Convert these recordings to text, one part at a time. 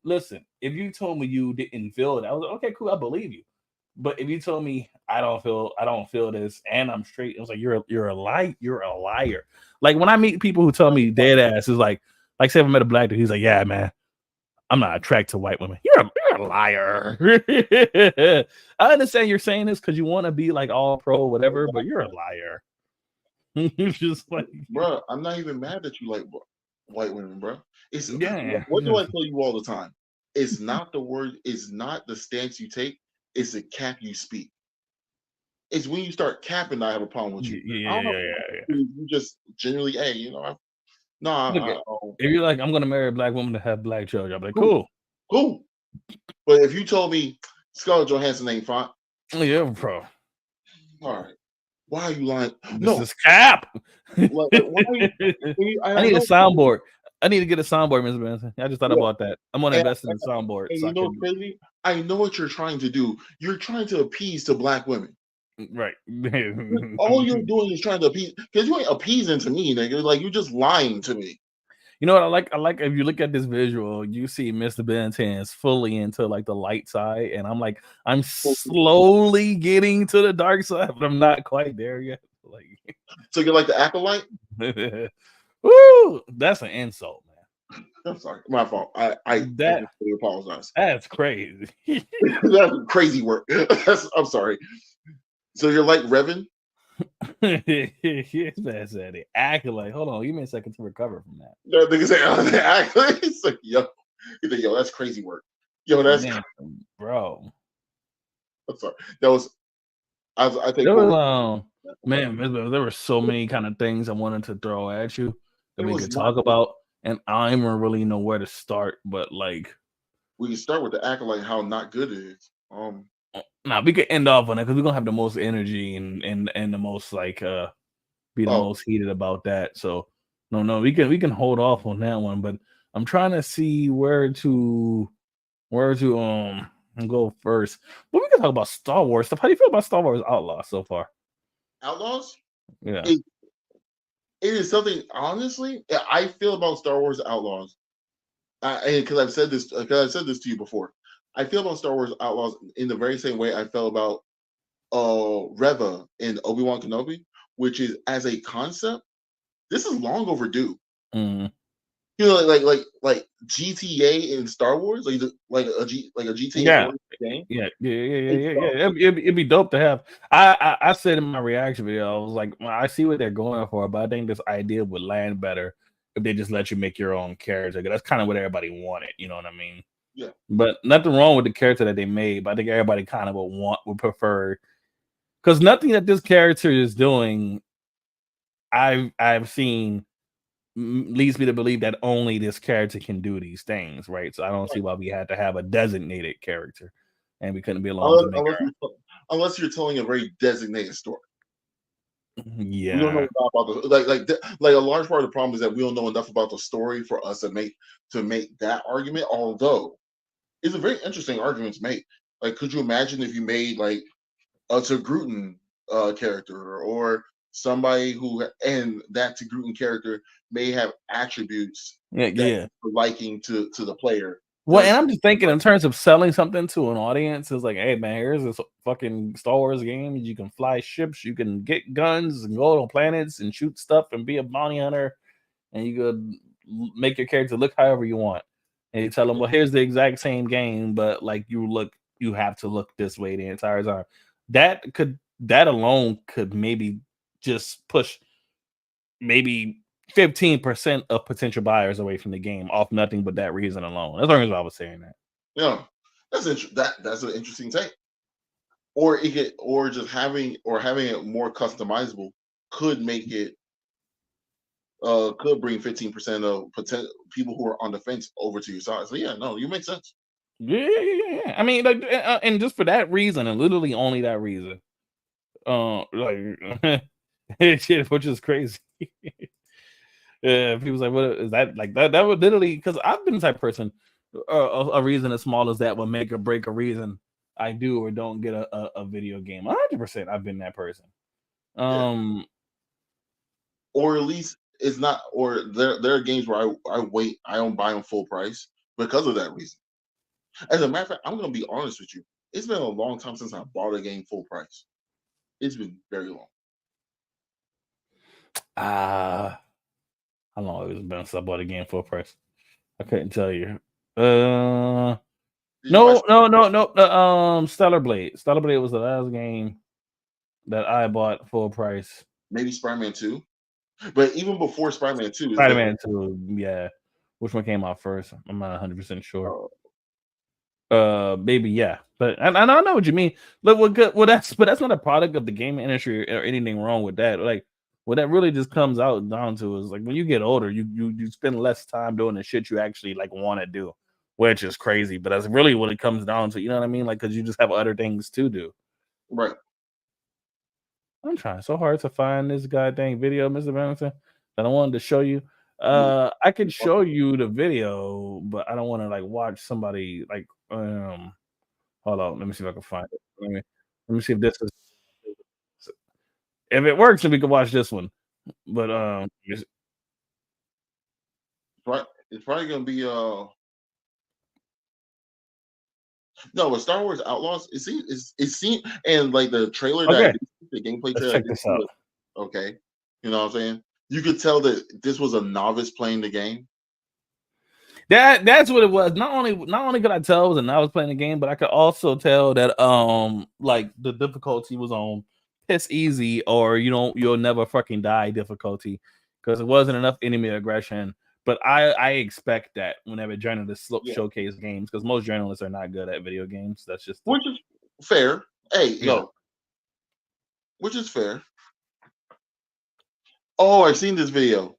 listen, if you told me you didn't feel it, I was like, okay, cool, I believe you. But if you told me I don't feel this, and I'm straight, it was like you're a liar. Like when I meet people who tell me dead ass, is like say if I met a black dude, he's like, yeah, man, I'm not attracted to white women. You're a liar. I understand you're saying this because you want to be like all pro, whatever, but you're a liar. It's just like, bro, I'm not even mad that you like white women, bro. It's yeah, what do I tell you all the time? It's not the word, it's not the stance you take, it's the cap you speak. It's when you start capping that I have a problem with you. yeah, yeah, I don't have yeah, a problem yeah, with yeah. you. You just generally, hey, no, Look, if you're like, I'm gonna marry a black woman to have black children, I'm like, cool, cool. cool. But if you told me Scarlett Johansson ain't fine, Yeah, bro. all right, why are you lying? This No, is cap. why are you? I I need a know, soundboard. I need to get a soundboard, Mr. Benson. I just thought yeah, about that. I'm gonna and, invest in a soundboard and so you I know what's can crazy? I know what you're trying to do. You're trying to appease to black women. right. All you're doing is trying to appease because you ain't appeasing to me, nigga. Like you're just lying to me. You know what I like? I like if you look at this visual, you see Mr. Benton's fully into like the light side, and I'm like, I'm slowly getting to the dark side, but I'm not quite there yet. Like, So you're like the acolyte. woo, that's an insult, man. I'm sorry, my fault. I That apologize. that's crazy. That's crazy work. I'm sorry. So you're like Revan. His man said it. Acting like, hold on, give me a second to recover from that. No, nigga say, oh, the acolyte. It's like, yo, he's like, yo, that's crazy work. Yo, that's. Man, bro. I'm sorry. That was. I take There was forward. man, there were so many kind of things I wanted to throw at you that It we was could not. talk about, and I don't even really know where to start. But like, We can start with the acolyte. How not good it is. now we could end off on it because we're gonna have the most energy and the most like be the Oh, most heated about that. So no, we can hold off on that one. But I'm trying to see where to go first. But we can talk about Star Wars stuff. How do you feel about Star Wars Outlaw so far? Outlaws. Yeah. It, it is something. Honestly, I feel about Star Wars Outlaws. Because I've said this to you before. I feel about Star Wars Outlaws in the very same way I felt about Reva in Obi-Wan Kenobi, which is as a concept, this is long overdue. Mm. You know, like GTA in Star Wars, like a GTA Yeah. oriented game. Yeah. It'd be dope to have. I said in my reaction video, I was like, well, I see what they're going for, but I think this idea would land better if they just let you make your own character. 'Cause that's kind of what everybody wanted. You know what I mean? Yeah. But nothing wrong with the character that they made. But I think everybody kind of would prefer because nothing that this character is doing, I've seen leads me to believe that only this character can do these things, right? So I don't see why we had to have a designated character, and we couldn't be alone Unless, to make unless, you're, unless you're telling a very designated story. our. We don't know Yeah, enough about like a large part of the problem is that we don't know enough about the story for us to make that argument. Although it's a very interesting argument to make. Like, could you imagine if you made like a Togrutan character or somebody who and that Togrutan character may have attributes that yeah. liking to the player Well, and versus I'm just thinking in terms of selling something to an audience, it's like, hey man, here's this fucking Star Wars game. You can fly ships, you can get guns and go on planets and shoot stuff and be a bounty hunter, and you could make your character look however you want. And you tell them, well, here's the exact same game, but like you have to look this way the entire time. That alone could maybe just push maybe 15% of potential buyers away from the game off nothing but that reason alone. That's the reason why I was saying that. you know that's an interesting take. Or it could or just having it more customizable could make it could bring 15% of potential people who are on the fence over to your side. So yeah, no, you make sense. Yeah. I mean, like, and just for that reason, and literally only that reason, like, shit, which is crazy. Yeah, people's like, what is that? Like that? That would literally because I've been the type of person. A reason as small as that will make or break a reason I do or don't get a video game. 100%, I've been that person. Yeah. Um, Or at least it's not or there are games where I wait, I don't buy them full price because of that reason. As a matter of fact, I'm gonna be honest with you. It's been a long time since I bought a game full price. It's been very long. Ah, how long has it been since I bought a game full price? I couldn't tell you. Uh, Did you buy no. Stellar Blade. Stellar Blade was the last game that I bought full price. maybe Spider-Man 2? But even before Spider-Man 2, it's been Spider-Man 2, yeah. Which one came out first? I'm not 100% sure. uh, Maybe yeah, but and I know what you mean. Look, what good? Well, that's not a product of the gaming industry or anything wrong with that. Like, what that really just comes out down to is like when you get older, you spend less time doing the shit you actually like want to do, which is crazy. But that's really what it comes down to. You know what I mean? Like, because you just have other things to do. right. I'm trying so hard to find this goddamn video, Mr. Benson, that I wanted to show you. You, I could show you the video, but I don't want to like watch somebody like hold on, let me see if I can find it. Let me see if this is if it works, then we can watch this one. But right. It's probably gonna be no, but Star Wars Outlaws. It seemed and like the trailer that okay, the gameplay let's trailer I check did this see out. was okay. You know what I'm saying? You could tell that this was a novice playing the game. That's what it was. Not only could I tell it was and I was playing the game, but I could also tell that like the difficulty was on piss easy or you'll never fucking die difficulty because it wasn't enough enemy aggression. But I expect that whenever journalists Yeah, showcase games because most journalists are not good at video games. That's just the which is fair. Hey, yeah. yo, which is fair. Oh, I've seen this video.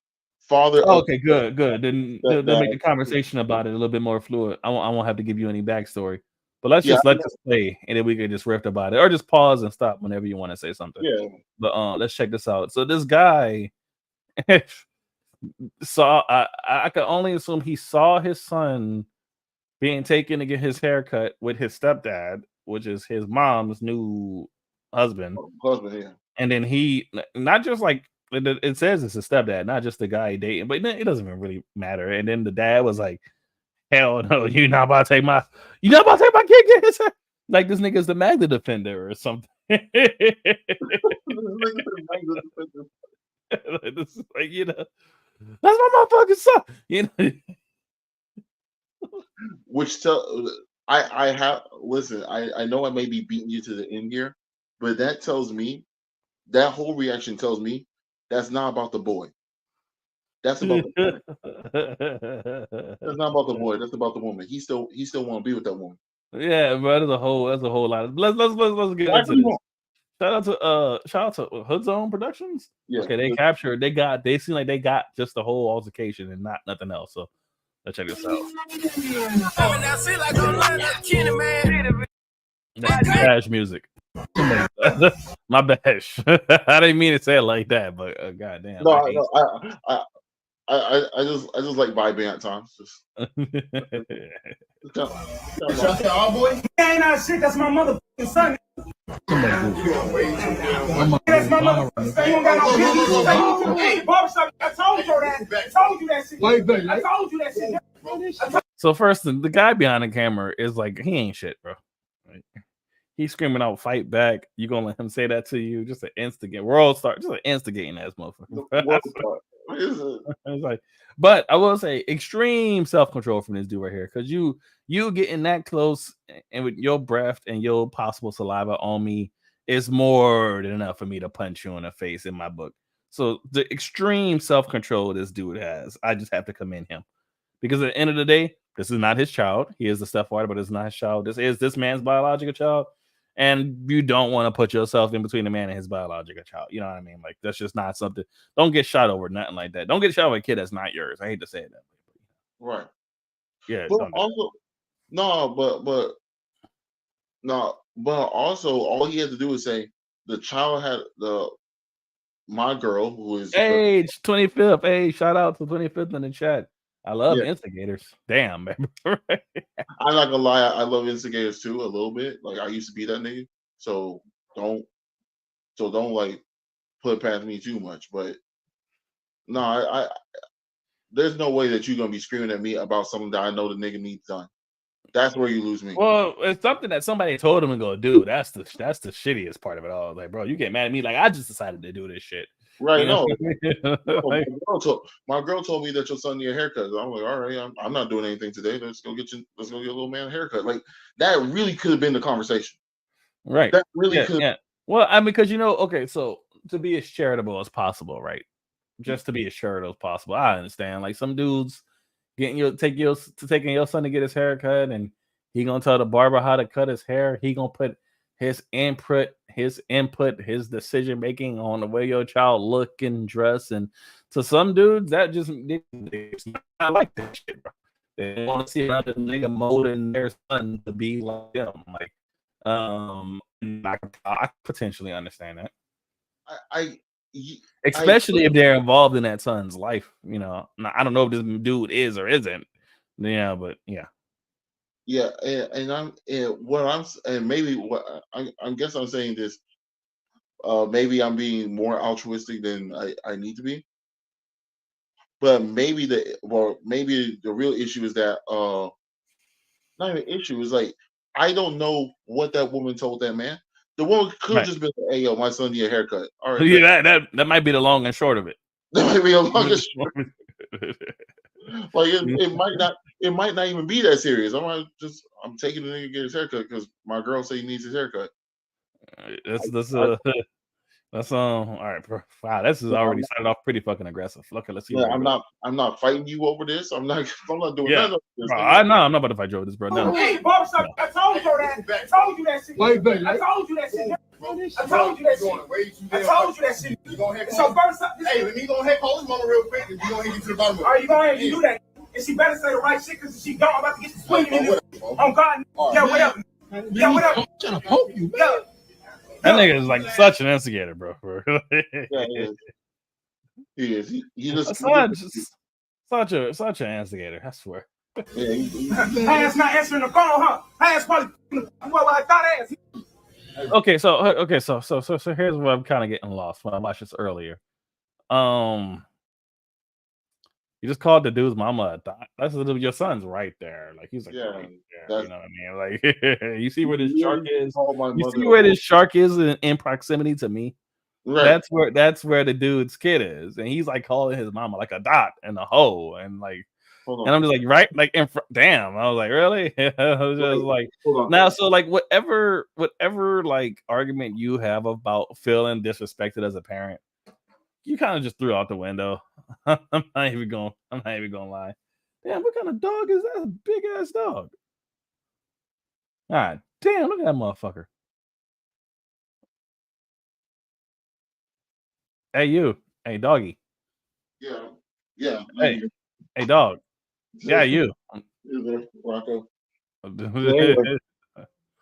Father Oh, of okay, good, good. Then that, they'll make the that conversation about it a little bit more fluid. I won't have to give you any backstory, but let's yeah, just let this play, and then we can just riff about it, or just pause and stop whenever you want to say something. yeah. But let's check this out. So this guy saw. I can only assume he saw his son being taken to get his haircut with his stepdad, which is his mom's new husband, Husband, yeah. and then he not just like it says it's his stepdad, not just the guy dating, but it doesn't even really matter. And then the dad was like, "Hell no, you not about to take my kid get his hair." Like this nigga's the Magna defender or something. This is like that's my motherfucking son. Which tell I have listen. I know I may be beating you to the end here, but that tells me that whole reaction tells me that's not about the boy. That's about the woman. That's not about the boy. That's about the woman. He still want to be with that woman. Yeah, bro. That's a whole lot. Let's get Why into could he this. want? Shout out to Hood Zone Productions. Yeah. Okay, they seem like they got just the whole altercation and not nothing else. So let's check this out. Bash music. My bash. I didn't mean to say it like that, but goddamn, No, I hate I just like vibing at times. Just kind of All boy. Ain't not shit. That's my motherfucking son. That's my motherfucking son. You don't got no business. Hey, barbershop. I told you that. I told you that shit. I told you that shit. So first, the guy behind the camera is like, he ain't shit, bro. Right? He's screaming out, "Fight back!" You gonna let him say that to you? Just an instigate. We're all start just an instigating ass motherfucker. It's like, but I will say, extreme self control from this dude right here, because you getting that close and with your breath and your possible saliva on me is more than enough for me to punch you in the face in my book. So the extreme self control this dude has, I just have to commend him. Because at the end of the day, this is not his child. He is the stepfather, but it's not his child. This is this man's biological child. And you don't want to put yourself in between the man and his biological child. You know what I mean? Like, that's just not something. Don't get shot over nothing like that. Don't get shot over a kid that's not yours. I hate to say it that way. right. Yeah, But don't do that. also no, but no, but also all he had to do is say the child had my girl who is Hey, it's 25th. Hey, shout out to 25th in the chat. I love yeah. instigators. Damn, man. I'm not gonna lie, I love instigators too a little bit. Like I used to be that nigga, so don't like put it past me too much. But no, I there's no way that you're gonna be screaming at me about something that I know the nigga needs done. That's where you lose me. Well, it's something that somebody told him to go do. That's the shittiest part of it all. Like, bro, you get mad at me like I just decided to do this shit. Right? You know? No, Like, my girl told me that your son need a haircut. I'm like, all right, I'm not doing anything today. Let's go get a little man a haircut. Like that really could have been the conversation. right. That really could. Yeah. Well, I mean, because okay, so to be as charitable as possible, right? Just to be as charitable as possible. I understand. Like some dudes taking your son to get his hair cut, and he gonna tell the barber how to cut his hair. He gonna put his input, his decision making on the way your child look and dress. And to some dudes, that just I like that shit, bro. They want to see another nigga molding their son to be like them. Like, I potentially understand that. Especially if they're involved in that son's life, you know. I don't know if this dude is or isn't. Yeah, but yeah. Yeah, and I'm guess I'm saying this. Maybe I'm being more altruistic than I need to be. But maybe the real issue is that not even issue is like I don't know what that woman told that man. The woman could have just been like, "Hey, yo, my son need a haircut." All right, yeah, that might be the long and short of it. That might be a long and short. Like it might not even be that serious. I'm taking the nigga to get his haircut because my girl say he needs his haircut. That's all right, bro. Wow, this is already started off pretty fucking aggressive. Okay, let's see. Yeah, I'm not fighting you over this. I'm not doing none of this. Bro, I'm not about to fight you over this, bro. No. Hey, barbershop, I told you that. I told you that shit. Wait, baby. I told you that shit. I told you that shit. I told you that shit. So first up, hey, let me go ahead call his mama real quick and you gonna get to the bottom of it. All right, you go ahead and you do that. And she better say the right shit because she don't. I'm about to get you swinging in this. On God. Yeah, whatever. Yeah, whatever. I'm trying to poke you, man. Yeah. That nigga is like such an instigator, bro. Yeah, he is. He just such an instigator. I swear. Yeah, Hey, it's not answering the phone, huh? Hey, it's probably what I thought it is. Okay, so here's where I'm kind of getting lost when I watched this earlier. You just called the dude's mama a dot. That's your son's right there. Like he's like, yeah, right there, you know what I mean? Like you see where this shark is. You see where this shark is in proximity to me. Right. That's where the dude's kid is, and he's like calling his mama like a dot and a hoe, and like, and I'm just like, right, like damn. I was like, really? I was just like, now, so like whatever like argument you have about feeling disrespected as a parent, you kind of just threw out the window. I'm not even gonna lie. Damn, what kind of dog is that? A big ass dog. All right, damn, look at that motherfucker. Hey, you. Hey, doggy. Yeah. Hey, dog. Yeah, you. Rocco.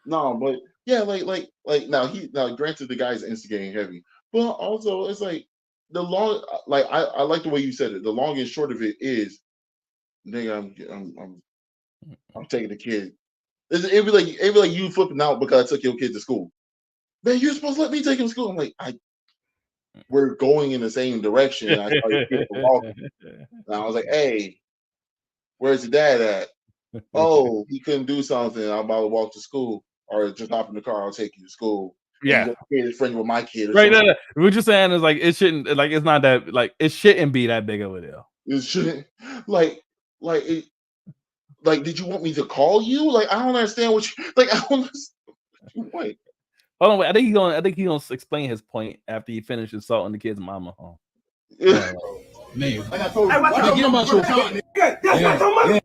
No, but yeah, like now granted the guy's instigating heavy, but also it's like the long, like I like the way you said it. The long and short of it is, nigga, I'm taking the kid. It'd be like you flipping out because I took your kid to school. Man, you're supposed to let me take him to school. I'm like, we're going in the same direction. I saw your kid walking. And I was like, hey, where's your dad at? Oh, he couldn't do something. I'm about to walk to school, or just hop in the car. I'll take you to school. Yeah, you're friend with my kid. Right. No. What you're saying is like it shouldn't, like it's not that, like it shouldn't be that big of a deal. It shouldn't, like did you want me to call you? Like I don't understand what you like. I don't understand what you want. Hold on, wait. I think he's gonna explain his point after he finishes insulting the kid's mama. Man, like I told you, get him out your son. That's not your mother.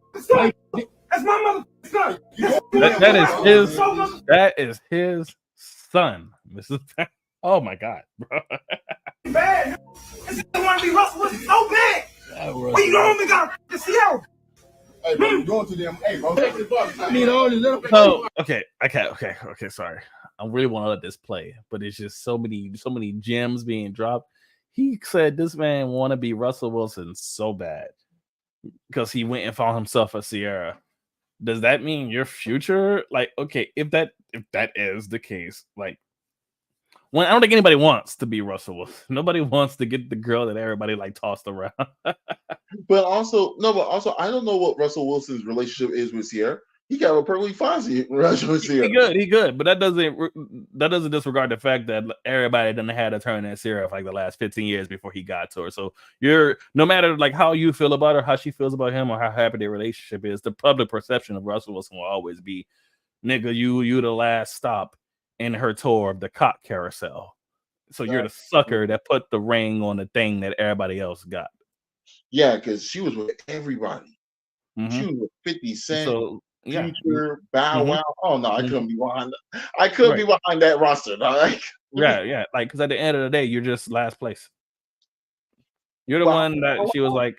That's my mother's son. That is his son. Oh my god, bro. Bad. This want to be Russell so bad. Well, you don't even got to see how. Hey, bro, you going to them? Hey, bro, take the bus. I need all the little. So okay. Sorry, I really want to let this play, but it's just so many gems being dropped. He said this man want to be Russell Wilson so bad because he went and found himself a Sierra. Does that mean your future? Like, okay, if that is the case, like, when I don't think anybody wants to be Russell Wilson. Nobody wants to get the girl that everybody like tossed around. But also, I don't know what Russell Wilson's relationship is with Sierra. He got a perfectly Fonzie relationship with Sierra. He good, but that doesn't disregard the fact that everybody done had a turn at Sierra for like the last 15 years before he got to her. So you're no matter like how you feel about her, how she feels about him, or how happy their relationship is, the public perception of Russell Wilson will always be, nigga, you the last stop in her tour of the cock carousel. So you're the sucker that put the ring on the thing that everybody else got. Yeah, because she was with everybody. Mm-hmm. She was with 50 Cent, So yeah, Future, Bow Wow. Oh no, I couldn't be behind that. I Right. couldn't be behind that roster. No, like, yeah, like because at the end of the day, you're just last place. You're the Wow. one that she was like,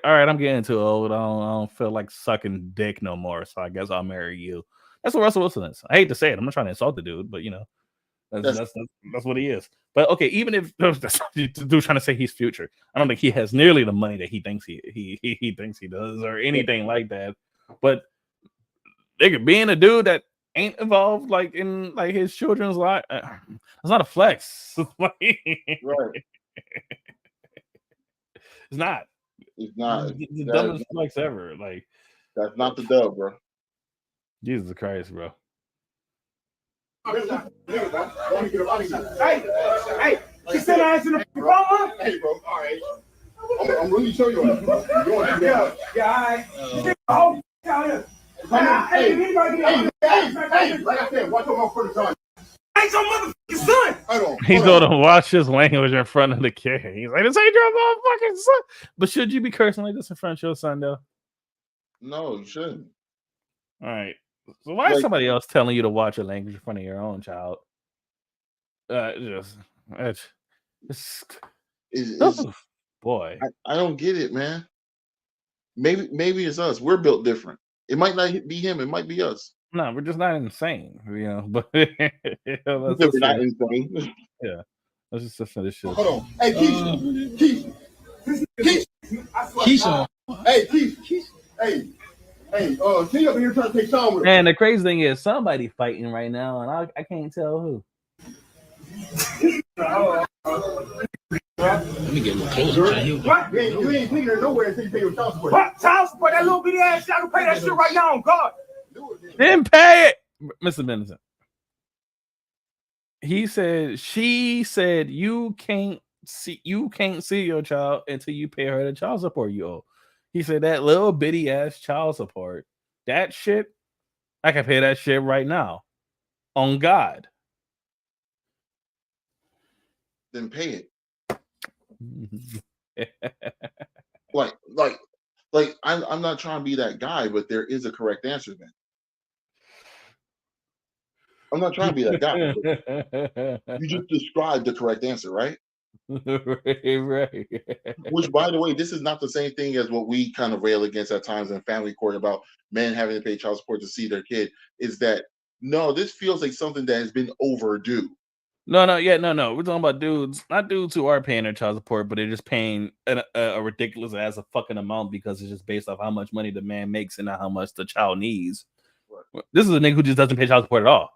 all right, I'm getting too old. I don't feel like sucking dick no more. So I guess I'll marry you. That's what Russell Wilson is. I hate to say it. I'm not trying to insult the dude, but you know, that's what he is. But okay, even if that's dude trying to say he's Future, I don't think he has nearly the money that he thinks he thinks he does or anything like that. But nigga, being a dude that ain't involved like in like his children's life, it's not a flex. right. It's not. It's not. It's the dumbest flex ever. Like that's not the dub, bro. Jesus Christ, bro. Hey, she said I answered the phone. Hey, bro, all right. I'm really show you. Yeah, all right. Hey, like I said, watch your mouth for the time. Ain't your motherfucking son. He told him watch his language in front of the kid. He's like, this ain't your motherfucking son. But should you be cursing like this in front of your son, though? No, you shouldn't. All right. So why is somebody else telling you to watch your language in front of your own child? Boy. I don't get it, man. Maybe it's us. We're built different. It might not be him. It might be us. No, we're just not insane, you know. But we're not insane. Yeah, let's just listen to this shit. Hold on. Hey, Keisha. Hey, Keisha. Hey. She up here trying to take Sean with her. And the crazy thing is, somebody fighting right now, and I can't tell who. Let me get a little closer. What? You ain't cleaning her nowhere until you pay your child support. What? Child support? That little bitty ass shit. I can pay that shit right now on God. Didn't pay it, Mr. Benson. She said you can't see your child until you pay her the child support you owe. He said that little bitty ass child support, that shit, I can pay that shit right now. On God. Then pay it. like I'm not trying to be that guy, but there is a correct answer, man. I'm not trying to be that guy. You just described the correct answer, right? Right. Which, by the way, this is not the same thing as what we kind of rail against at times in family court about men having to pay child support to see their kid. Is that no? This feels like something that has been overdue. No. We're talking about dudes, not dudes who are paying their child support, but they're just paying a ridiculous ass a fucking amount because it's just based off how much money the man makes and not how much the child needs. Right. This is a nigga who just doesn't pay child support at all.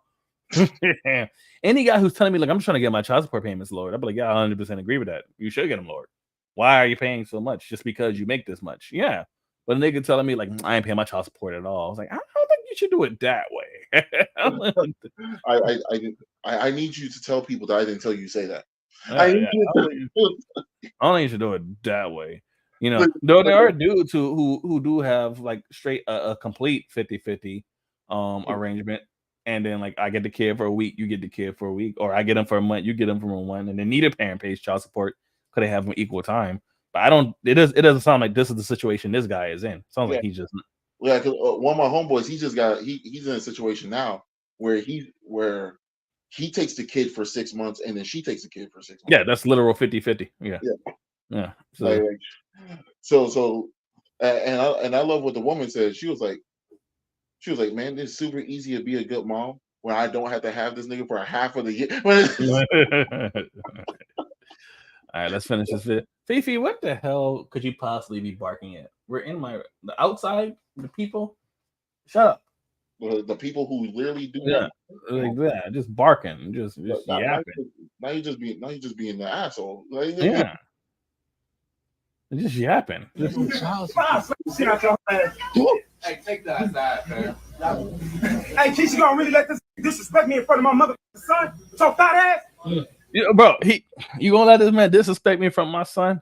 Any guy who's telling me like I'm trying to get my child support payments lowered, I'd be like, yeah, I 100% agree with that. You should get them lowered. Why are you paying so much just because you make this much? Yeah, but a nigga telling me like I ain't paying my child support at all. I was like, I don't think you should do it that way. I need you to tell people that I didn't tell you to say that. I don't think you should do it that way. You know, though there are dudes who do have like straight a complete 50-50 arrangement. And then, like, I get the kid for a week, you get the kid for a week, or I get them for a month, you get them for a month, and then neither parent pays child support because they have them equal time. But it doesn't sound like this is the situation this guy is in. It sounds like he's just because one of my homeboys, he's in a situation now where he takes the kid for 6 months and then she takes the kid for 6 months. Yeah, that's literal 50-50. Yeah. So and I love what the woman said. She was like, man, it's super easy to be a good mom when I don't have to have this nigga for a half of the year. All right, let's finish this video. Fifi, what the hell could you possibly be barking at? We're in the outside, the people. Shut up. The people who literally do that. Like that, just barking, just yapping. Now you just being the asshole. Like, yeah. Just yapping. Hey, take that outside, man. Hey, Keisha, you gonna really let this disrespect me in front of my mother son? So fat ass? Yeah, bro, you gonna let this man disrespect me in front of my son?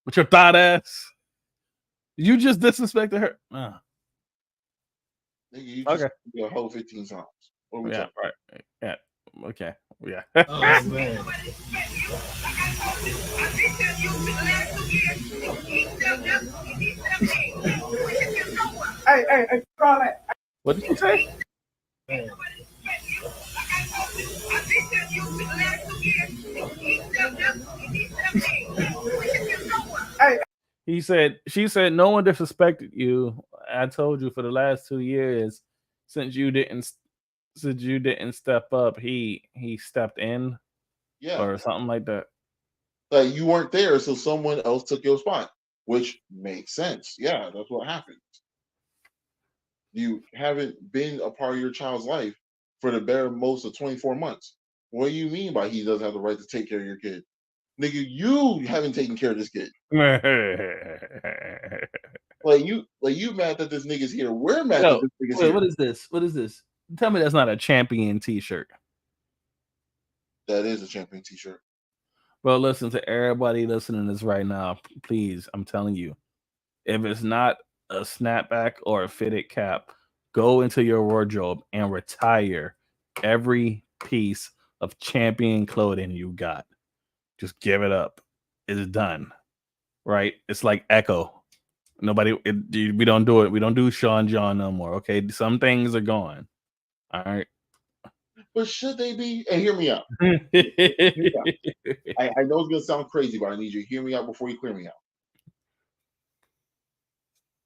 With your thought ass? You just disrespected her. Nigga, you just a whole 15 times. What are we talking about? Right. Yeah. Okay. Yeah. Oh, man. Hey, call that. What did you say? Hey, she said, no one disrespected you. I told you for the last 2 years, since you didn't step up, he stepped in, or something like that. Like you weren't there, so someone else took your spot, which makes sense. Yeah, that's what happens. You haven't been a part of your child's life for the bare most of 24 months. What do you mean by he doesn't have the right to take care of your kid? Nigga, you haven't taken care of this kid. Like you mad that this nigga's here. We're mad that this nigga's here. What is this? What is this? Tell me that's not a champion t-shirt. That is a champion t-shirt. Bro, listen to everybody listening to this right now. Please, I'm telling you, if it's not a snapback or a fitted cap, go into your wardrobe and retire every piece of champion clothing you got. Just give it up. It's done. Right? It's like Echo. We don't do it. We don't do Sean John no more. Okay. Some things are gone. All right. But should they be? And hear me out. I know it's gonna sound crazy, but I need you to hear me out before you clear me out.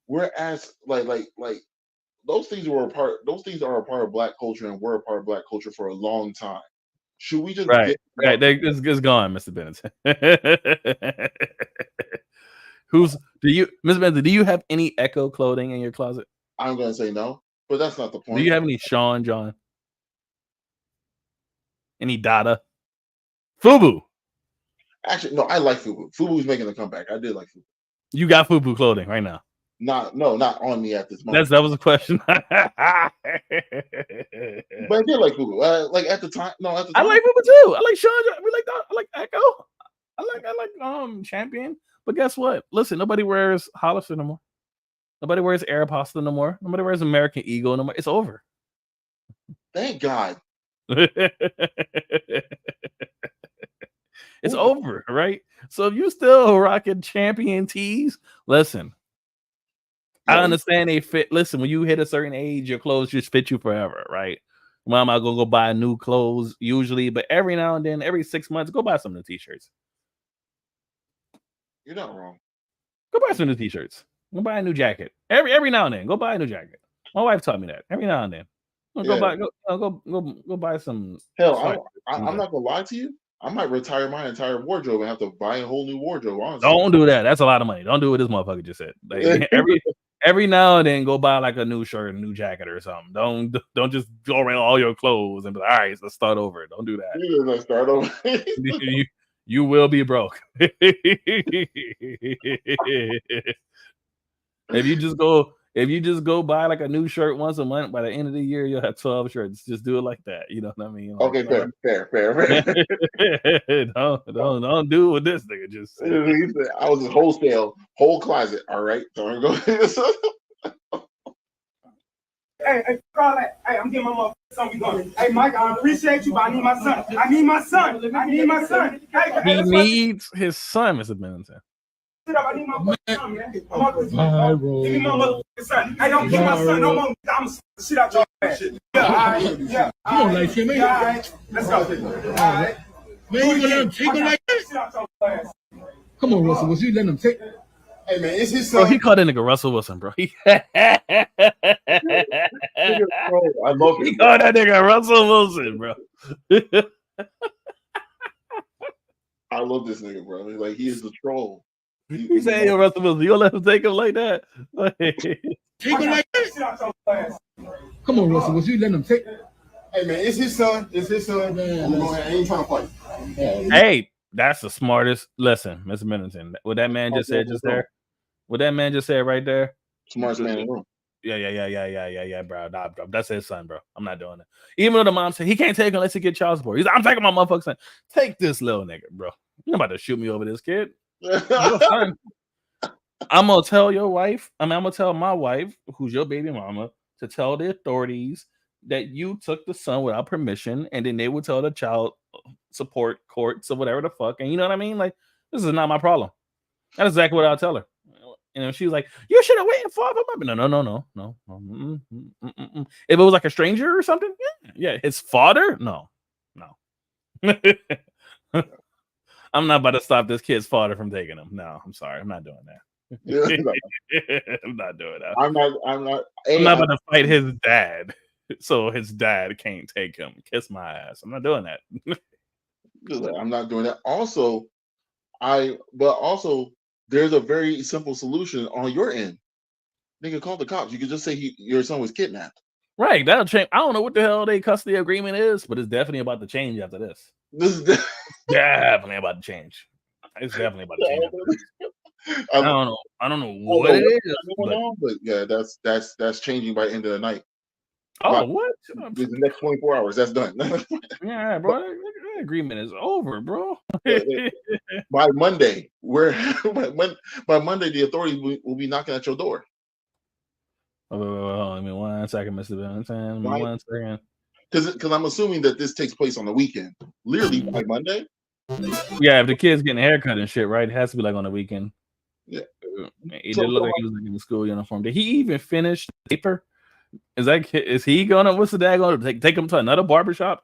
Whereas, like those things are a part of Black culture, and were a part of Black culture for a long time. Should we just right? It's gone, Mr. Bennington. Mr. Bennington, do you have any Echo clothing in your closet? I'm gonna say no, but that's not the point. Do you have any Sean John? Any Dada? Fubu? Actually, no, I like Fubu. Fubu's making a comeback. I did like Fubu. You got Fubu clothing right now? Not on me at this moment. That was a question. But I did like Fubu. Like at the time, I like Fubu too. I like Sean John. We like that. I like Echo. I like Champion. But guess what? Listen, nobody wears Hollister no more. Nobody wears Aeropostale no more. Nobody wears American Eagle no more. It's over. Thank God. It's over, right? So if you still rocking champion tees, listen. I understand they fit. Listen, when you hit a certain age, your clothes just fit you forever, right? Well, I'm not gonna go buy new clothes usually, but every now and then, every 6 months, go buy some new t-shirts. You're not wrong. Go buy some new t-shirts. Go buy a new jacket. Every now and then, go buy a new jacket. My wife taught me that. Every now and then. Go buy some. Hell, I'm not gonna lie to you. I might retire my entire wardrobe and have to buy a whole new wardrobe. Honestly. Don't do that. That's a lot of money. Don't do what this motherfucker just said. Like, every now and then, go buy like a new shirt, a new jacket, or something. Don't just go around all your clothes and be like, all right, let's start over. Don't do that. Let's start over. You will be broke. If you just go buy like a new shirt once a month, by the end of the year, you'll have 12 shirts. Just do it like that. You know what I mean? Like, okay, fair. don't do what this nigga just said. I was just whole closet. All right. Don't go. Hey, call that. Hey, I'm getting my motherfucking son. We going. Hey, Mike, I appreciate you, but I need my son. Hey, he needs his son, Mr. Bennington. I need my son, man. Give me my motherfucking son. Hey, don't give my son no more. I'm gonna shit out your ass. Yeah, all right. Yeah. You don't like him, All right. Let's go. All right. Man, you gonna let him take him like that? Come on, Russell. Was you letting him take? Hey, man, it's his son. Bro, he called that nigga Russell Wilson, bro. I love it. He called that nigga Russell Wilson, bro. I love this nigga, bro. Like, he is the troll. He said, yo, Russell Wilson, you gonna let him take him like that? Take him like that? Come on, Russell. Was you letting him take? Hey, man, it's his son. It's his son. Man, I ain't trying to fight. Hey, that's the smartest. Listen, Mr. Bennington, what that man just said just there, what that man just said right there. Smartest man in the room. Yeah, bro. Nah, bro. That's his son, bro. I'm not doing it. Even though the mom said he can't take him unless he get child support. He's like, I'm taking my motherfucking son. Take this little nigga, bro. You're about to shoot me over this kid. Your son. I'm gonna tell your wife. I'm gonna tell my wife, who's your baby mama, to tell the authorities that you took the son without permission, and then they will tell the child support courts or whatever the fuck. And you know what I mean? Like, this is not my problem. That's exactly what I'll tell her. You know, she was like, "You should have waited for him." No. If it was like a stranger or something, yeah. His father, no. I'm not about to stop this kid's father from taking him. No, I'm sorry, I'm not doing that. I'm not doing that. I'm not. I'm not about to fight his dad, so his dad can't take him. Kiss my ass. I'm not doing that. I'm not doing that. Also, there's a very simple solution on your end. Nigga, call the cops. You could just say your son was kidnapped. Right, that'll change. I don't know what the hell their custody agreement is, but it's definitely about to change after this. This is definitely about to change. It's definitely about to change. I don't know what it is. But yeah, that's changing by the end of the night. Oh, what? The next 24 hours, that's done. Yeah, bro. That agreement is over, bro. By Monday, by Monday, the authorities will be knocking at your door. I mean, 1 second, Mr. Valentine. 1 second. Because I'm assuming that this takes place on the weekend. Literally by Monday. Yeah, if the kid's getting a haircut and shit, right? It has to be like on the weekend. Yeah. It did look like he was like in the school uniform. Did he even finish the paper? Is he gonna? What's the dad gonna take him to another barbershop?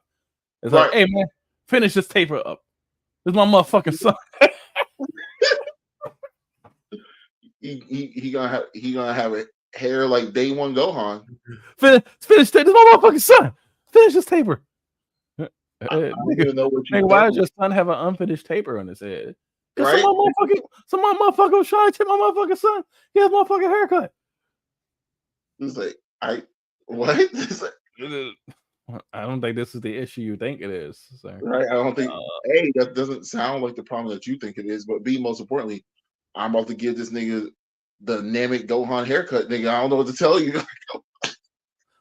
It's like, hey man, finish this taper up. This is my motherfucking son. he gonna have a hair like day one Gohan. Finish this is my motherfucking son. Finish this taper. I don't even know what you. Why does your son have an unfinished taper on his head? Right? Some motherfucker was trying to take my motherfucking son. He has motherfucking haircut. It's like, what? I don't think this is the issue you think it is. So. Right? I don't think. A, that doesn't sound like the problem that you think it is. But B, most importantly, I'm about to give this nigga the Namek Gohan haircut. Nigga, I don't know what to tell you.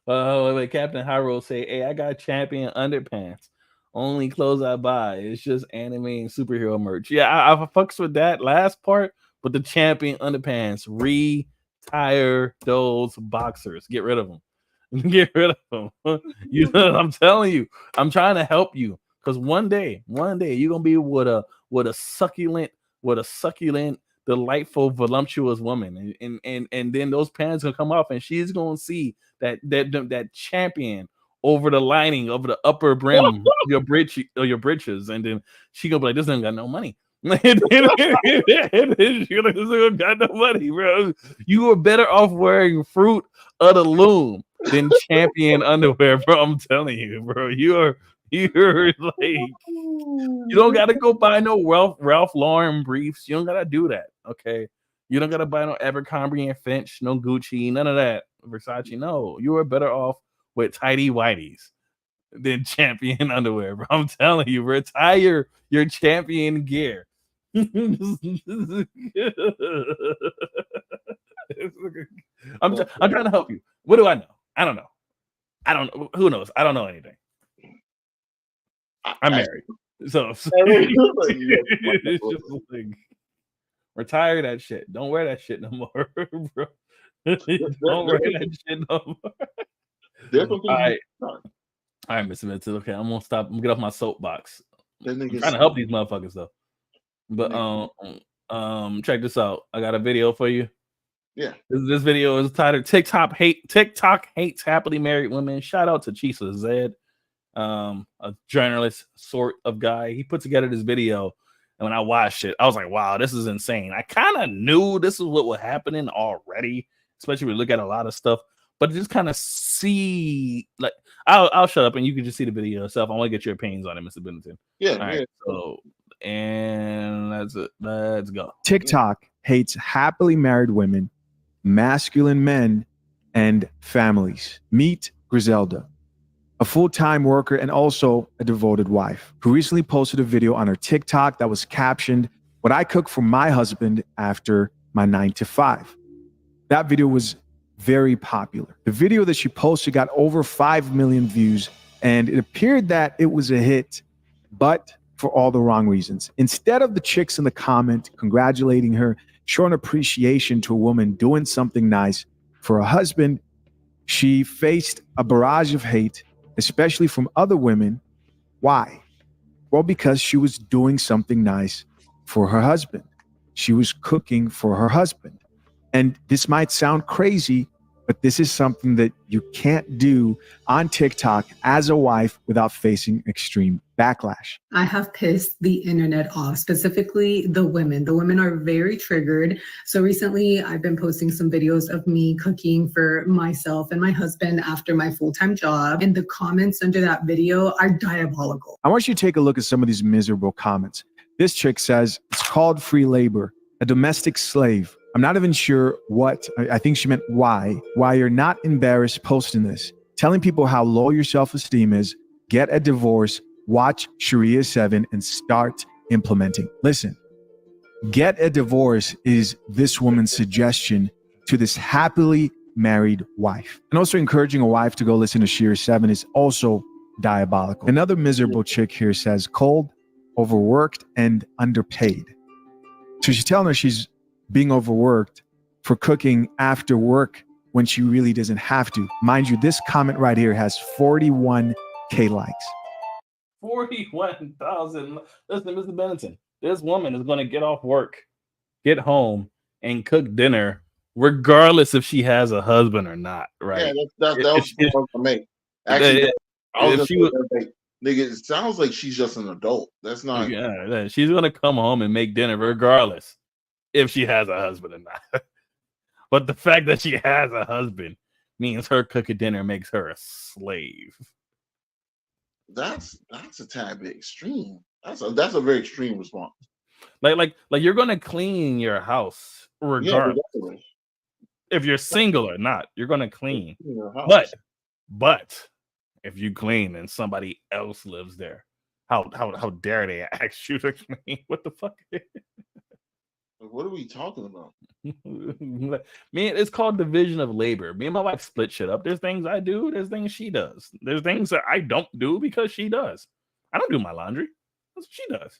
Wait, Captain Hyrule say, "Hey, I got champion underpants. Only clothes I buy. It's just anime and superhero merch." Yeah, I fucks with that last part, but the champion underpants, retire those boxers. Get rid of them. Get rid of them. You know what I'm telling you. I'm trying to help you because one day you're gonna be with a succulent, delightful, voluptuous woman, and then those pants gonna come off, and she's gonna see that champion over the lining of the upper brim of your britches, and then she gonna be like, "This ain't got no money." Got no money, bro. You are better off wearing Fruit of the Loom than champion underwear, bro. I'm telling you, bro. You're like, you don't gotta go buy no Ralph Lauren briefs. You don't gotta do that, okay? You don't gotta buy no Abercrombie and Finch, no Gucci, none of that. Versace, no. You are better off with tidy whities than champion underwear, bro. I'm telling you, retire your champion gear. I'm trying to help you. What do I know? I don't know. Who knows? I don't know anything. I'm married. So it's just like, retire that shit. Don't wear that shit no more, bro. Don't wear that shit no more. All right, Mr. Mitchell. Okay, I'm gonna stop. I'm gonna get off my soapbox. I'm trying to help these motherfuckers though. But check this out. I got a video for you. Yeah. This video is titled TikTok hates happily married women. Shout out to Chisa Zed, a journalist sort of guy. He put together this video, and when I watched it, I was like, wow, this is insane. I kind of knew this is what was happening already, especially when we look at a lot of stuff, but just kind of see, like, I'll shut up and you can just see the video yourself. I want to get your opinions on it, Mr. Bennington. Yeah. All right, so, and that's it. Let's go. TikTok hates happily married women, masculine men, and families. Meet Griselda, a full-time worker and also a devoted wife, who recently posted a video on her TikTok that was captioned, "What I cook for my husband after my 9 to 5." That video was very popular. The video that she posted got over 5 million views, and it appeared that it was a hit, but for all the wrong reasons. Instead of the chicks in the comment congratulating her, showing appreciation to a woman doing something nice for her husband, she faced a barrage of hate, especially from other women. Why? Well, because she was doing something nice for her husband. She was cooking for her husband. And this might sound crazy, but this is something that you can't do on TikTok as a wife without facing extreme backlash. I have pissed the internet off, specifically the women. The women are very triggered. So recently I've been posting some videos of me cooking for myself and my husband after my full-time job. And the comments under that video are diabolical. I want you to take a look at some of these miserable comments. This chick says, it's called free labor, a domestic slave. I'm not even sure what, I think she meant why you're not embarrassed posting this, telling people how low your self-esteem is, get a divorce, watch Sharia 7 and start implementing. Listen, get a divorce is this woman's suggestion to this happily married wife. And also encouraging a wife to go listen to Sharia 7 is also diabolical. Another miserable chick here says cold, overworked, and underpaid. So she's telling her she's being overworked for cooking after work when she really doesn't have to. Mind you, this comment right here has 41K likes. 41,000. Listen, Mr. Benson, this woman is going to get off work, get home, and cook dinner, regardless if she has a husband or not, right? Yeah, that was the point to make. Actually, I was if she was, like, nigga, it sounds like she's just an adult. That's not. yeah, she's going to come home and make dinner regardless if she has a husband or not. But the fact that she has a husband means her cooking dinner makes her a slave. That's a tad bit extreme. That's a very extreme response. Like you're gonna clean your house regardless. Yeah, if you're single or not, you're gonna clean. But if you clean and somebody else lives there, how dare they ask you to clean? What the fuck? What are we talking about? Man, it's called division of labor. Me and my wife split shit up. There's things I do, there's things she does. There's things that I don't do because she does. I don't do my laundry. That's what she does.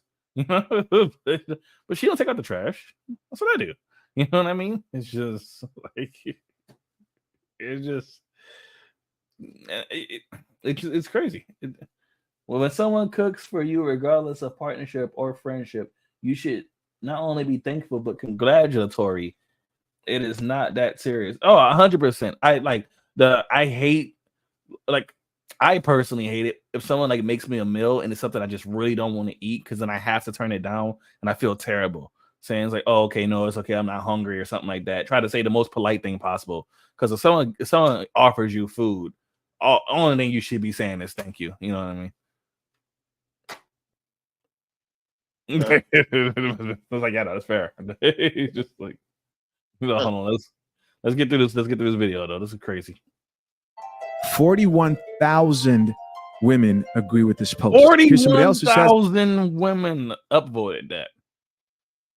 But she don't take out the trash. That's what I do. You know what I mean? It's just like it's crazy. Well, when someone cooks for you, regardless of partnership or friendship, you should not only be thankful but congratulatory. It is not that serious. Oh, 100%. I personally hate it if someone like makes me a meal and it's something I just really don't want to eat, because then I have to turn it down and I feel terrible. Saying it's like, oh, okay, no, it's okay, I'm not hungry or something like that. Try to say the most polite thing possible. Because if someone offers you food, only thing you should be saying is thank you. You know what I mean? I was like, yeah, no, that's fair. Just like, hold on, let's get through this. Let's get through this video though. This is crazy. 41,000 women agree with this post. 41,000 women upvoted that.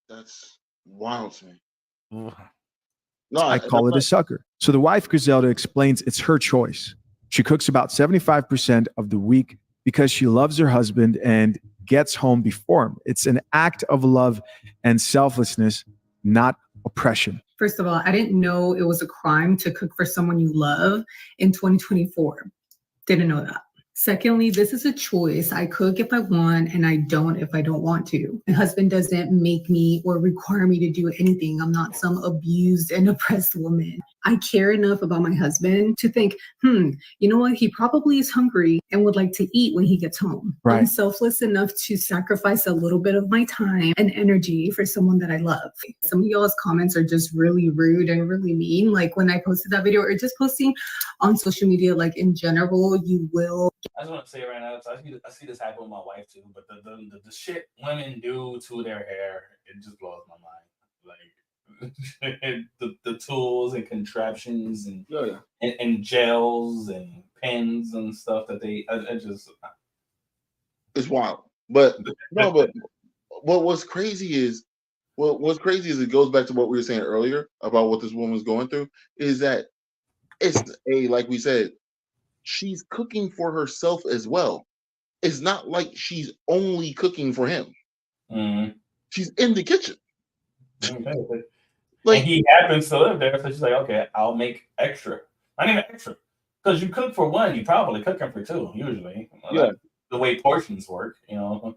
That's wild to me. No, I call it a sucker. So the wife Griselda explains it's her choice. She cooks about 75% of the week because she loves her husband and gets home before him. It's an act of love and selflessness, not oppression. First of all, I didn't know it was a crime to cook for someone you love in 2024. Didn't know that. Secondly, this is a choice. I cook if I want and I don't if I don't want to. My husband doesn't make me or require me to do anything. I'm not some abused and oppressed woman. I care enough about my husband to think, you know what? He probably is hungry and would like to eat when he gets home. Right. I'm selfless enough to sacrifice a little bit of my time and energy for someone that I love. Some of y'all's comments are just really rude and really mean. Like when I posted that video, or just posting on social media, like in general, you will. I just want to say right now, so I see this happen with my wife too, but the shit women do to their hair, it just blows my mind. Like the tools and contraptions and gels and pens and stuff that they it's wild. But no, but what's crazy is it goes back to what we were saying earlier about what this woman's going through, is that it's like we said, she's cooking for herself as well. It's not like she's only cooking for him. She's in the kitchen. Okay. Like, and he happens to live there, so she's like, okay, I'll make extra. Not even extra. Because you cook for one, you probably cooking for two, usually. Yeah. That's the way portions work, you know.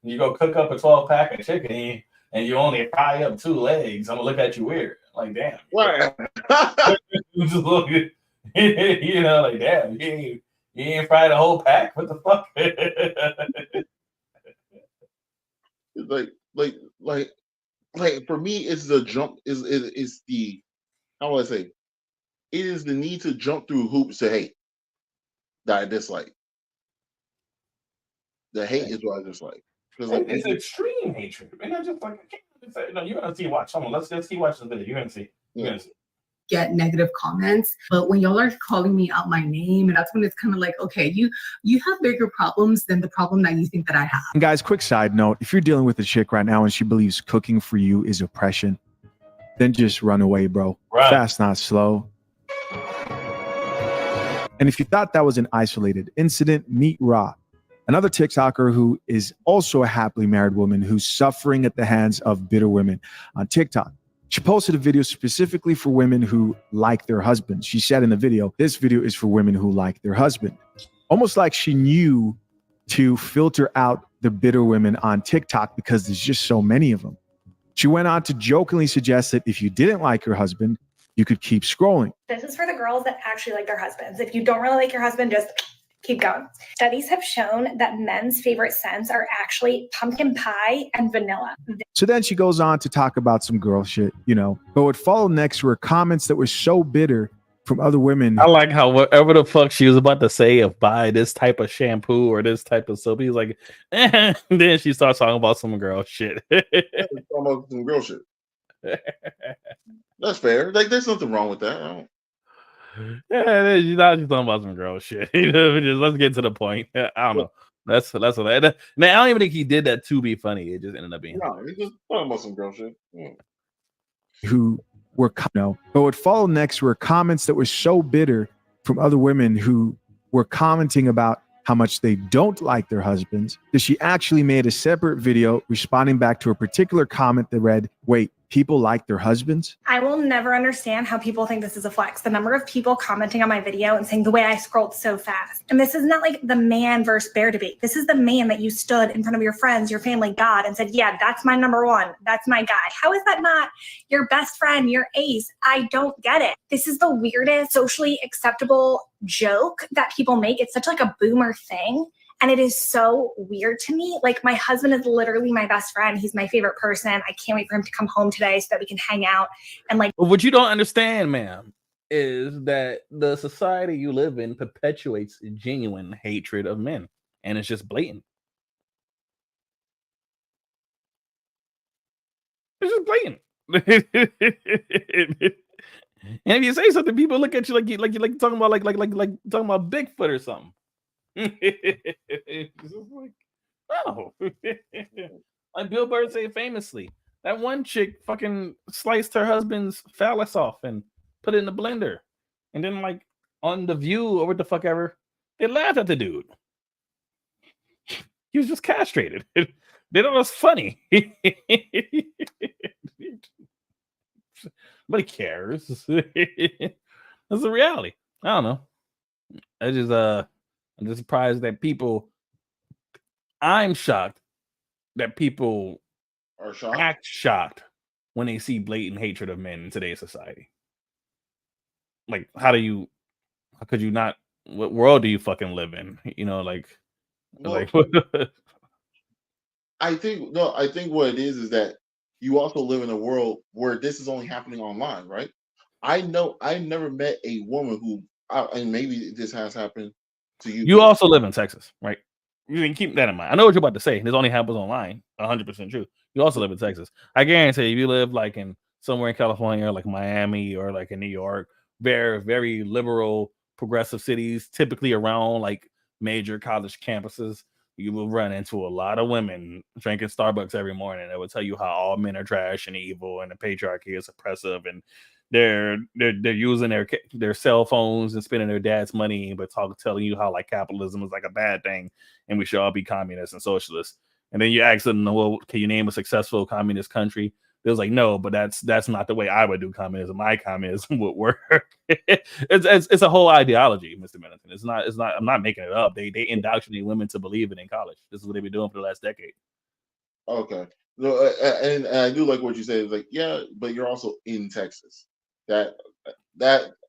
You go cook up a 12-pack of chicken and you only fry up 2 legs, I'm gonna look at you weird. Like, damn. right. Just look at, you know, like, damn, you ain't fried a whole pack? What the fuck? like for me, it's the jump is the, how would I say, it is the need to jump through hoops to hate that I dislike. The hate is what I dislike. Because like, it's extreme hatred. And I just like, I can't say, no, you're gonna see, watch. Come on, let's see, watch this video. You're gonna see. You're gonna see. Get negative comments, but when y'all are calling me out my name, and that's when it's kind of like, okay, you have bigger problems than the problem that you think that I have. And guys, quick side note, if you're dealing with a chick right now and she believes cooking for you is oppression, then just run away, bro. Right. Fast, not slow. And if you thought that was an isolated incident, meet Ra, another TikToker who is also a happily married woman who's suffering at the hands of bitter women on TikTok. She posted a video specifically for women who like their husbands. She said in the video, this video is for women who like their husband. Almost like she knew to filter out the bitter women on TikTok because there's just so many of them. She went on to jokingly suggest that if you didn't like your husband, you could keep scrolling. This is for the girls that actually like their husbands. If you don't really like your husband, just keep going. Studies have shown that men's favorite scents are actually pumpkin pie and vanilla. So then she goes on to talk about some girl shit, you know. But what followed next were comments that were so bitter from other women. I like how whatever the fuck she was about to say of buy this type of shampoo or this type of soap, he's like, and then she starts talking about some girl shit. talking about some girl shit. That's fair. Like, there's nothing wrong with that. Yeah, she's talking about some girl shit. You know, just let's get to the point. I don't know. That's what that. Man, I don't even think he did that to be funny. It just ended up being. No, he's just talking about some girl shit. Yeah. Who were, but what followed next were comments that were so bitter from other women who were commenting about how much they don't like their husbands that she actually made a separate video responding back to a particular comment that read, wait, people like their husbands? I will never understand how people think this is a flex. The number of people commenting on my video and saying the way I scrolled so fast. And this is not like the man versus bear debate. This is the man that you stood in front of your friends, your family, God, and said, yeah, that's my number one. That's my guy. How is that not your best friend, your ace? I don't get it. This is the weirdest socially acceptable joke that people make. It's such like a boomer thing. And it is so weird to me. Like, my husband is literally my best friend. He's my favorite person. I can't wait for him to come home today so that we can hang out. And like, what you don't understand, ma'am, is that the society you live in perpetuates genuine hatred of men. And it's just blatant. It's just blatant. And if you say something, people look at you like you're talking about like talking about Bigfoot or something. It's just like, oh. Like Bill Burr said famously, that one chick fucking sliced her husband's phallus off and put it in the blender, and then like on The View or what the fuck ever, they laughed at the dude. He was just castrated. They thought it was funny. Nobody cares. That's the reality. I don't know. I'm just surprised that I'm shocked that people Are shocked? act shocked when they see blatant hatred of men in today's society. Like, how could you not? What world do you fucking live in? You know, like, Well, I think what it is that you also live in a world where this is only happening online, right? I know I never met a woman who, and maybe this has happened to you. You also live in Texas, right? You can keep that in mind. I know what you're about to say. This only happens online. 100% true. You also live in Texas. I guarantee if you live like in somewhere in California, or like Miami, or like in New York, very, very liberal, progressive cities, typically around like major college campuses, you will run into a lot of women drinking Starbucks every morning that will tell you how all men are trash and evil and the patriarchy is oppressive and they're using their cell phones and spending their dad's money, but telling you how like capitalism is like a bad thing and we should all be communists and socialists. And then you ask them, well, can you name a successful communist country? It was like, no, but that's not the way I would do communism. My communism would work. it's a whole ideology, Mr. Middleton. It's not. I'm not making it up. They indoctrinate women to believe it in college. This is what they've been doing for the last decade. Okay. No, and I do like what you said. It's like, yeah, but you're also in Texas. That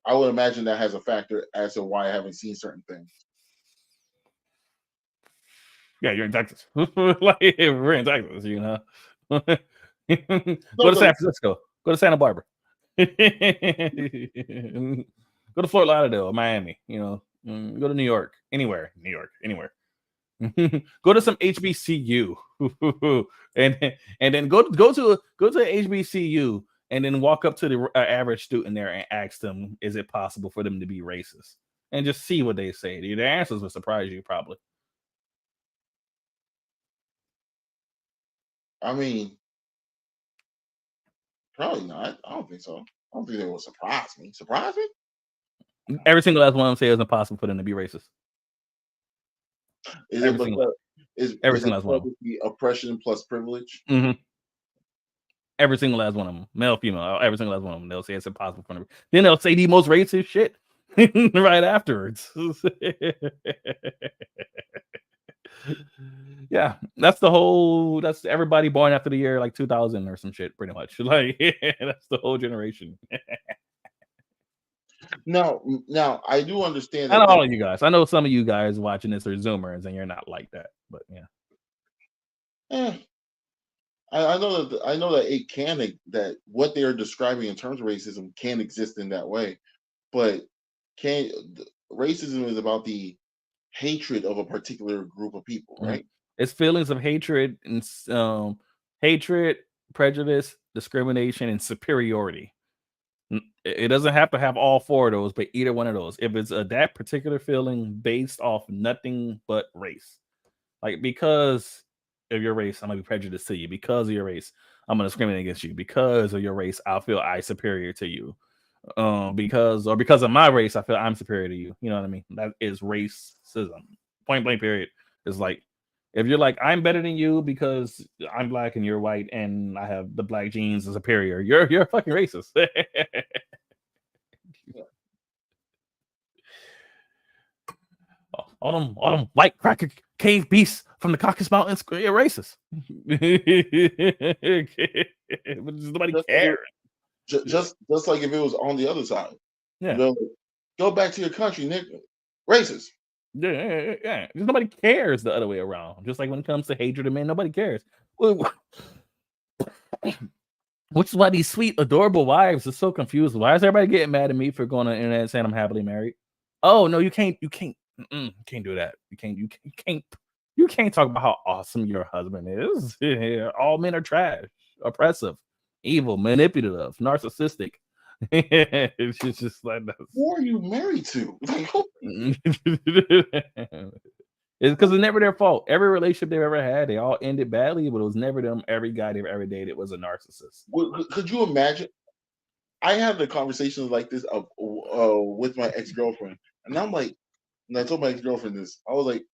I would imagine that has a factor as to why I haven't seen certain things. Yeah, you're in Texas. Like, we're in Texas, you know. Go to San Francisco. Go to Santa Barbara. Go to Fort Lauderdale or Miami. You know, go to New York. Anywhere. Go to some HBCU, and then go to HBCU, and then walk up to the average student there and ask them, is it possible for them to be racist? And just see what they say. Their answers will surprise you, probably. I mean, probably not. I don't think so. I don't think they will surprise me. Surprise me? Every single last one of them say it's impossible for them to be racist. Is every it single, is every is single it last one. the oppression plus privilege? Mm-hmm. Every single last one of them, male, female, every single last one of them, they'll say it's impossible for them. Then they'll say the most racist shit right afterwards. Yeah, that's everybody born after the year like 2000 or some shit, pretty much. Like, that's the whole generation. Now, I do understand I that. know all of you guys. I know some of you guys watching this are Zoomers, and you're not like that. But yeah, I know that it can, that what they are describing in terms of racism can exist in that way, but racism is about the hatred of a particular group of people, right? It's feelings of hatred and hatred, prejudice, discrimination, and superiority. It doesn't have to have all four of those, but either one of those. If it's that particular feeling based off nothing but race, like because of your race, I'm gonna be prejudiced to you. Because of your race, I'm gonna discriminate against you. Because of your race, I'll feel I superior to you. Because of my race, I feel I'm superior to you. You know what I mean? That is racism. Point blank. Period. It's like if you're like I'm better than you because I'm black and you're white and I have the black genes as superior. You're fucking racist. All them white cracker cave beasts from the Caucasus Mountains, you're racist. But nobody cares. Just like if it was on the other side. Yeah. Go back to your country, nigga. Racist. Yeah. Nobody cares the other way around. Just like when it comes to hatred of men, nobody cares. Which is why these sweet, adorable wives are so confused. Why is everybody getting mad at me for going on the internet and saying I'm happily married? Oh no, you can't do that. You can't talk about how awesome your husband is. All men are trash, oppressive, evil, manipulative, narcissistic. It's just like that. Who are you married to? It's because it's never their fault. Every relationship they've ever had, they all ended badly, but it was never them. Every guy they've ever dated was a narcissist. Could you imagine? I had the conversations like this with my ex-girlfriend, and I'm like, and I told my ex-girlfriend this. I was like,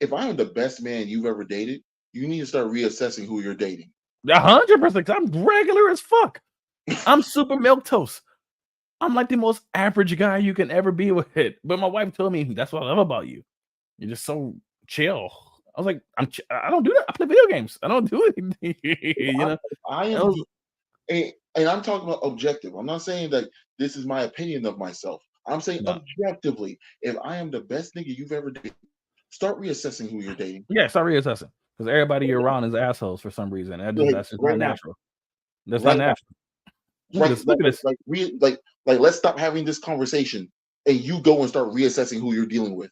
if I am the best man you've ever dated, you need to start reassessing who you're dating. 100%. I'm regular as fuck. I'm super milquetoast. I'm like the most average guy you can ever be with. But my wife told me that's what I love about you. You're just so chill. I was like, I don't do that. I play video games. I don't do anything. You know, I am, and I'm talking about objective. I'm not saying that this is my opinion of myself. I'm saying objectively, if I am the best nigga you've ever dated, start reassessing who you're dating. Yeah, start reassessing. Because everybody you're around is assholes for some reason. That's just not natural. That's not natural. Right, look at this. Like, let's stop having this conversation and you go and start reassessing who you're dealing with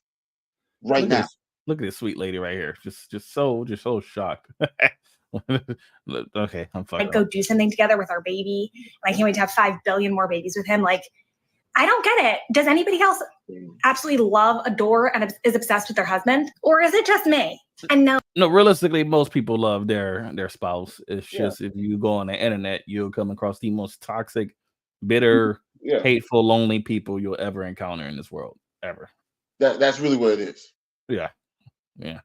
right now. Look at this sweet lady right here. Just so shocked. Okay, I'm fine. Like, go do something together with our baby. And I can't wait to have 5 billion more babies with him. Like, I don't get it. Does anybody else absolutely love, adore, and is obsessed with their husband? Or is it just me? And no, realistically, most people love their spouse. It's just if you go on the internet, you'll come across the most toxic, bitter, Yeah, hateful, lonely people you'll ever encounter in this world, ever. that's really what it is. Yeah, yeah.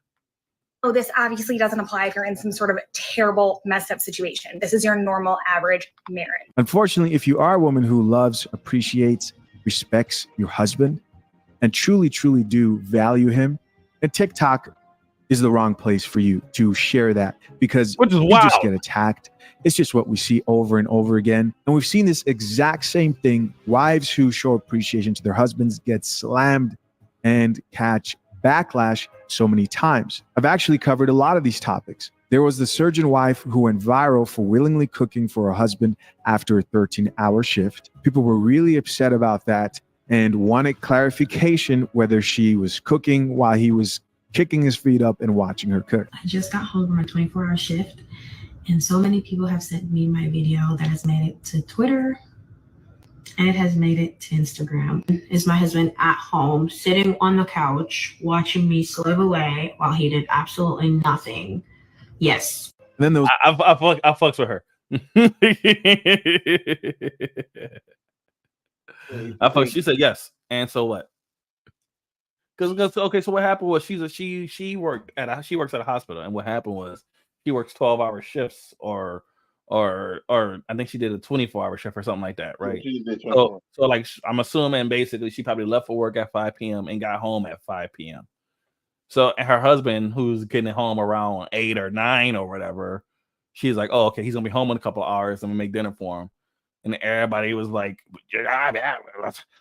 Oh, this obviously doesn't apply if you're in some sort of terrible, messed up situation. This is your normal, average marriage. Unfortunately, if you are a woman who loves, appreciates, respects your husband, and truly, truly do value him, then TikTok is the wrong place for you to share that, because Which is you wild. just get attacked. It's just what we see over and over again. And we've seen this exact same thing. Wives who show appreciation to their husbands get slammed and catch backlash so many times. I've actually covered a lot of these topics. There was the surgeon wife who went viral for willingly cooking for her husband after a 13-hour shift. People were really upset about that and wanted clarification whether she was cooking while he was kicking his feet up and watching her cook. I just got home from a 24-hour shift, and so many people have sent me my video that has made it to Twitter, and it has made it to Instagram. Is my husband at home, sitting on the couch, watching me slave away while he did absolutely nothing? Yes. And then there was I fucks with her. She said yes, and so what? Because okay, so what happened was she works at a hospital, and what happened was she works 12-hour shifts, or I think she did a 24-hour shift or something like that, right? So like I'm assuming basically she probably left for work at 5 p.m. and got home at 5 p.m. So and her husband, who's getting home around 8 or 9 or whatever, she's like, oh, okay, he's gonna be home in a couple of hours. I'm gonna make dinner for him. And everybody was like,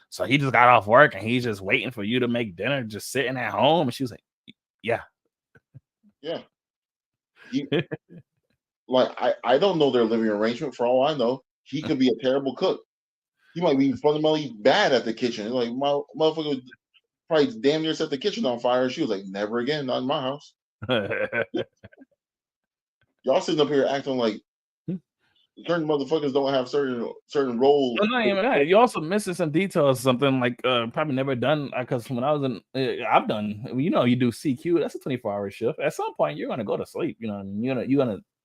so he just got off work and he's just waiting for you to make dinner, just sitting at home. And she was like, yeah. Like I don't know their living arrangement. For all I know, he could be a terrible cook. He might be fundamentally bad at the kitchen. Like my motherfucker probably damn near set the kitchen on fire. She was like, never again, not in my house. Y'all sitting up here acting like certain motherfuckers don't have certain roles. No, not even that. You're also missing some details. Something like probably never done, because when I was in, I've done. You know, you do CQ. That's a 24-hour shift. At some point, you're gonna go to sleep. You know,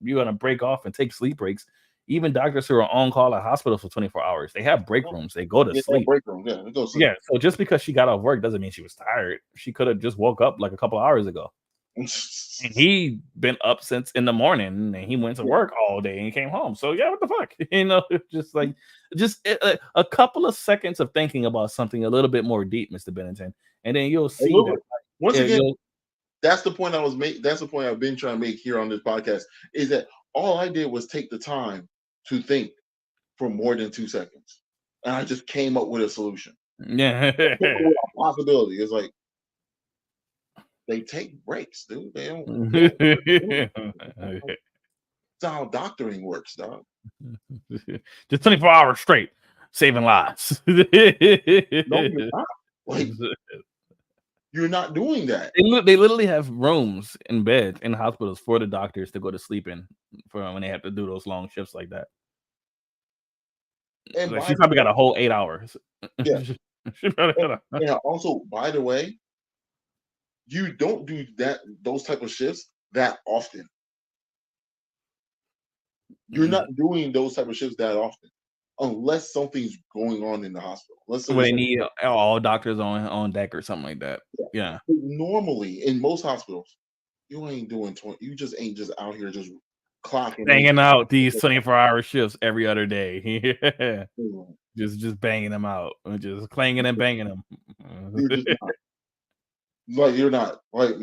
you're gonna break off and take sleep breaks. Even doctors who are on call at hospitals for 24 hours, they have break rooms. They go to sleep. Break room, yeah, they go sleep. Yeah. So just because she got off work doesn't mean she was tired. She could have just woke up like a couple hours ago. And he been up since in the morning, and he went to work all day and came home. So yeah, what the fuck? You know, just a couple of seconds of thinking about something a little bit more deep, Mr. Bennington, and then you'll see that. Once again, that's the point I was making. That's the point I've been trying to make here on this podcast. Is that all I did was take the time to think for more than 2 seconds, and I just came up with a solution. Yeah, a possibility. It's like they take breaks, dude. They don't. That's how doctoring works, dog. Just 24 hours straight, saving lives. No, you're not. Like, you're not doing that. They literally have rooms in bed in hospitals for the doctors to go to sleep in for when they have to do those long shifts like that. And like she probably got a whole 8 hours. Yeah. And also, by the way, you don't do those type of shifts that often. You're not doing those type of shifts that often, unless something's going on in the hospital. When they need all doctors on deck or something like that. Yeah. Normally, in most hospitals, you ain't doing 20. You just ain't just out here just clocking, banging out these 24-hour shifts every other day. Yeah. Just banging them out, just clanging and banging them. You're just not. Like you're not like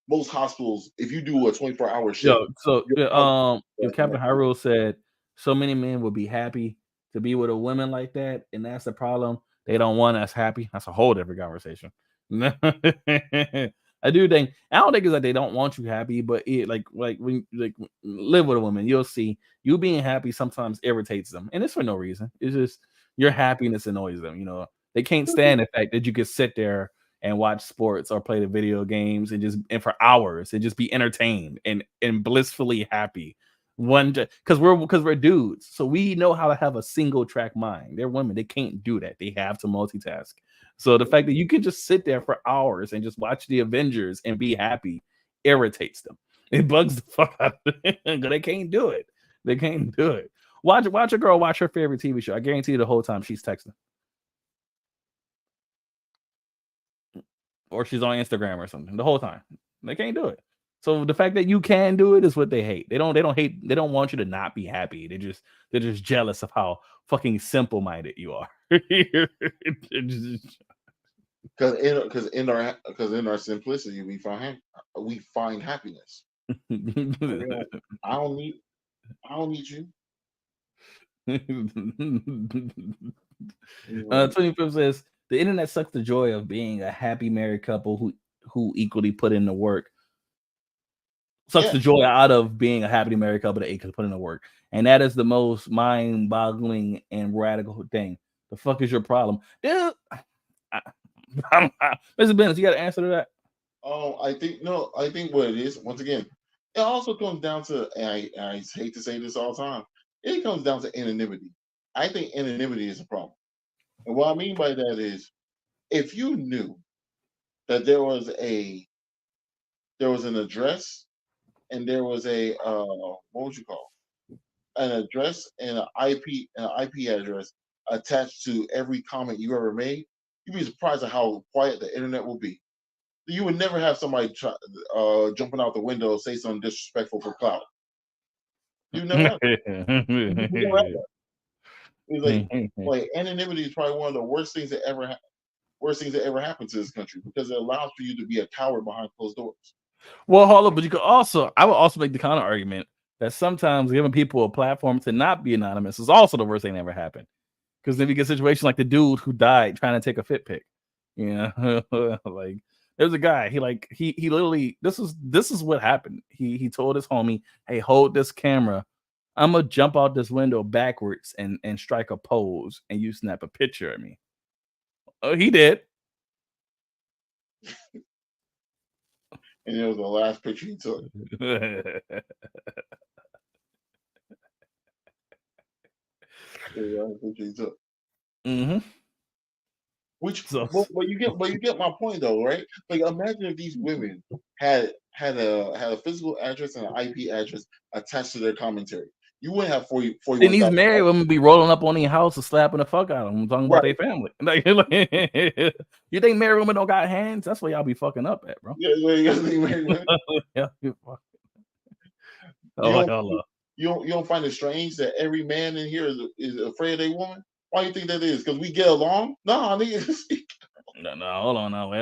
most hospitals. If you do a 24-hour shift, Captain Hyrule said so many men would be happy to be with a woman like that, and that's the problem. They don't want us happy. That's a whole different conversation. I don't think it's like they don't want you happy, but it like when you live with a woman, you'll see you being happy sometimes irritates them, and it's for no reason. It's just your happiness annoys them. You know, they can't stand the fact that you can sit there and watch sports or play the video games and for hours and just be entertained and blissfully happy. Because we're dudes, so we know how to have a single track mind. They're women, they can't do that. They have to multitask. So the fact that you can just sit there for hours and just watch the Avengers and be happy irritates them. It bugs the fuck out of them. They can't do it. They can't do it. Watch a girl watch her favorite TV show. I guarantee you the whole time she's texting. Or she's on Instagram or something the whole time. They can't do it. So the fact that you can do it is what they hate. They don't hate. They don't want you to not be happy. They're just jealous of how fucking simple minded you are. Because in our simplicity we find happiness. I don't need you. 25th says the internet sucks the joy of being a happy married couple who equally put in the work. Sucks the joy out of being a happy married couple that equally put in the work, and that is the most mind-boggling and radical thing. The fuck is your problem, dude? Mr. Bennett, you got an answer to that? I think what it is, once again, it also comes down to, and I hate to say this all the time, it comes down to anonymity. I think anonymity is a problem. And what I mean by that is, if you knew that there was an address and there was a what would you call an address and an IP address attached to every comment you ever made, you'd be surprised at how quiet the internet will be. You would never have somebody jumping out the window and say something disrespectful for clout. You never have that. It's like anonymity is probably one of the worst things that ever happened to this country, because it allows for you to be a coward behind closed doors. Well, hold on, but I would also make the counter argument that sometimes giving people a platform to not be anonymous is also the worst thing that ever happened. Because then you get situations like the dude who died trying to take a fit pic. Like there's a guy, he literally, this is what happened. He told his homie, hey, hold this camera. I'm gonna jump out this window backwards and strike a pose, and you snap a picture of me. Oh, he did. And it was the last picture he took. Mm-hmm. But you get my point though, right? Like, imagine if these women had a physical address and an IP address attached to their commentary. You wouldn't have 40. And these married women be rolling up on their house and slapping the fuck out of them, talking about their family. Like, you think married women don't got hands? That's where y'all be fucking up at, bro. Yeah, you think married women? You don't find it strange that every man in here is afraid of their woman? Why do you think that is? Because we get along? No, nigga. No, hold on now. Wait.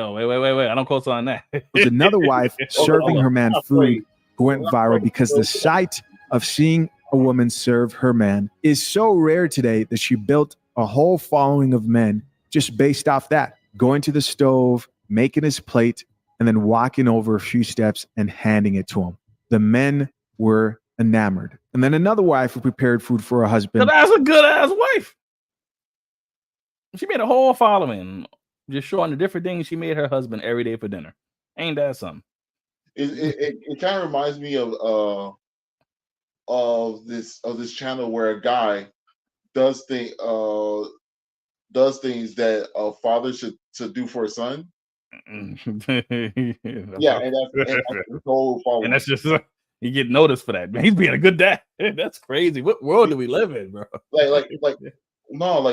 I don't co-sign that. There's another wife serving her man food who went viral because the sight of seeing a woman serve her man is so rare today that she built a whole following of men just based off that. Going to the stove, making his plate, and then walking over a few steps and handing it to him. The men were enamored. And then another wife who prepared food for her husband. That's a good ass wife. She made a whole following, just showing the different things she made her husband every day for dinner. Ain't that something? It kind of reminds me of this channel where a guy does things that a father should do for a son. Yeah, and that's the whole following. And that's just you get noticed for that, man. He's being a good dad. That's crazy. What world do we live in, bro? Like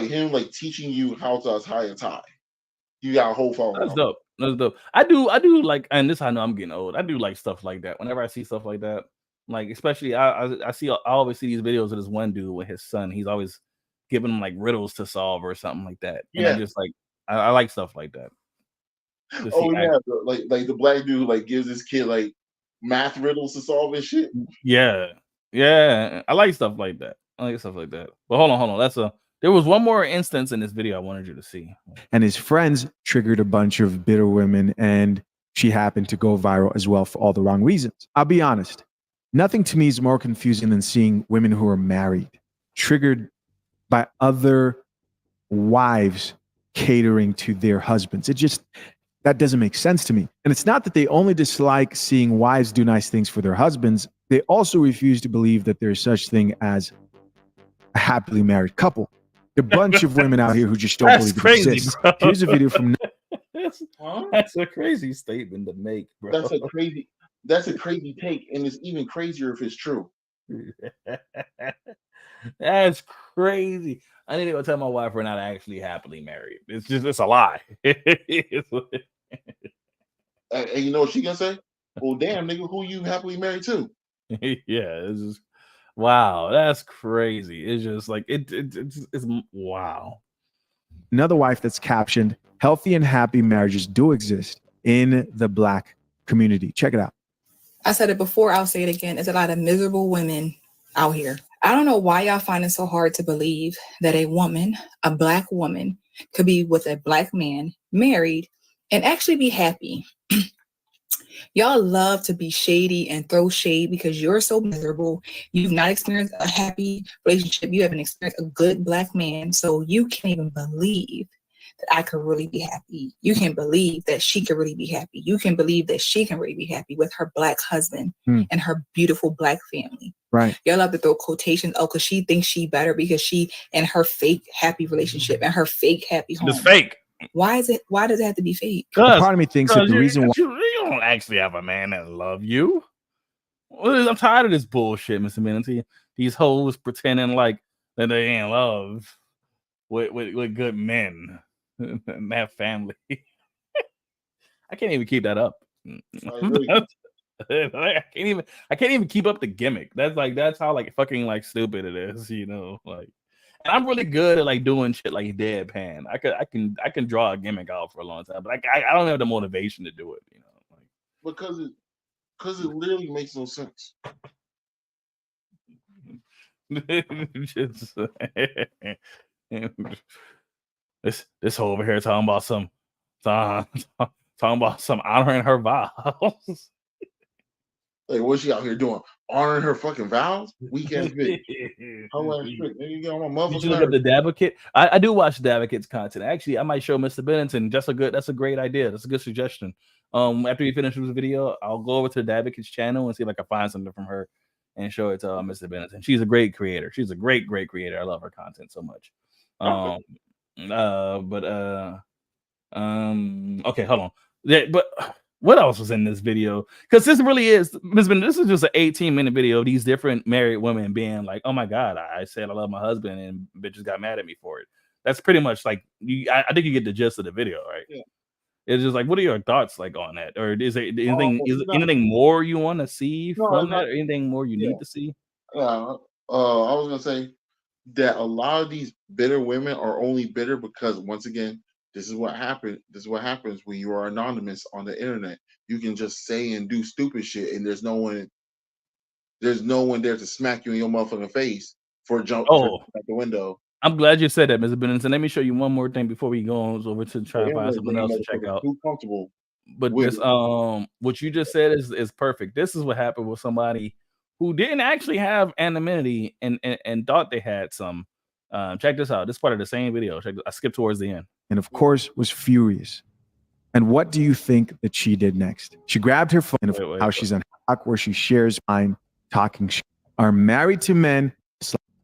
him teaching you how to tie a tie. You got a whole following. That's dope. I do like, and this I know I'm getting old. I do like stuff like that. Whenever I see stuff like that, like especially I always see these videos of this one dude with his son. He's always giving him like riddles to solve or something like that. And I just I like stuff like that. Like the black dude gives his kid math riddles to solve and shit. Yeah. I like stuff like that. But hold on. There was one more instance in this video I wanted you to see. And his friends triggered a bunch of bitter women, and she happened to go viral as well for all the wrong reasons. I'll be honest. Nothing to me is more confusing than seeing women who are married triggered by other wives catering to their husbands. That doesn't make sense to me. And it's not that they only dislike seeing wives do nice things for their husbands. They also refuse to believe that there's such thing as a happily married couple. A bunch of women out here who just don't believe it exists. Bro. Here's a video from. That's a crazy statement to make, bro. That's a crazy take, and it's even crazier if it's true. That's crazy. I need to go tell my wife we're not actually happily married. It's a lie. And you know what she gonna say? Well, damn, nigga, who you happily married to? Yeah, it's just wow. That's crazy. It's just like it's wow. Another wife that's captioned, healthy and happy marriages do exist in the Black community. Check it out. I said it before, I'll say it again. There's a lot of miserable women out here. I don't know why y'all find it so hard to believe that a woman, a Black woman, could be with a Black man, married, and actually be happy. Y'all love to be shady and throw shade because you're so miserable. You've not experienced a happy relationship. You haven't experienced a good Black man. So you can't even believe that I could really be happy. You can believe that she could really be happy. You can believe that she can really be happy with her Black husband and her beautiful Black family. Right. Y'all love to throw quotations. Oh, because she thinks she better because she and her fake happy relationship and her fake happy home. It's fake. Why does it have to be fake? Part of me thinks that the reason why you don't actually have a man that love you. Well, I'm tired of this bullshit, Mr. Minity. These hoes pretending like that they ain't love with good men and have family. I can't even keep that up. I can't even keep up the gimmick. That's how like fucking like stupid it is, you know. Like, and I'm really good at like doing shit like deadpan. I can draw a gimmick out for a long time, but I don't have the motivation to do it, you know. Like, because it literally makes no sense. Just, this hoe over here talking about some honoring her vows. Like, what's she out here doing? Honoring her fucking vows? Weak ass bitch. How ass bitch? Nigga, you get on my Did you look up the Davocate? I do watch Davocate's content. Actually, I might show Mr. Bennington. That's a great idea. That's a good suggestion. After you finish this video, I'll go over to Davocate's channel and see if I can find something from her and show it to Mr. Bennington. She's a great creator. She's a great creator. I love her content so much. Okay, hold on. Yeah, but what else was in this video? Because this really is, this is just an 18-minute video of these different married women being like, "Oh my God, I said I love my husband, and bitches got mad at me for it." That's pretty much like I think you get the gist of the video, right? Yeah. It's just like, what are your thoughts like on that, or is there anything more you want to see from that, or anything more you need to see? I was gonna say that a lot of these bitter women are only bitter because, once again, this is what happened. This is what happens when you are anonymous on the internet. You can just say and do stupid shit, and there's no one there to smack you in your motherfucking face for out the window. I'm glad you said that, Mr. Bennington. Let me show you one more thing before we go over to try to find something else to check out. Too comfortable. But this, what you just said is perfect. This is what happened with somebody who didn't actually have anonymity and thought they had some. Check this out. This part of the same video. I skipped towards the end. And of course was furious. And what do you think that she did next? She grabbed her phone and how she's on TikTok where she shares mine talking shit. Are married to men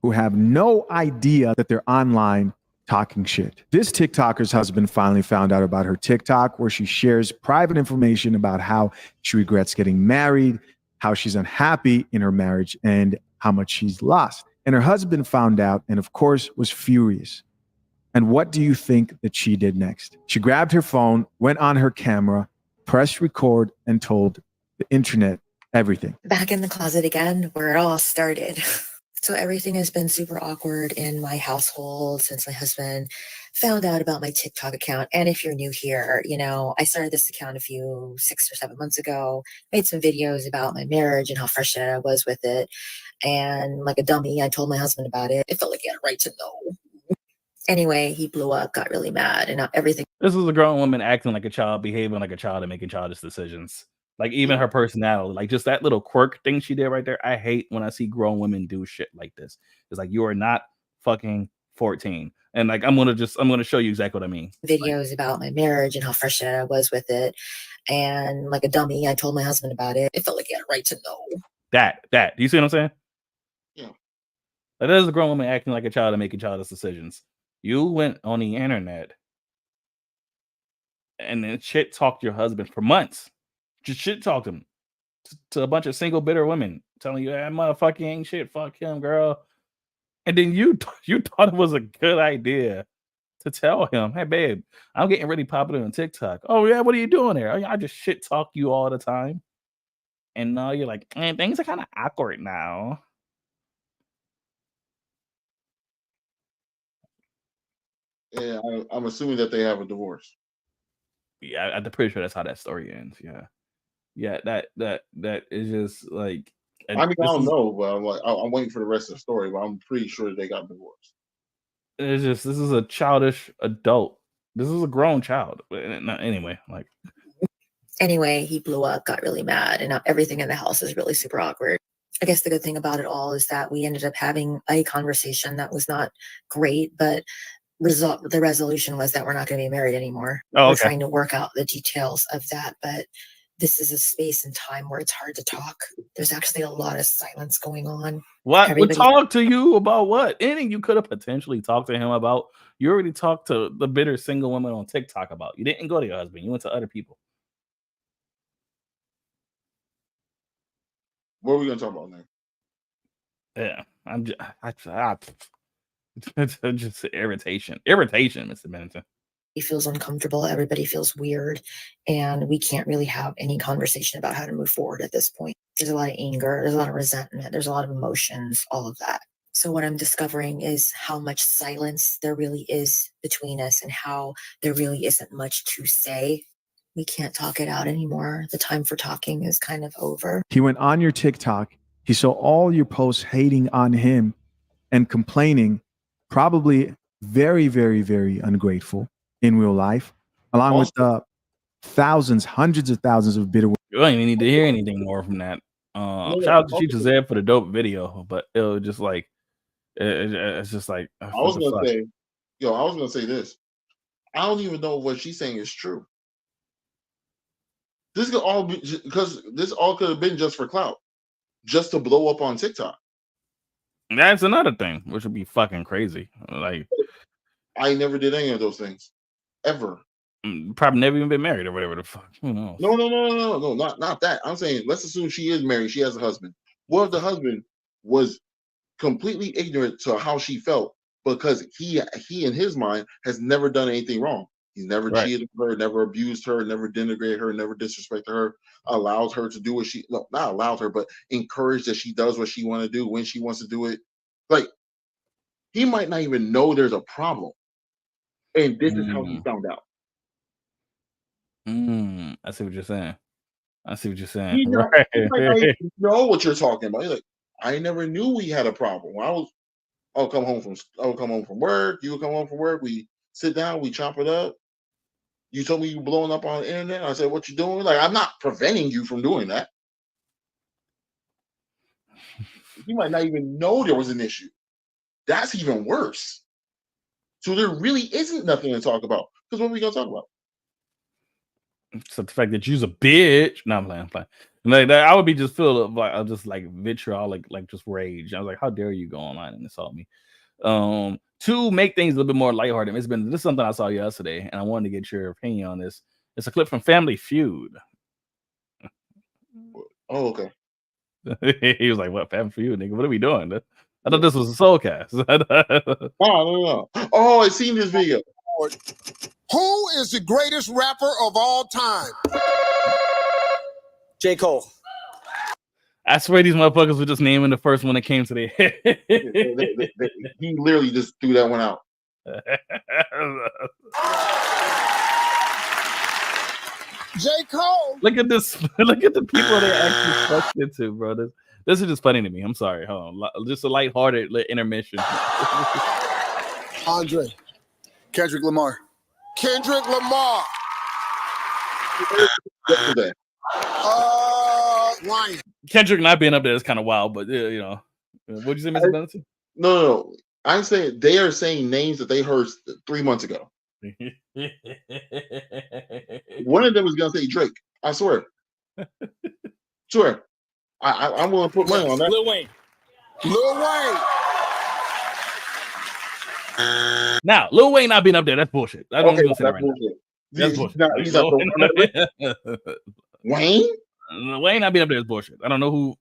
who have no idea that they're online talking shit. This TikToker's husband finally found out about her TikTok where she shares private information about how she regrets getting married, how she's unhappy in her marriage, and how much she's lost. And her husband found out and of course was furious. And what do you think that she did next? She grabbed her phone, went on her camera, pressed record, and told the internet everything. Back in the closet again, where it all started. So everything has been super awkward in my household since my husband found out about my TikTok account. And if you're new here, you know, I started this account 6 or 7 months ago, made some videos about my marriage and how frustrated I was with it. And like a dummy, I told my husband about it. It felt like he had a right to know. Anyway, he blew up, got really mad, and now everything. This is a grown woman acting like a child, behaving like a child, and making childish decisions. Like even her personality, like just that little quirk thing she did right there. I hate when I see grown women do shit like this. It's like, you are not fucking 14. And like I'm gonna show you exactly what I mean. Videos about my marriage and how frustrated I was with it. And like a dummy, I told my husband about it. It felt like he had a right to know. That. Do you see what I'm saying? Yeah. Like, that is a grown woman acting like a child and making childish decisions. You went on the internet and then shit talked your husband for months. Just shit talked him to a bunch of single bitter women telling you, that motherfucker ain't shit. Fuck him, girl. And then you thought it was a good idea to tell him, "Hey, babe, I'm getting really popular on TikTok." "Oh yeah, what are you doing there?" "Oh, yeah, I just shit talk you all the time." And now you're like, "Man, things are kind of awkward now." Yeah, I'm assuming that they have a divorce. Yeah, I'm pretty sure that's how that story ends. Yeah. That is just like. I mean, I don't know, but I'm like, I'm waiting for the rest of the story. But I'm pretty sure they got divorced. It's just this is a childish adult. This is a grown child. Anyway, like. Anyway, he blew up, got really mad, and now everything in the house is really super awkward. I guess the good thing about it all is that we ended up having a conversation that was not great, but the resolution was that we're not going to be married anymore. Oh, we're okay. trying to work out the details of that, but this is a space and time where it's hard to talk. There's actually a lot of silence going on. What would Everybody- talk to you about what? Anything you could have potentially talked to him about. You already talked to the bitter single woman on TikTok about. You didn't go to your husband. You went to other people. What are we gonna talk about now? Yeah, it's just irritation, Mr. Bennington. He feels uncomfortable. Everybody feels weird. And we can't really have any conversation about how to move forward at this point. There's a lot of anger. There's a lot of resentment. There's a lot of emotions, all of that. So what I'm discovering is how much silence there really is between us and how there really isn't much to say. We can't talk it out anymore. The time for talking is kind of over. He went on your TikTok. He saw all your posts hating on him and complaining, probably very, very, very ungrateful in real life, along with thousands, hundreds of thousands of bitter. You don't even need to hear anything more from that. Shout out to Chicha Zed for the dope video, but it was just like, it's just like. I was gonna say this. I don't even know what she's saying is true. This could all be because this all could have been just for clout, just to blow up on TikTok. That's another thing, which would be fucking crazy. Like, I never did any of those things, ever. Probably never even been married or whatever the fuck. Who knows? No, not that. I'm saying let's assume she is married. She has a husband. What if the husband was completely ignorant to how she felt because he in his mind has never done anything wrong. He's never cheated her, never abused her, never denigrated her, never disrespected her, allowed her to do what not allowed her, but encouraged that she does what she want to do when she wants to do it. Like, he might not even know there's a problem. And this is how he found out. I see what you're saying. He might not even know what you're talking about. He's like, I never knew we had a problem. I'll come home from work. You would come home from work. We sit down, we chop it up. You told me you blowing up on the internet. I said, what you doing? Like, I'm not preventing you from doing that. You might not even know there was an issue. That's even worse. So there really isn't nothing to talk about. Because what are we gonna talk about? So the fact that you's a bitch. No, I'm playing. Like that, I would be just filled of like, just like vitriolic, like just rage. I was like, how dare you go online and insult me? To make things a little bit more lighthearted, this is something I saw yesterday, and I wanted to get your opinion on this. It's a clip from Family Feud. Oh, okay. He was like, "What, Family Feud, nigga? What are we doing? I thought this was a SOULcast." No. Oh, I seen this video. Who is the greatest rapper of all time? J. Cole. I swear these motherfuckers were just naming the first one that came to their head. He literally just threw that one out. J. Cole. Look at this. Look at the people they actually fucked into, bro. This is just funny to me. I'm sorry. Hold on. Just a lighthearted intermission. Andre. Kendrick Lamar. Lion. Kendrick not being up there is kind of wild, but you know. What'd you say, Mr. Benson? No. I'm saying they are saying names that they heard 3 months ago. One of them was gonna say Drake. I swear. Sure. I'm gonna put money on that. Lil Wayne. Now, Lil Wayne not being up there, that's bullshit. I don't even say that right now. That's bullshit. Wayne? Wayne not being up there is bullshit. I don't know who,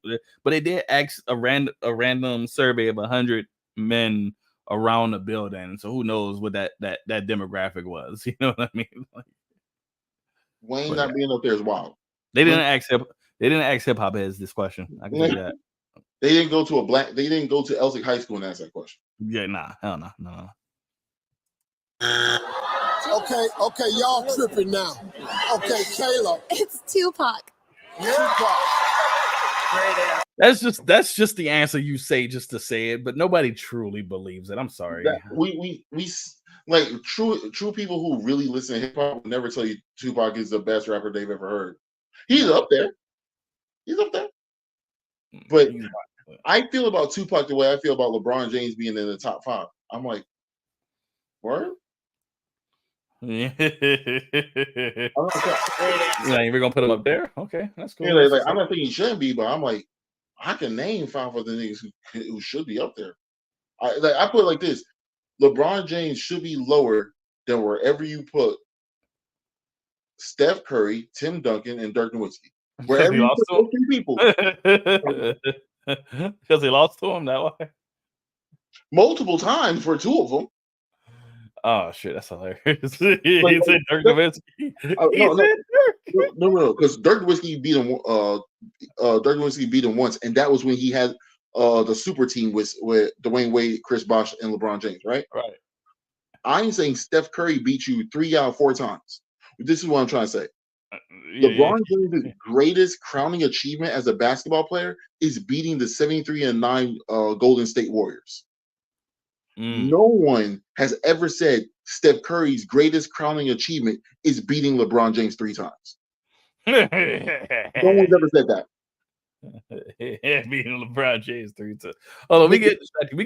but they did ask a random survey of 100 men around the building. So who knows what that demographic was? You know what I mean? Like, Wayne not being up there is wild. They didn't ask hip hop heads this question. I can tell you that. They didn't go to Elsick High School and ask that question. Yeah, nah, hell no. Okay, y'all tripping now. Okay, Kayla. It's Tupac. Tupac. That's just the answer you say just to say it, but nobody truly believes it. I'm sorry. We like true people who really listen to hip hop will never tell you Tupac is the best rapper they've ever heard. He's up there. But I feel about Tupac the way I feel about LeBron James being in the top 5. I'm like, what? Yeah, we're gonna put him up there. Okay, that's cool. Yeah, like, I'm not saying he shouldn't be, but I'm like, I can name 5 other niggas who should be up there. I put it like this: LeBron James should be lower than wherever you put Steph Curry, Tim Duncan, and Dirk Nowitzki. Wherever you put those 3 people, because he lost to him that way multiple times for 2 of them. Oh shit, that's hilarious. He said Dirk Nowitzki. No, because Dirk Nowitzki beat him. Dirk Nowitzki beat him once, and that was when he had the super team with Dwayne Wade, Chris Bosh, and LeBron James. Right. I'm saying Steph Curry beat you 3 out of 4 times. This is what I'm trying to say. LeBron James' greatest crowning achievement as a basketball player is beating the 73-9 Golden State Warriors. No one has ever said Steph Curry's greatest crowning achievement is beating LeBron James 3 times. No one's ever said that. Beating LeBron James 3 times. Oh, we can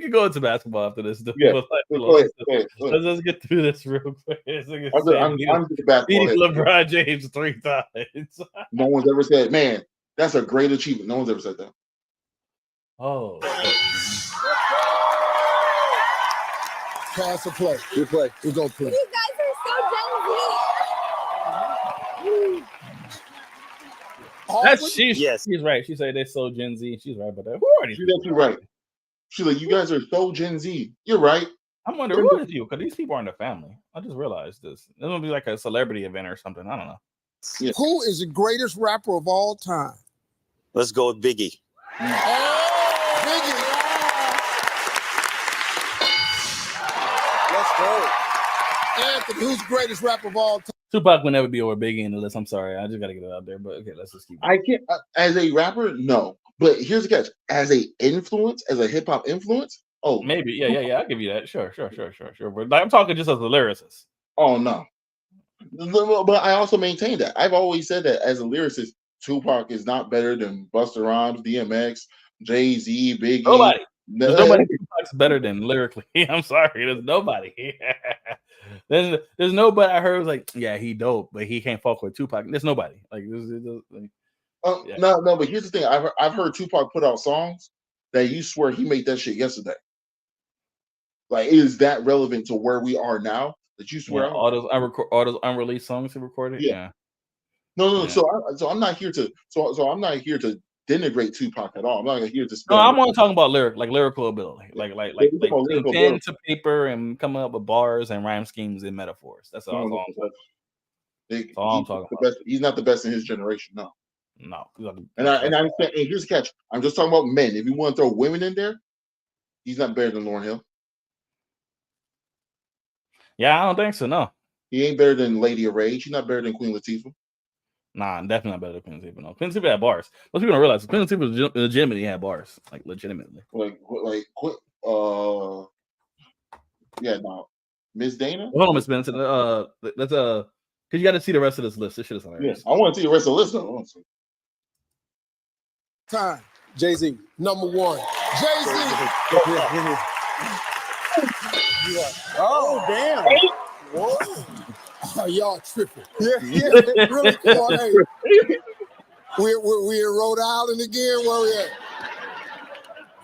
go into basketball after this. Yeah, let's get through this real quick. Beating LeBron James 3 times. No one's ever said, man, that's a great achievement. No one's ever said that. Oh. Pass or play? We play. We go play. You guys are so Gen Z. She's right. She said they're so Gen Z. She's right about that. Who are these? She's actually right. She's like, you guys are so Gen Z. You're right. I'm wondering who are you, because these people aren't a family. I just realized this. This will be like a celebrity event or something. I don't know. Yeah. Who is the greatest rapper of all time? Let's go with Biggie. Biggie. Let's go. Anthony, who's the greatest rapper of all time? Tupac will never be over Biggie in the list. I'm sorry. I just got to get it out there. But okay, let's just keep I can't, as a rapper, no. But here's the catch. As a influence, as a hip-hop influence, oh. Maybe. Yeah. I'll give you that. Sure. But I'm talking just as a lyricist. Oh, no. But I also maintain that. I've always said that as a lyricist, Tupac is not better than Busta Rhymes, DMX, Jay-Z, Biggie. Nobody. There's nobody Tupac's better than lyrically. I'm sorry. There's nobody. There's nobody I heard was like, yeah, he dope, but he can't fuck with Tupac. There's nobody. Like, No, but here's the thing. I've heard Tupac put out songs that you swear he made that shit yesterday. Like, it is that relevant to where we are now that you swear all those unreleased songs he recorded. Yeah. No. So I'm not here to I'm not here to denigrate Tupac at all. I'm not here to. No, I'm only talking about lyrical ability, like pen to paper and coming up with bars and rhyme schemes and metaphors. That's all I'm talking about. He's not the best in his generation. No. And here's the catch. I'm just talking about men. If you want to throw women in there, he's not better than Lauryn Hill. Yeah, I don't think so. No, he ain't better than Lady of Rage. He's not better than Queen Latifah. Nah, I'm definitely not better than Queen Latifah. No, Queen Latifah had bars. Most people don't realize Queen Latifah legitimately had bars, like legitimately. Miss Dana. Hold on, Miss Benson. That's because you got to see the rest of this list. This shit is hilarious. Yeah, I want to see the rest of the list though. Time. Jay-Z, number 1. Jay-Z. Oh, damn. Whoa. Oh, y'all tripping. Yeah. Really cool. Hey. We're in Rhode Island again. Where we at?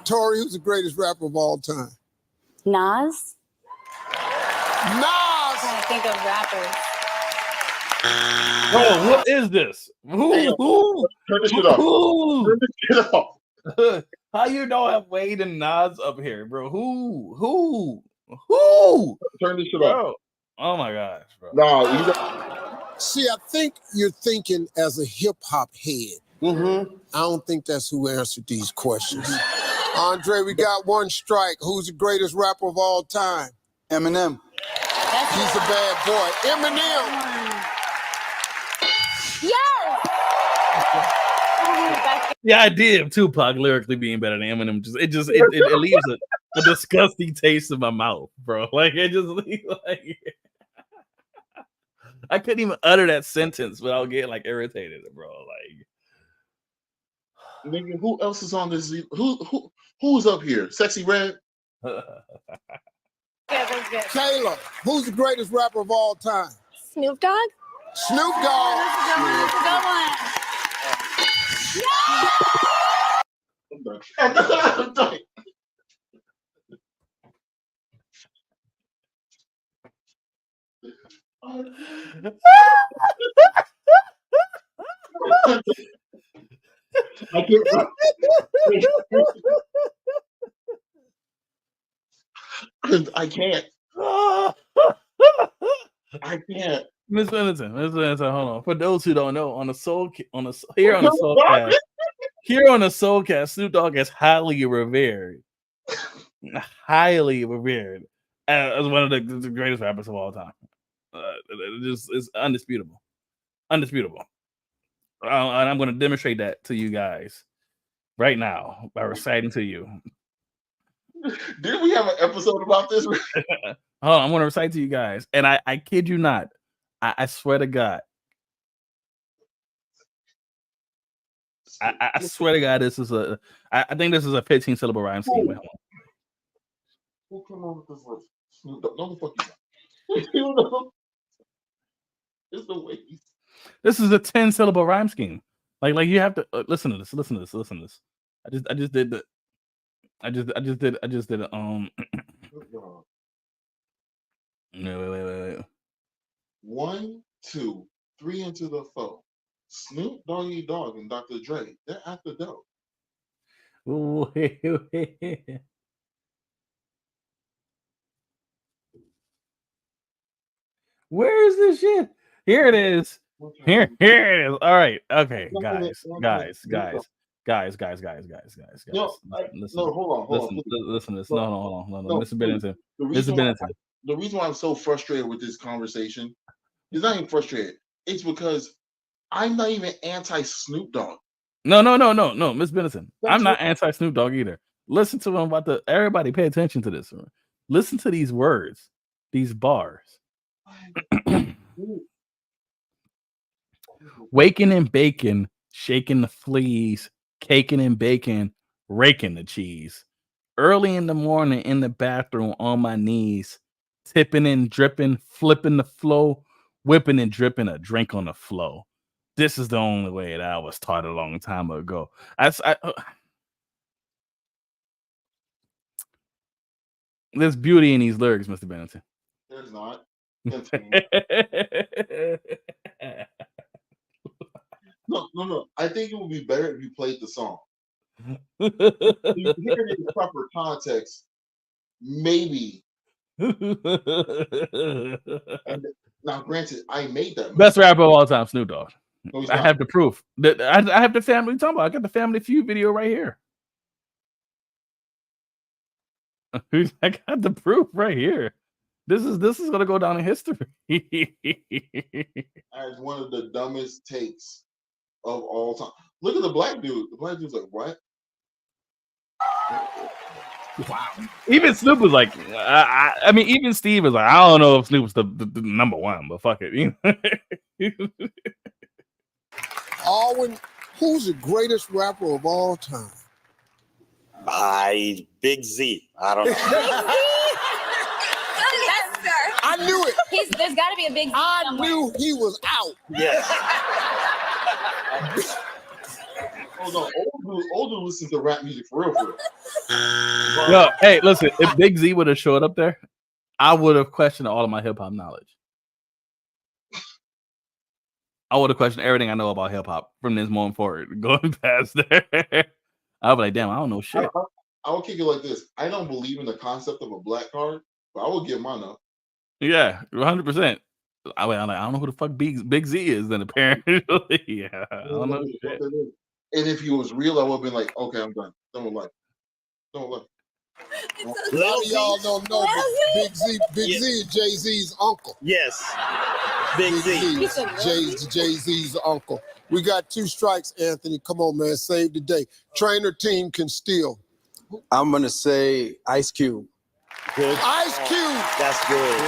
Tori, who's the greatest rapper of all time? Nas. I'm trying to think of rappers. Oh, what is this? Who? Turn this shit off. Turn this shit off. How you don't have Wade and Nas up here, bro? Who? Turn this shit Bro. off. Oh my gosh, bro. No, you got... See, I think you're thinking as a hip hop head. I don't think that's who answered these questions. Andre, we got one strike. Who's the greatest rapper of all time? Eminem. He's a bad boy. Eminem. Yes! The idea of Tupac lyrically being better than Eminem it leaves a disgusting taste in my mouth, bro. Like it just leaves like I couldn't even utter that sentence without getting like irritated, bro. Like, nigga, who else is on this? Who's up here? Sexy Red. Kayla, who's the greatest rapper of all time? Snoop Dogg? Snoop Dogg. That's a good one. I'm done. I'm done. I can't. I can't. I can't. Miss Benson, hold on. For those who don't know, on the SOULcast, Snoop Dogg is highly revered as one of the greatest rappers of all time. It's undisputable. And I'm going to demonstrate that to you guys right now by reciting to you. Did we have an episode about this? Hold on, I'm going to recite to you guys, and I kid you not. I swear to God. I swear to God, this is I think this is a 15-syllable rhyme scheme. Who came up with this list? Snoop Dogg. No, the fuck you not. It's the way. This is a 10-syllable rhyme scheme. Like you have to listen to this. Listen to this. I just did it. 1, 2, 3 into the 4. Snoop Doggy Dogg and Dr. Dre. They're at the door. Where is this shit? Here it is. Here it is. All right. Okay, guys. No, hold on. Listen to this. No. Mr. Bennington. The reason why I'm so frustrated with this conversation is not even frustrated. It's because I'm not even anti Snoop Dogg. No, Miss Bennington. I'm not anti Snoop Dogg either. Listen to him everybody pay attention to this. Listen to these words, these bars. Waking and baking, shaking the fleas, caking and baking, raking the cheese. Early in the morning in the bathroom on my knees, tipping and dripping, flipping the flow, whipping and dripping a drink on the flow. This is the only way that I was taught a long time ago. There's beauty in these lyrics, Mr. Bennington. There's not. No. I think it would be better if you played the song. You hear it in the proper context, maybe. And now, granted, I made that movie. Best rapper of all time, Snoop Dogg. No, I have the proof. I have the family talking about. I got the Family Feud video right here. I got the proof right here. This is gonna go down in history. As one of the dumbest takes of all time. Look at the black dude. The black dude's like, what? Wow. Even Snoop was like, I mean, even Steve was like, I don't know if Snoop's the number one, but fuck it. Alwyn, who's the greatest rapper of all time? Big Z. I don't know. I knew it. There's got to be a big Z I somewhere. knew he was out. Yes. Oh no, older listens to rap music for real. Yo, hey, listen, if Big Z would have showed up there, I would have questioned all of my hip hop knowledge. I would have questioned everything I know about hip hop from this moment forward, going past there. I'll be like, damn, I don't know shit. I will kick it like this. I don't believe in the concept of a black card, but I will give mine up. Yeah, 100%. I'm like, I don't know who the fuck Big Z is. Then apparently, yeah, I don't know shit. And if he was real, I would have been like, okay, I'm done. Don't like. A lot of y'all don't know, but Big Z is Jay-Z's uncle. Yes. Big Z. Jay-Z's uncle. We got 2 strikes, Anthony. Come on, man. Save the day. Trainer team can steal. I'm going to say Ice Cube. Good. Ice Cube. That's good.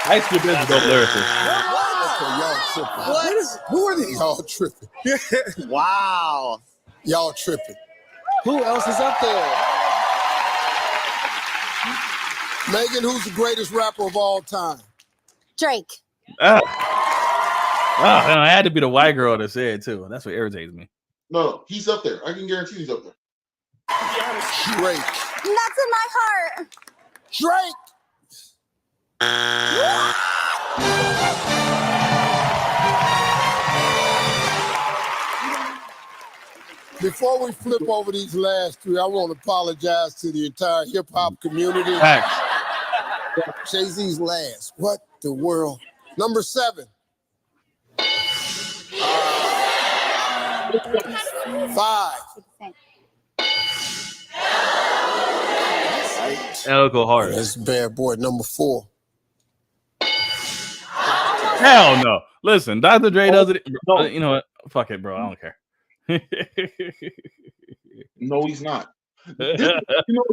Ice Cube is a dope lyricist. Okay, y'all tripping. What? Who are these? Y'all tripping. Wow. Y'all tripping. Who else is up there? Megan, who's the greatest rapper of all time? Drake. Oh, I had to be the white girl that said it too. That's what irritates me. No, he's up there. I can guarantee he's up there. Drake. That's in my heart. Drake. Before we flip over these last 3, I want to apologize to the entire hip-hop community. Jay-Z's last. What the world? Number 7. 5. That'll go hard. That's bad boy. Number 4. Hell no. Listen, Dr. Dre does it. No. You know what? Fuck it, bro. I don't care. No, he's not. This, you know,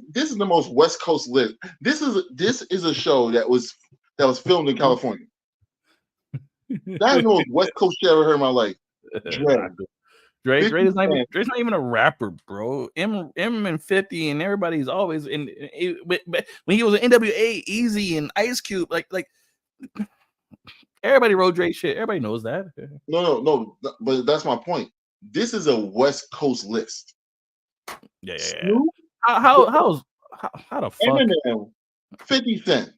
this is the most West Coast list. This is a show that was filmed in California. That's the most West Coast shit I ever heard in my life. Dre's not even a rapper, bro. M and 50 and everybody's always in. When he was in NWA, Easy and Ice Cube, like everybody wrote Dre shit. Everybody knows that. No, but that's my point. This is a West Coast list. Yeah. How the fuck? Eminem, 50 Cent.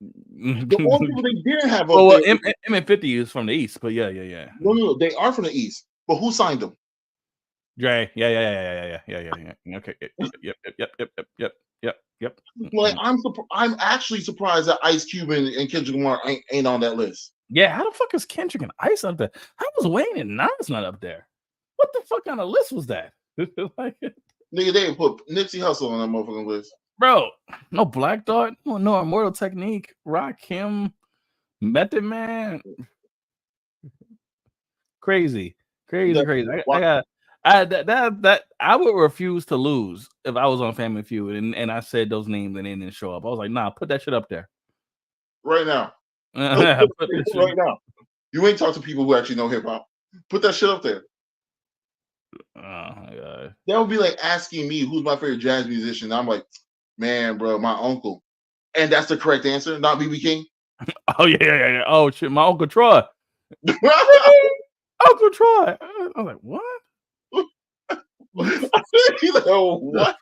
The only people they didn't have up well, there. M and 50 is from the East, but yeah. No, they are from the East. But who signed them? Dre. Yeah. Okay. Yep. Like I'm actually surprised that Ice Cube and Kendrick Lamar ain't on that list. Yeah, how the fuck is Kendrick and Ice up there? How was Wayne and Nas not up there? What the fuck kind of list was that? Nigga, they didn't put Nipsey Hussle on that motherfucking list. Bro, no Black Dot, no Immortal Technique, Rakim, Method Man. Crazy. I would refuse to lose if I was on Family Feud and I said those names and they didn't show up. I was like, nah, put that shit up there. Right now. Right now. You ain't talk to people who actually know hip hop. Put that shit up there. Oh my god. That would be like asking me who's my favorite jazz musician. I'm like, man, bro, my uncle. And that's the correct answer, not BB King. Oh yeah. Oh shit, my Uncle Troy. Uncle Troy. I was like, what? He's like, oh, what?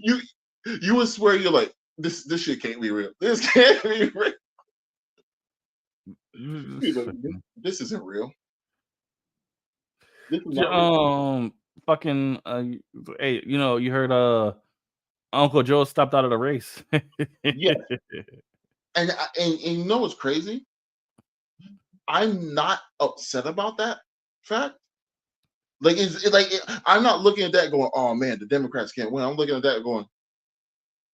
You would swear you're like, this shit can't be real. This can't be real. Like, this isn't real. This is not fucking hey, you heard Uncle Joe stopped out of the race. Yeah. And you know what's crazy? I'm not upset about that fact. Like I'm not looking at that going, oh man, the Democrats can't win. I'm looking at that going,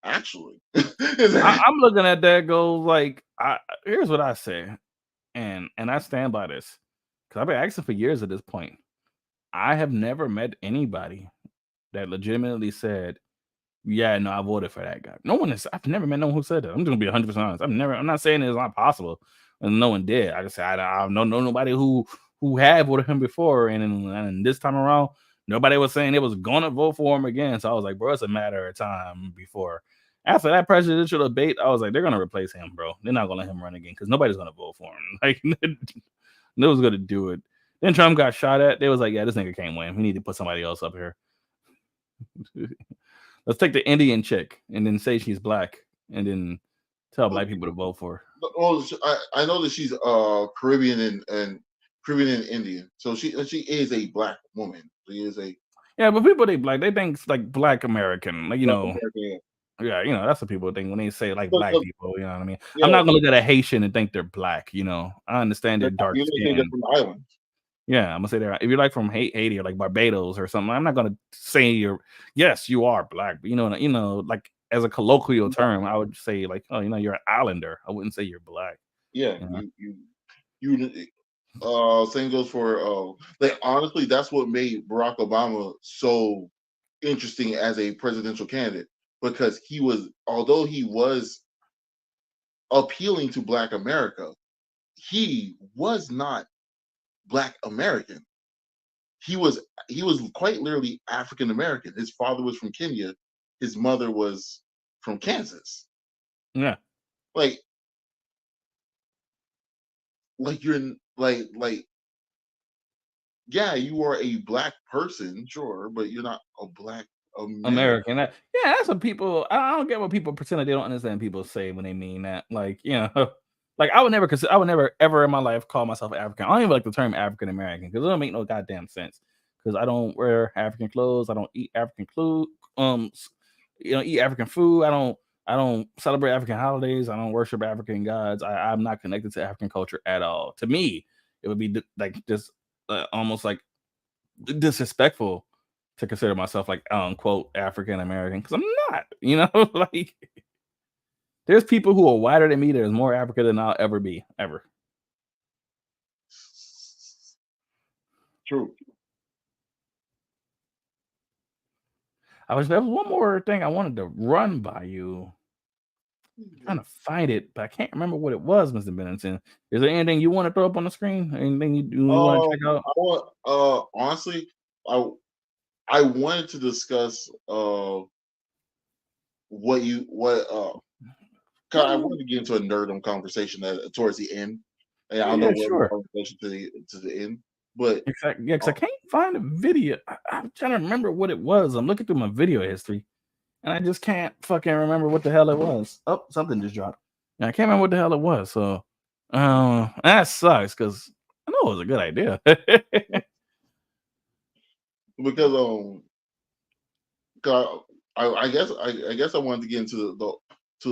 actually. I'm looking at that go like, here's what I say, and I stand by this because I've been asking for years at this point. I have never met anybody that legitimately said, yeah, no, I voted for that guy. I've never met no one who said that. I'm just gonna be 100% honest. I'm not saying it's not possible, and no one did. I just said I don't know nobody who had voted him before, and this time around, nobody was saying they was gonna vote for him again. So I was like, bro, it's a matter of time before. After that presidential debate, I was like, they're gonna replace him, bro. They're not gonna let him run again because nobody's gonna vote for him. Like, no one's gonna do it. Then Trump got shot at. They was like, yeah, this nigga can't win. We need to put somebody else up here. Let's take the Indian chick and then say she's black and then tell black people to vote for her. Well, I know that she's Caribbean and Caribbean and Indian. So she is a black woman. She is a Yeah, but people they black, they think it's like black American, like black American. yeah, that's what people think when they say like black But, people. You know what I mean? yeah, I'm not gonna look at a Haitian and think they're black. I understand they're dark you think they're skinned. from the islands. Yeah, I'm gonna say that if you're like from Haiti or like Barbados or something, I'm not gonna say yes, you are black, but like as a colloquial term, I would say like, oh, you're an islander. I wouldn't say you're black. Yeah, You know? you same goes for like honestly, that's what made Barack Obama so interesting as a presidential candidate because although he was appealing to Black America, he was not Black American. He was quite literally African American. His father was from Kenya, his mother was from Kansas. Yeah. Like you're like yeah, you are a black person, sure, but you're not a Black American. American. That's what people. I don't get what people pretend like they don't understand. People say when they mean that, like like I would never consider. I would never ever in my life call myself African. I don't even like the term African American because it don't make no goddamn sense. Because I don't wear African clothes. I don't eat African food. Eat African food. I don't celebrate African holidays. I don't worship African gods. I'm not connected to African culture at all. To me, it would be like just almost like disrespectful to consider myself like quote African American because I'm not. Like there's people who are whiter than me. There's more Africa than I'll ever be ever. True. There was one more thing I wanted to run by you. I'm trying to find it, but I can't remember what it was, Mr. Bennington. Is there anything you want to throw up on the screen? Anything you want to check out? I want honestly, I wanted to discuss I wanted to get into a nerdum conversation towards the end. And I don't know where the conversation to the end, but exactly. Yeah, because I can't find a video. I'm trying to remember what it was. I'm looking through my video history, and I just can't fucking remember what the hell it was. Oh, something just dropped. And I can't remember what the hell it was. So, that sucks because I know it was a good idea. because I guess I wanted to get into the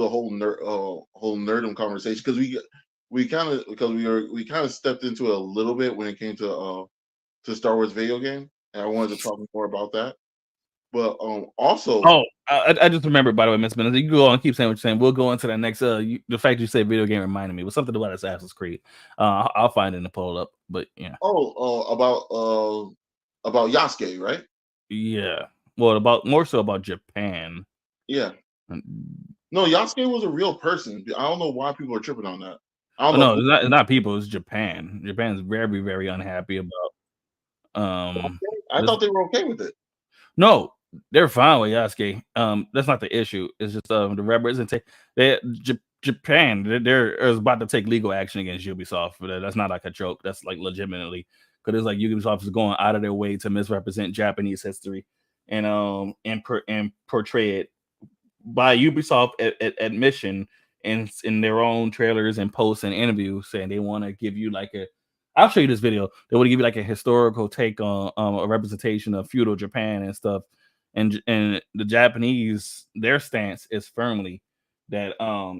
whole nerdum conversation because we kind of stepped into it a little bit when it came to Star Wars video game, and I wanted to talk more about that. But also, I just remembered, by the way, Miss Bennett, you go on and keep saying what you're saying. We'll go into the next. The fact you say video game reminded me was something about Assassin's Creed. I'll find it and pull it up. But yeah. About Yasuke, right? Yeah. Well, more so about Japan. Yeah. No, Yasuke was a real person. I don't know why people are tripping on that. No, it's not people. It's Japan. Japan's very, very unhappy about. I thought they were okay with it. No, they're fine with Yasuke. That's not the issue. It's just the representation. Japan, they're about to take legal action against Ubisoft. That's not like a joke. That's like legitimately because it's like Ubisoft is going out of their way to misrepresent Japanese history and portray it by Ubisoft admission in their own trailers and posts and interviews, saying they want to give you like I'll show you this video. They want to give you like a historical take on a representation of feudal Japan and stuff. And the Japanese, their stance is firmly that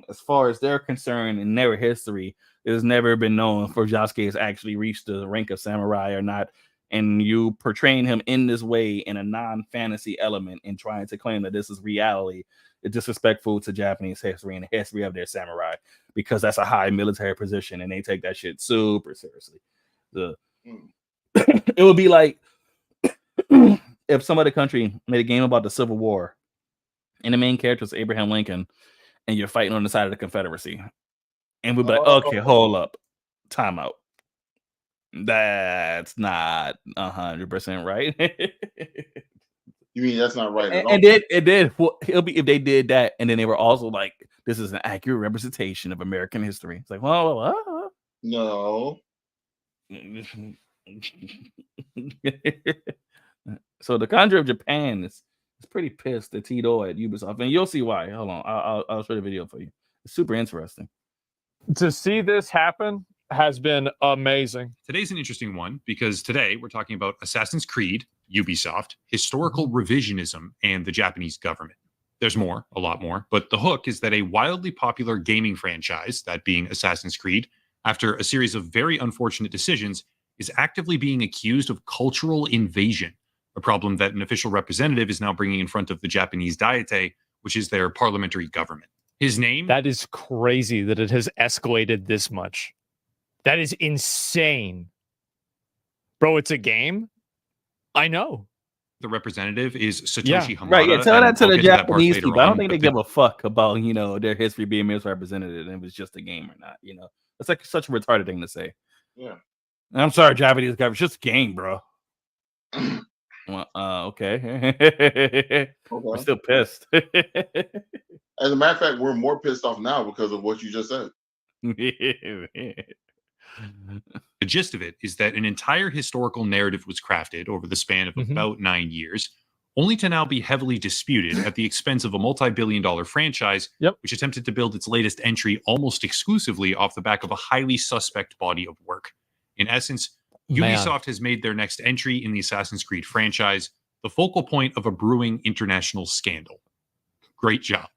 as far as they're concerned in their history, it has never been known for Yasuke has actually reached the rank of samurai or not. And you portraying him in this way in a non-fantasy element and trying to claim that this is reality is disrespectful to Japanese history and the history of their samurai because that's a high military position and they take that shit super seriously. It would be like if some other country made a game about the Civil War and the main character is Abraham Lincoln and you're fighting on the side of the Confederacy. And we'd be like, okay, hold up. Time out. That's not 100% right. You mean that's not right at all? And then it'll be if they did that, and then they were also like, "This is an accurate representation of American history." It's like, well, no. So the country of Japan is pretty pissed at Tito at Ubisoft, and you'll see why. Hold on, I'll show the video for you. It's super interesting. To see this happen has been amazing. Today's an interesting one because today we're talking about Assassin's Creed, Ubisoft, historical revisionism, and the Japanese government. There's more, a lot more, but the hook is that a wildly popular gaming franchise, that being Assassin's Creed, after a series of very unfortunate decisions, is actively being accused of cultural invasion, a problem that an official representative is now bringing in front of the Japanese Diete, which is their parliamentary government. His name? That is crazy that it has escalated this much. That is insane. Bro, it's a game? I know. The representative is Satoshi Hamada. Right, yeah, tell that to the Japanese later people. I don't on, think they but give a fuck about, you know, their history being misrepresented and it was just a game or not, you know. It's like such a retarded thing to say. Yeah. I'm sorry, Japanese government. It's just a game, bro. Well, okay. We're still pissed. As a matter of fact, we're more pissed off now because of what you just said. The gist of it is that an entire historical narrative was crafted over the span of about 9 years, only to now be heavily disputed at the expense of a multi-billion-dollar franchise, which attempted to build its latest entry almost exclusively off the back of a highly suspect body of work. In essence, Ubisoft has made their next entry in the Assassin's Creed franchise the focal point of a brewing international scandal. Great job.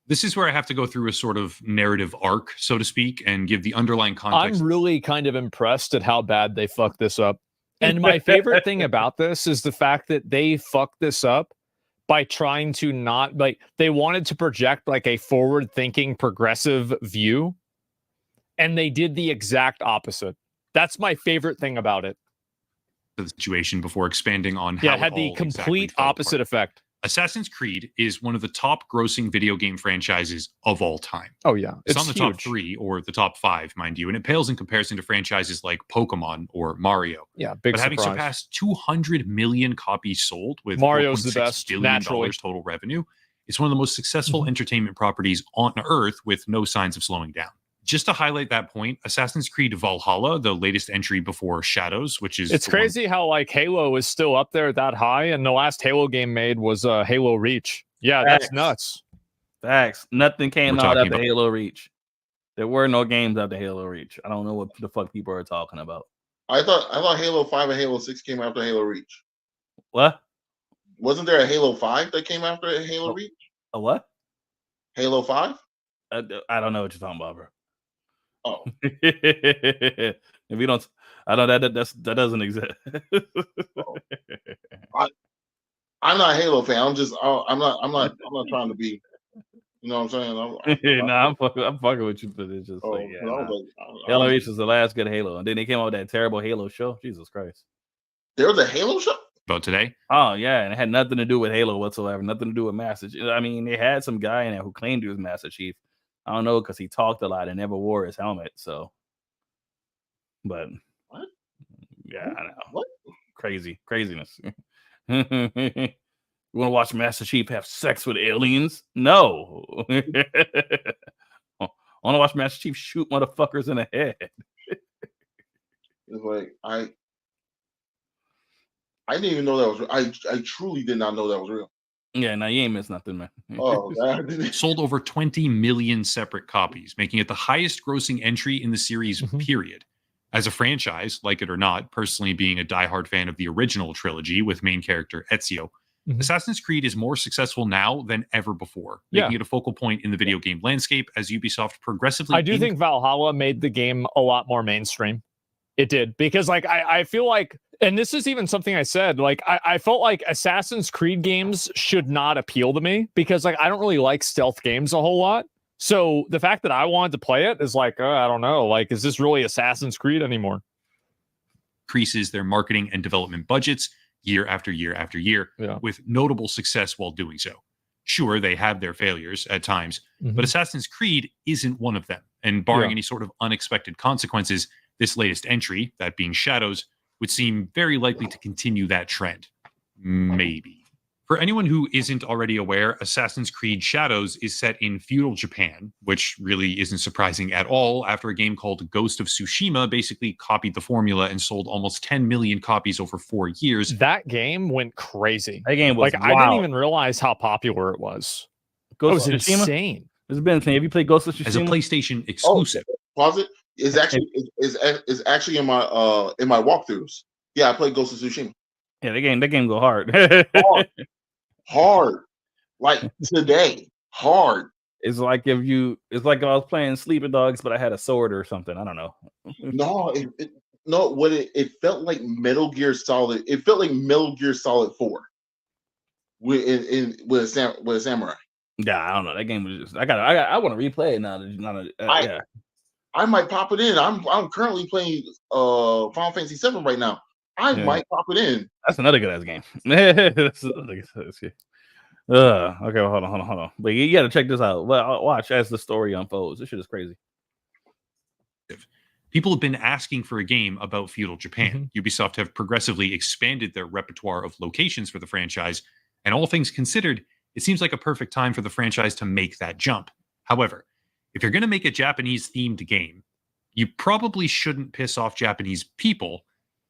This is where I have to go through a sort of narrative arc, so to speak, and give the underlying context. I'm really kind of impressed at how bad they fucked this up. And my favorite thing about this is the fact that they fucked this up by trying to not, like, they wanted to project like a forward-thinking, progressive view, and they did the exact opposite. That's my favorite thing about it. The situation before expanding on how it had the complete opposite effect. Assassin's Creed is one of the top grossing video game franchises of all time. Oh, yeah. It's on the top 3 or the top 5, mind you, and it pales in comparison to franchises like Pokemon or Mario. Yeah, big But having surprise. surpassed 200 million copies sold with Mario's the $4.6 best, billion naturally. total revenue, it's one of the most successful entertainment properties on Earth with no signs of slowing down. Just to highlight that point, Assassin's Creed Valhalla, the latest entry before Shadows, which is... It's crazy how like Halo is still up there that high, and the last Halo game made was Halo Reach. Yeah, that's nuts. Facts. Nothing came We're out talking after about- Halo Reach. There were no games after Halo Reach. I don't know what the fuck people are talking about. I thought Halo 5 and Halo 6 came after Halo Reach. What? Wasn't there a Halo 5 that came after Halo Reach? A what? Halo 5? I don't know what you're talking about, bro. Oh. If you don't, I know that doesn't exist. I'm not a Halo fan. I'm not trying to be. You know what I'm saying? I'm fucking with you, but it's just like, yeah. Nah. Halo Reach was the last good Halo, and then they came out with that terrible Halo show. Jesus Christ. There was a Halo show about today. Oh yeah, and it had nothing to do with Halo whatsoever. Nothing to do with Master Chief. I mean, they had some guy in there who claimed he was Master Chief. I don't know because he talked a lot and never wore his helmet. So, but what? Yeah, I know. What? Craziness. You want to watch Master Chief have sex with aliens? No. I want to watch Master Chief shoot motherfuckers in the head. It's like I didn't even know that was. I truly did not know that was real. Yeah, now you ain't missed nothing, man. Oh, sold over 20 million separate copies, making it the highest grossing entry in the series, period. As a franchise, like it or not, personally being a diehard fan of the original trilogy with main character Ezio, Assassin's Creed is more successful now than ever before, making it a focal point in the video game landscape as Ubisoft progressively... I do think Valhalla made the game a lot more mainstream. It did, because like I feel like, and this is even something I said, like I felt like Assassin's Creed games should not appeal to me because like I don't really like stealth games a whole lot. So the fact that I wanted to play it is like, I don't know, like, is this really Assassin's Creed anymore? Increases their marketing and development budgets year after year after year with notable success while doing so. Sure, they have their failures at times, but Assassin's Creed isn't one of them. And barring any sort of unexpected consequences, this latest entry, that being Shadows, would seem very likely to continue that trend. Maybe. For anyone who isn't already aware, Assassin's Creed Shadows is set in feudal Japan, which really isn't surprising at all after a game called Ghost of Tsushima basically copied the formula and sold almost 10 million copies over 4 years. That game went crazy. That game was like, I didn't even realize how popular it was. It was insane. It's been insane. Have you played Ghost of Tsushima? As a PlayStation exclusive. Pause it. It's actually in my walkthroughs. Yeah, I played Ghost of Tsushima. Yeah, that game go hard. hard. Like today. Hard. It's like if I was playing Sleeping Dogs, but I had a sword or something. I don't know. No, it felt like Metal Gear Solid. It felt like Metal Gear Solid 4 with a samurai. Yeah, I don't know. That game was just I want to replay it now. Yeah. I might pop it in. I'm currently playing Final Fantasy 7 right now. I might pop it in. That's another good ass game. That's another good ass game. Okay, well, hold on. But you got to check this out. Well, watch as the story unfolds. This shit is crazy. People have been asking for a game about feudal Japan. Ubisoft have progressively expanded their repertoire of locations for the franchise, and all things considered, it seems like a perfect time for the franchise to make that jump. However, if you're going to make a Japanese-themed game, you probably shouldn't piss off Japanese people,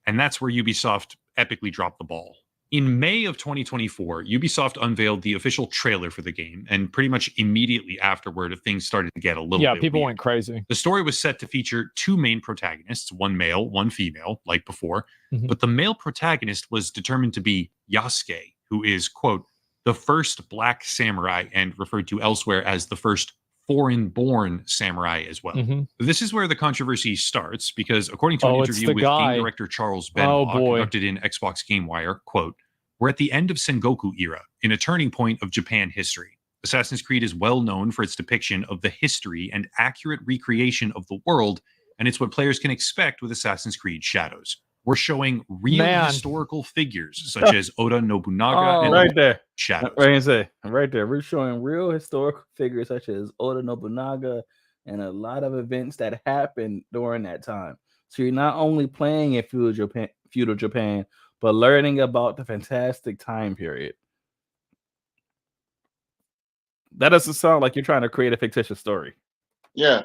and that's where Ubisoft epically dropped the ball. In May of 2024, Ubisoft unveiled the official trailer for the game, and pretty much immediately afterward, things started to get a little bit people weird. went crazy. The story was set to feature two main protagonists, one male, one female, like before, but the male protagonist was determined to be Yasuke, who is, quote, the first black samurai and referred to elsewhere as the first foreign-born samurai as well. This is where the controversy starts, because according to an interview with game director Charles Benoit conducted in Xbox GameWire, quote, we're at the end of Sengoku era, in a turning point of Japan history. Assassin's Creed is well known for its depiction of the history and accurate recreation of the world, and it's what players can expect with Assassin's Creed Shadows. We're showing real historical figures such as Oda Nobunaga and right there. Shadows. Right there. We're showing real historical figures such as Oda Nobunaga and a lot of events that happened during that time. So you're not only playing in feudal Japan, but learning about the fantastic time period. That doesn't sound like you're trying to create a fictitious story. Yeah.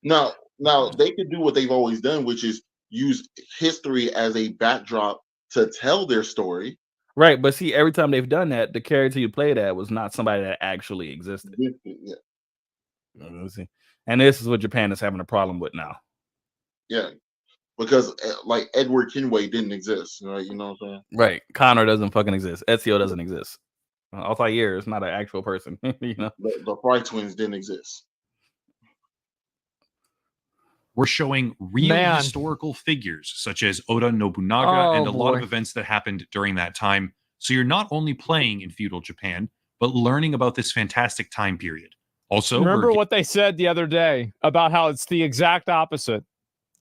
Now they could do what they've always done, which is use history as a backdrop to tell their story. Right, but see, every time they've done that, the character you played at was not somebody that actually existed. Yeah. And this is what Japan is having a problem with now. Yeah, because like Edward Kenway didn't exist, right? You know what I'm saying? Right, Connor doesn't fucking exist. Ezio doesn't exist. Altair is not an actual person. You know, the Fry twins didn't exist. We're showing real historical figures such as Oda Nobunaga and a lot of events that happened during that time. So you're not only playing in feudal Japan, but learning about this fantastic time period. Also, remember what they said the other day about how it's the exact opposite.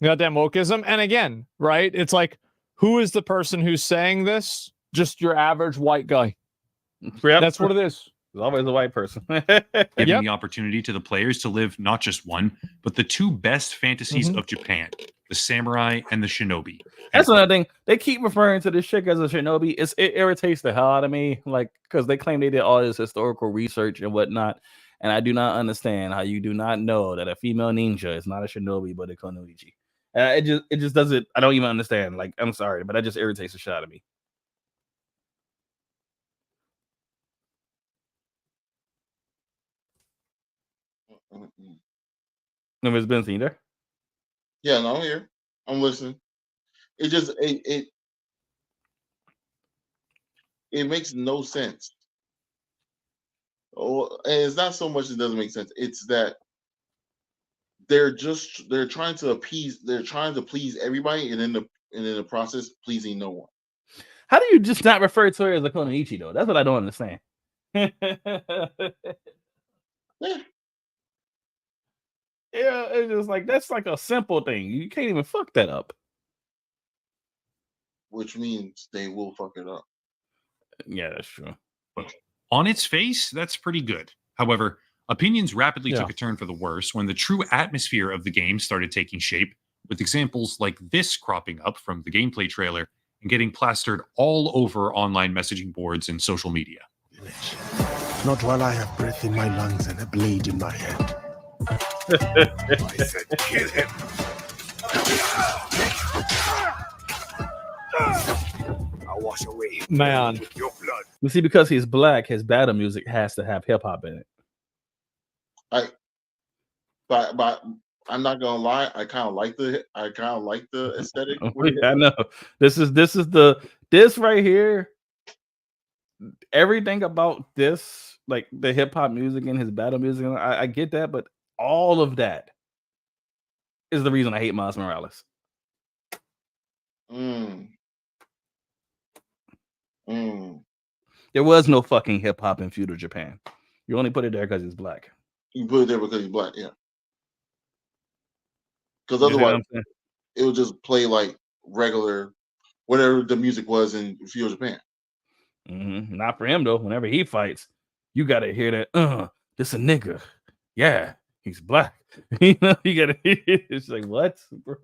Goddamn wokeism. And again, right? It's like, who is the person who's saying this? Just your average white guy. That's what it is. There's always a white person. Giving the opportunity to the players to live not just one, but the two best fantasies of Japan, the samurai and the shinobi. That's another thing. They keep referring to this chick as a shinobi. It irritates the hell out of me, like, because they claim they did all this historical research and whatnot, and I do not understand how you do not know that a female ninja is not a shinobi but a kunoichi. It just doesn't. I don't even understand. Like, I'm sorry, but that just irritates the shit out of me. No, Miss Benson, you there? Yeah, no, I'm here. I'm listening. It just it makes no sense. Oh, and it's not so much it doesn't make sense. It's that they're trying to please everybody, and in the process pleasing no one. How do you just not refer to her as a kunoichi though? That's what I don't understand. Yeah, it's just like that's like a simple thing. You can't even fuck that up. Which means they will fuck it up. Yeah, that's true. On its face, that's pretty good. However, opinions rapidly took a turn for the worse when the true atmosphere of the game started taking shape, with examples like this cropping up from the gameplay trailer and getting plastered all over online messaging boards and social media. Not while I have breath in my lungs and a blade in my hand. I said, kill him. I'll wash away with your blood. You see, because he's black, his battle music has to have hip hop in it. but I'm not gonna lie. I kind of like the aesthetic. I know this right here. Everything about this, like the hip hop music and his battle music, I get that, but all of that is the reason I hate Miles Morales. There was no fucking hip hop in feudal Japan. You only put it there because he's black. You put it there because he's black, yeah. Because You see what otherwise, I'm saying? it would just play like regular, whatever the music was in feudal Japan. Not for him though. Whenever he fights, you gotta hear that. This a nigga. Yeah, he's black. You know, you gotta. It's like what, bro?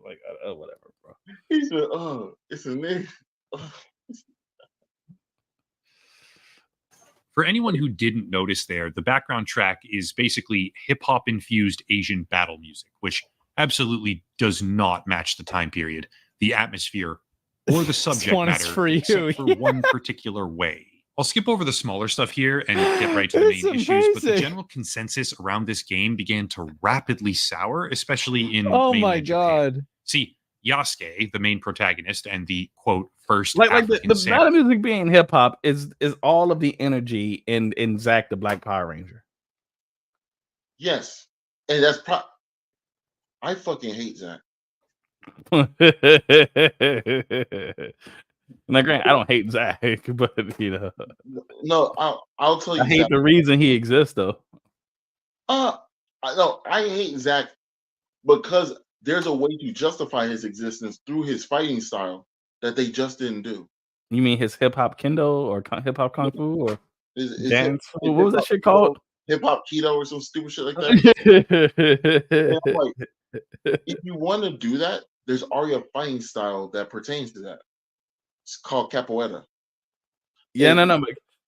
Like whatever, bro. He said, "Oh, it's a nigga." For anyone who didn't notice there, the background track is basically hip-hop infused Asian battle music, which absolutely does not match the time period, the atmosphere, or the subject matter, for you. except for one particular way. I'll skip over the smaller stuff here and get right to the main issues, but the general consensus around this game began to rapidly sour, especially in mainland Japan. See, Yasuke, the main protagonist and the quote first Like African the samurai, battle music being hip hop is all of the energy in Zack the Black Power Ranger. Yes, and that's I fucking hate Zack. Now, Grant, I don't hate Zack, but you know, No, I'll tell you. I hate Zack. the reason he exists, though. I hate Zack because there's a way to justify his existence through his fighting style that they just didn't do. You mean his hip hop kendo or hip hop kung fu or Is dance? What was that shit called? Hip hop keto or some stupid shit like that. And I'm like, if you want to do that, there's already a fighting style that pertains to that. It's called capoeira. Yeah,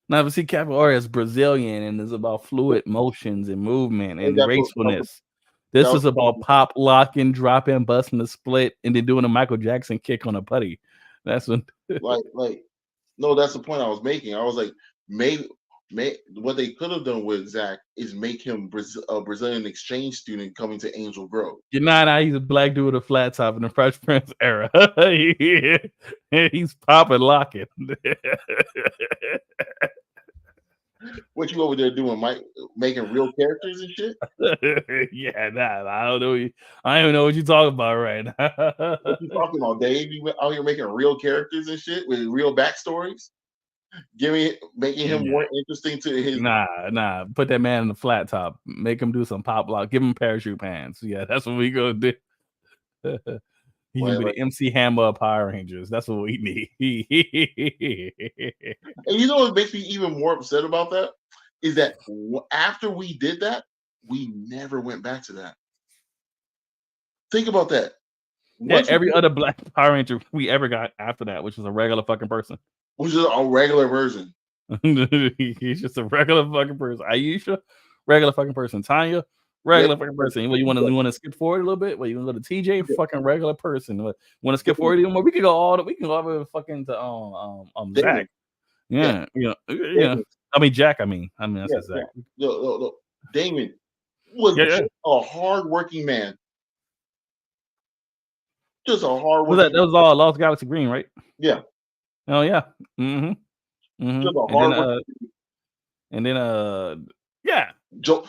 but see, capoeira is Brazilian and is about fluid motions and movement and gracefulness. This is about pop, locking, dropping, busting a split, and then doing a Michael Jackson kick on a putty. That's when no, that's the point I was making. I was like, maybe what they could have done with Zack is make him a Brazilian exchange student coming to Angel Grove. You're not. He's a black dude with a flat top in the Fresh Prince era. He's popping, locking. What you over there doing, Mike? Making real characters and shit? Yeah, I don't know. I don't even know what you're talking about right now. What you talking about, Dave? You out here making real characters and shit with real backstories? Making him more interesting to his. Nah. Put that man in the flat top. Make him do some pop lock. Give him parachute pants. Yeah, that's what we gonna do. He can be the MC Hammer of Power Rangers. That's what we need. And you know what makes me even more upset about that is that after we did that, we never went back to that. Think about that. Every other black Power Ranger we ever got after that, which was a regular fucking person. Which is a regular version. He's just a regular fucking person. Aisha, regular fucking person. Tanya, regular fucking person. You want to skip forward a little bit? Well, you want to go to TJ, fucking regular person. Want to skip forward even more? We can go all the way fucking to Zack. Yeah. I mean Jack. I mean that's Zack. No. Damon was a hard-working man. Just a hard-working. That was all Lost Galaxy Green, right? Yeah. Oh yeah. Mm-hmm. And then yeah. Joel.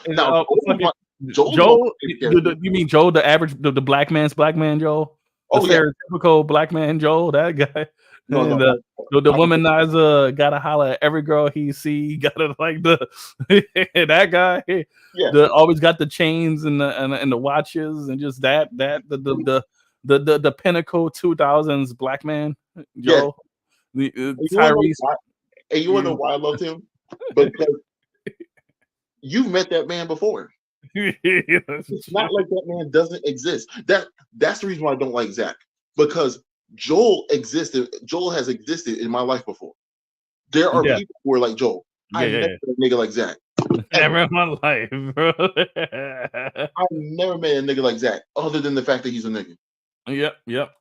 Joel. You mean Joel, the average, the black man's black man, Joel? Stereotypical black man, Joel. That guy. The womanizer gotta holler at every girl he see. Gotta like that guy. Yeah. Always got the chains and the watches and just the pinnacle 2000s black man, Joel. Yeah. Tyrese. And you wanna know why I loved him? Because you've met that man before. It's not like that man doesn't exist. That's the reason why I don't like Zack. Because Joel has existed in my life before. There are people who are like Joel. I've never met a nigga like Zack. Ever in my life, bro. I've never met a nigga like Zack, other than the fact that he's a nigga. Yep.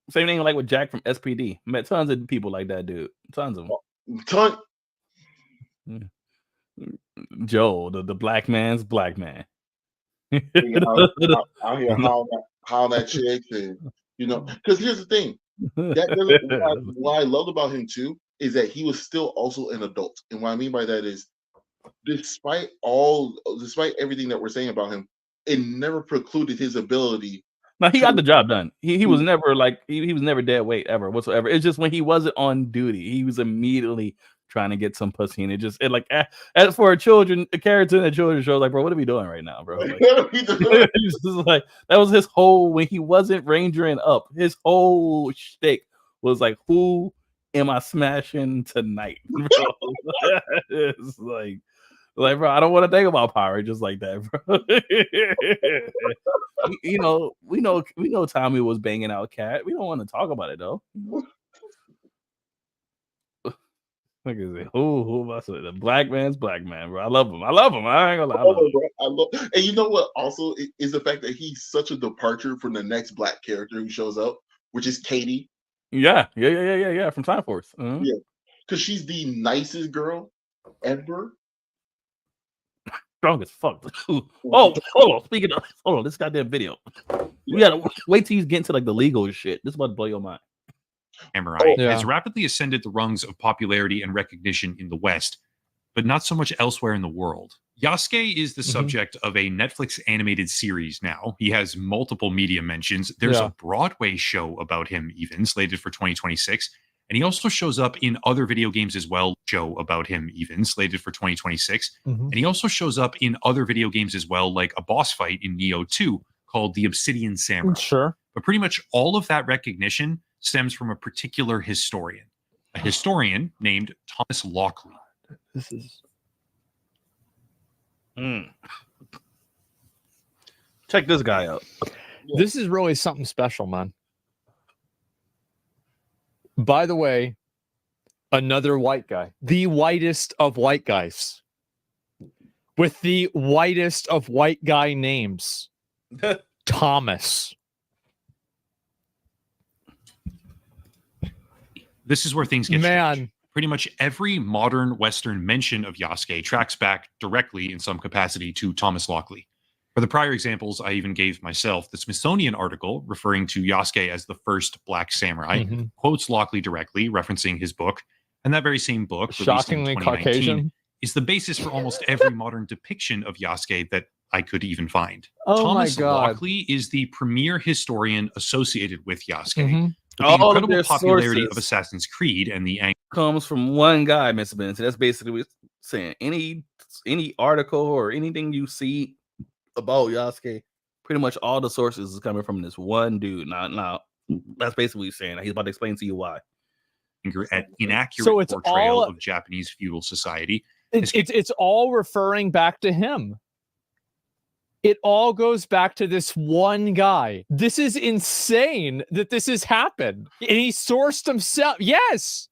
Same thing like with Jack from SPD. Met tons of people like that, dude. Tons of them. Joel, the black man's black man. Out here how that chick, and because here's the thing. That doesn't. What I loved about him too is that he was still also an adult, and what I mean by that is, despite everything that we're saying about him, it never precluded his ability. No, he got the job done. He was never like he was never dead weight ever whatsoever. It's just when he wasn't on duty, he was immediately trying to get some pussy, and as for a character in a children's show, like, bro, what are we doing right now, bro? Like, he's just like, that was his whole, when he wasn't rangering up, his whole shtick was like, who am I smashing tonight, bro? It's like, bro, I don't want to think about power just like that, bro. We know Tommy was banging out Cat. We don't want to talk about it though. Look at it. Who am I saying? The black man's black man, bro. I love him. I ain't gonna lie. I love. And you know what? Also, is the fact that he's such a departure from the next black character who shows up, which is Katie. Yeah. From Time Force. Yeah, because she's the nicest girl ever. Strong as fuck. Hold on. Speaking of, this goddamn video. We gotta wait till you get into like the legal shit. This is about to blow your mind. Samurai has rapidly ascended the rungs of popularity and recognition in the West, but not so much elsewhere in the world. Yasuke is the subject of a Netflix animated series now. He has multiple media mentions. There's a Broadway show about him even, slated for 2026. And he also shows up in other video games as well, show about him even, slated for 2026. And he also shows up in other video games as well, like a boss fight in Neo 2 called The Obsidian Samurai. Sure. But pretty much all of that recognition stems from a particular historian, a historian named Thomas Lockley. This is... Check this guy out. This is really something special, man. By the way, another white guy, the whitest of white guys, with the whitest of white guy names, Thomas. This is where things get strange. Pretty much every modern Western mention of Yasuke tracks back directly in some capacity to Thomas Lockley. For the prior examples, I even gave myself the Smithsonian article referring to Yasuke as the first black samurai, quotes Lockley directly, referencing his book, and that very same book, shockingly Caucasian, is the basis for almost every modern depiction of Yasuke that I could even find. Oh Thomas my God. Lockley is the premier historian associated with Yasuke. Mm-hmm. The incredible popularity of Assassin's Creed and the comes from one guy, Mr. Benson. That's basically what it's saying. Any article or anything you see about Yasuke, pretty much all the sources is coming from this one dude. Now, that's basically what he's saying. He's about to explain to you why. Inaccurate portrayal of Japanese feudal society. It's all referring back to him. It all goes back to this one guy. This is insane that this has happened. And he sourced himself. Yes.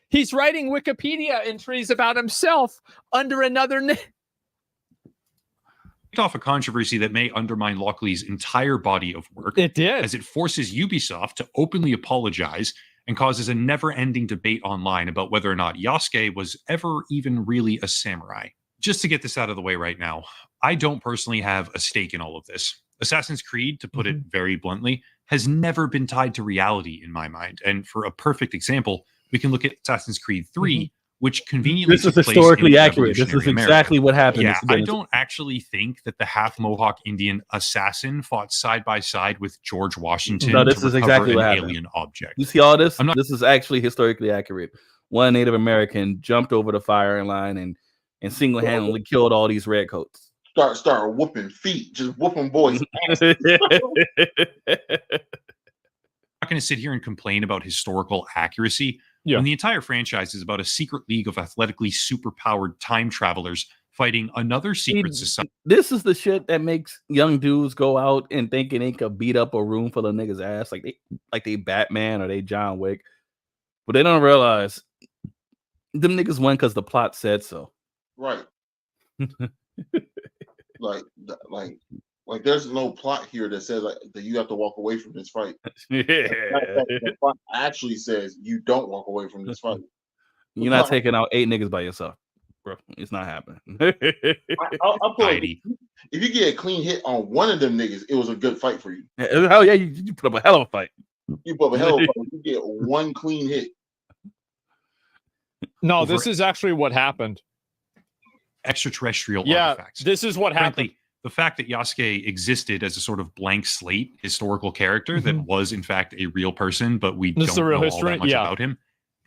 He's writing Wikipedia entries about himself under another name. Off a controversy that may undermine Lockley's entire body of work. It did. As it forces Ubisoft to openly apologize and causes a never-ending debate online about whether or not Yasuke was ever even really a samurai. Just to get this out of the way right now, I don't personally have a stake in all of this. Assassin's Creed, to put it very bluntly, has never been tied to reality in my mind. And for a perfect example, we can look at Assassin's Creed 3, which conveniently this is historically accurate. This is exactly what happened. Yeah, I don't actually think that the half Mohawk Indian assassin fought side by side with George Washington. No, this is exactly what happened. Alien object. You see all this? This is actually historically accurate. One Native American jumped over the firing line and single-handedly killed all these redcoats. Start whooping feet, just whooping boys. I'm not going to sit here and complain about historical accuracy when the entire franchise is about a secret league of athletically superpowered time travelers fighting another secret society. This is the shit that makes young dudes go out and thinking they could beat up a room full of niggas' ass like they Batman or they John Wick, but they don't realize them niggas won because the plot said so. Right. like there's no plot here that says that you have to walk away from this fight. The plot actually says you don't walk away from this fight. You're not taking out 8 niggas by yourself. bro. It's not happening. I'll put it, if you get a clean hit on one of them niggas, it was a good fight for you. Hell yeah, you put up a hell of a fight. You put up a hell of a fight. You get one clean hit. No, this is actually what happened. Extraterrestrial Yeah, artifacts. this is what happened. Frankly, the fact that Yasuke existed as a sort of blank slate historical character that was in fact a real person, but we This is don't the real know history? all that much Yeah. about him,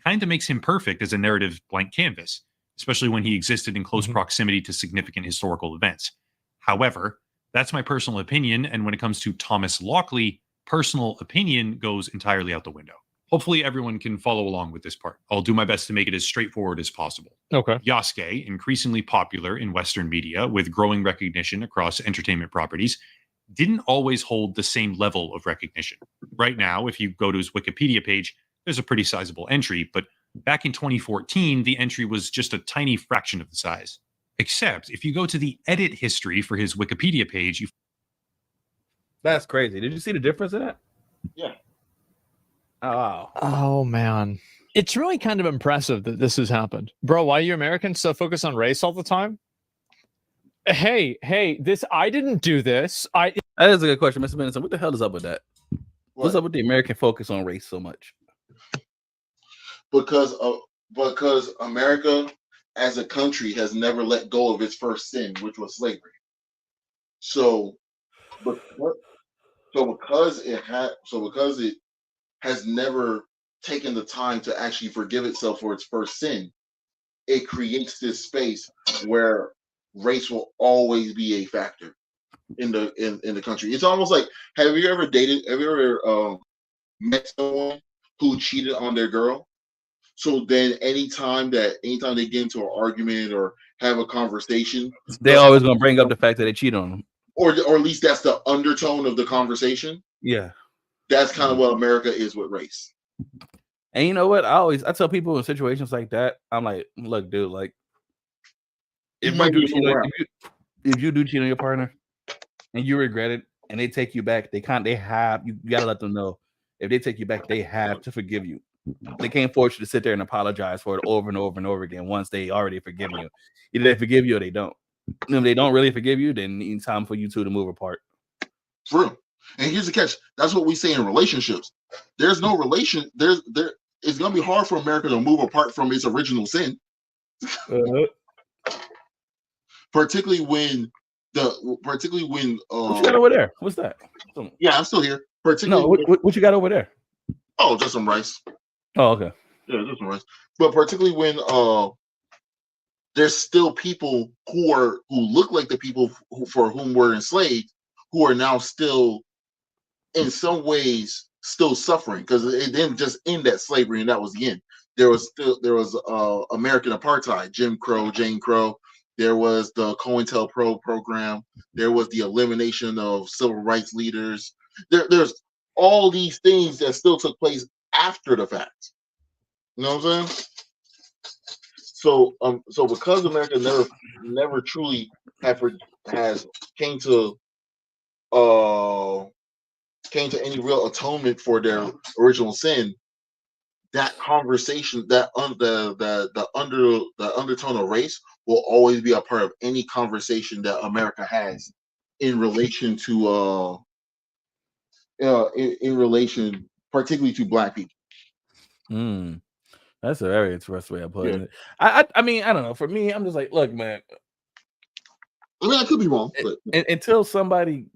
kind of makes him perfect as a narrative blank canvas, especially when he existed in close proximity to significant historical events. However, that's my personal opinion, and when it comes to Thomas Lockley, personal opinion goes entirely out the window. Hopefully everyone can follow along with this part. I'll do my best to make it as straightforward as possible. Okay. Yasuke, increasingly popular in Western media with growing recognition across entertainment properties, didn't always hold the same level of recognition. Right now, if you go to his Wikipedia page, there's a pretty sizable entry, but back in 2014, the entry was just a tiny fraction of the size. Except if you go to the edit history for his Wikipedia page, That's crazy. Did you see the difference in that? Yeah. Oh, wow. Oh man, it's really kind of impressive that this has happened, bro. Why are you Americans so focused on race all the time? Hey, this I didn't do this. That is a good question, Mr. Benson. What the hell is up with that? What's up with the American focus on race so much? Because America as a country has never let go of its first sin, which was slavery. So because it has never taken the time to actually forgive itself for its first sin, it creates this space where race will always be a factor in the country. It's almost like, have you ever met someone who cheated on their girl? So then anytime they get into an argument or have a conversation, They're always gonna bring up the fact that they cheated on them. Or at least that's the undertone of the conversation. Yeah. That's kind of what America is with race. And you know what? I tell people in situations like that, I'm like, look, dude, like if you do cheat on your partner and you regret it and they take you back, you gotta let them know if they take you back, they have to forgive you. They can't force you to sit there and apologize for it over and over and over again once they already forgiven you. Either they forgive you or they don't. And if they don't really forgive you, then it's time for you two to move apart. True. And here's the catch. That's what we say in relationships. There's no relation. It's gonna be hard for America to move apart from its original sin. Particularly when what you got over there? What's that? Yeah, I'm still here. Particularly what you got over there? Oh, just some rice. Oh, okay. Yeah, just some rice. But particularly when there's still people who look like the people for whom we're enslaved, who are now still in some ways still suffering, because it didn't just end at slavery and that was the end. There was American apartheid, Jim Crow, Jane Crow. There was the COINTELPRO program. There was the elimination of civil rights leaders. There's all these things that still took place after the fact. You know what I'm saying? So because America never truly came to any real atonement for their original sin, that conversation, the undertone of race will always be a part of any conversation that America has in relation to in relation particularly to Black people. That's a very interesting way of putting it. I mean, I don't know. For me, I'm just like, look, man. I mean, I could be wrong, but until somebody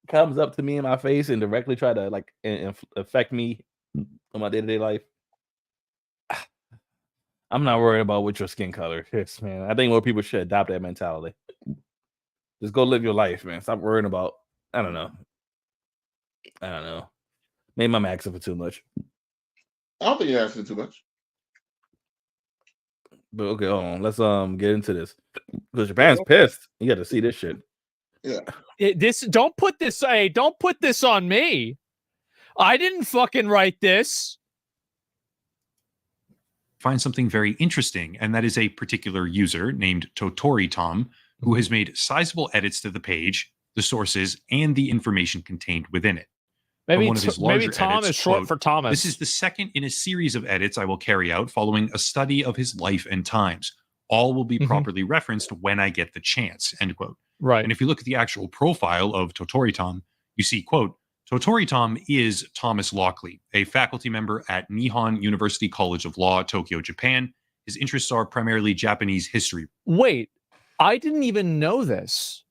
comes up to me in my face and directly try to like affect me in my day-to-day life, I'm not worried about what your skin color is, man. I think more people should adopt that mentality. Just go live your life, man. Stop worrying about, I don't know. Maybe I'm asking for too much. I don't think you're asking too much. But okay, hold on. Let's get into this. Because Japan's pissed. You got to see this shit. Yeah. Don't put this on me. I didn't fucking write this. Find something very interesting, and that is a particular user named Totori Tom, who has made sizable edits to the page, the sources, and the information contained within it. Maybe Tom is short for Thomas. This is the second in a series of edits I will carry out following a study of his life and times. All will be properly referenced when I get the chance, end quote. Right. And if you look at the actual profile of Totori Tom, you see, quote, Totori Tom is Thomas Lockley, a faculty member at Nihon University College of Law, Tokyo, Japan. His interests are primarily Japanese history. Wait, I didn't even know this.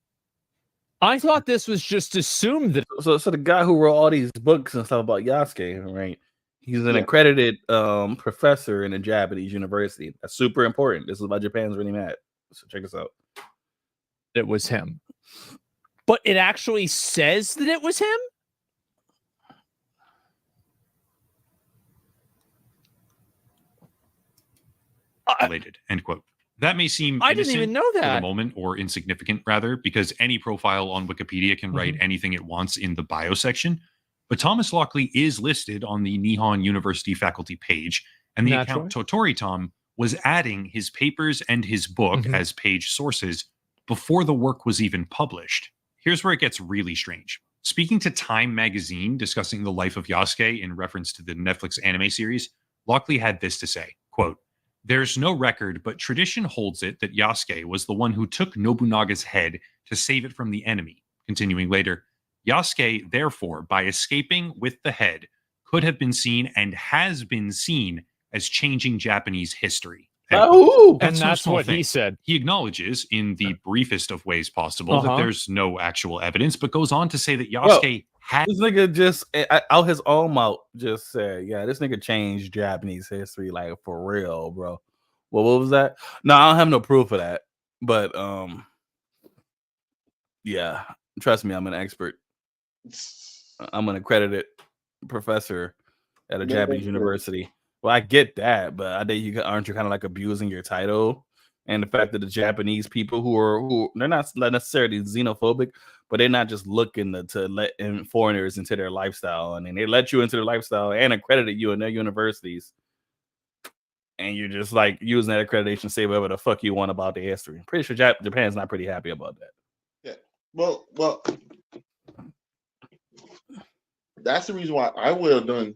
I thought this was just assumed that. So the guy who wrote all these books and stuff about Yasuke, right? He's an accredited professor in a Japanese university. That's super important. This is why Japan's really mad. So check this out. It was him. But it actually says that it was him? Related, end quote. That may seem I didn't even know for that. the moment, or insignificant rather, because any profile on Wikipedia can write anything it wants in the bio section. But Thomas Lockley is listed on the Nihon University faculty page, and the account Totori Tom was adding his papers and his book as page sources before the work was even published. Here's where it gets really strange. Speaking to Time magazine discussing the life of Yasuke in reference to the Netflix anime series, Lockley had this to say, quote, "There's no record, but tradition holds it that Yasuke was the one who took Nobunaga's head to save it from the enemy." Continuing later, Yasuke, therefore, by escaping with the head, could have been seen and has been seen as changing Japanese history. Oh, That's and no that's small what he thing. said. He acknowledges in the briefest of ways possible that there's no actual evidence, but goes on to say that Yasuke had. This nigga just out his own mouth just said, "Yeah, this nigga changed Japanese history like for real, bro." Well, what was that? No, I don't have no proof of that, but yeah, trust me, I'm an expert. I'm an accredited professor at a Japanese university. Well, I get that, but I think aren't you kind of like abusing your title and the fact that the Japanese people who they're not necessarily xenophobic, but they're not just looking to let in foreigners into their lifestyle, and then they let you into their lifestyle and accredited you in their universities, and you're just like using that accreditation to say whatever the fuck you want about the history. I'm pretty sure Japan's not pretty happy about that. Yeah, well, that's the reason why I would have done.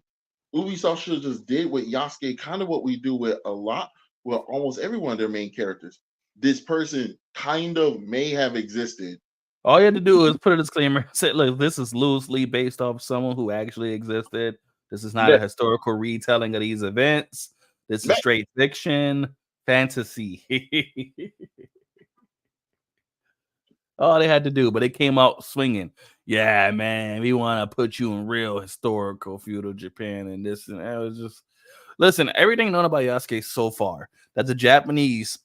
Ubisoft should have just did with Yasuke kind of what we do with almost every one of their main characters. This person kind of may have existed. All you had to do is put a disclaimer. Say, look, this is loosely based off someone who actually existed. This is not a historical retelling of these events. This is straight fiction, fantasy. All they had to do, but it came out swinging. Yeah, man, we want to put you in real historical feudal Japan and this and that. It was just listen. Everything known about Yasuke so far that the Japanese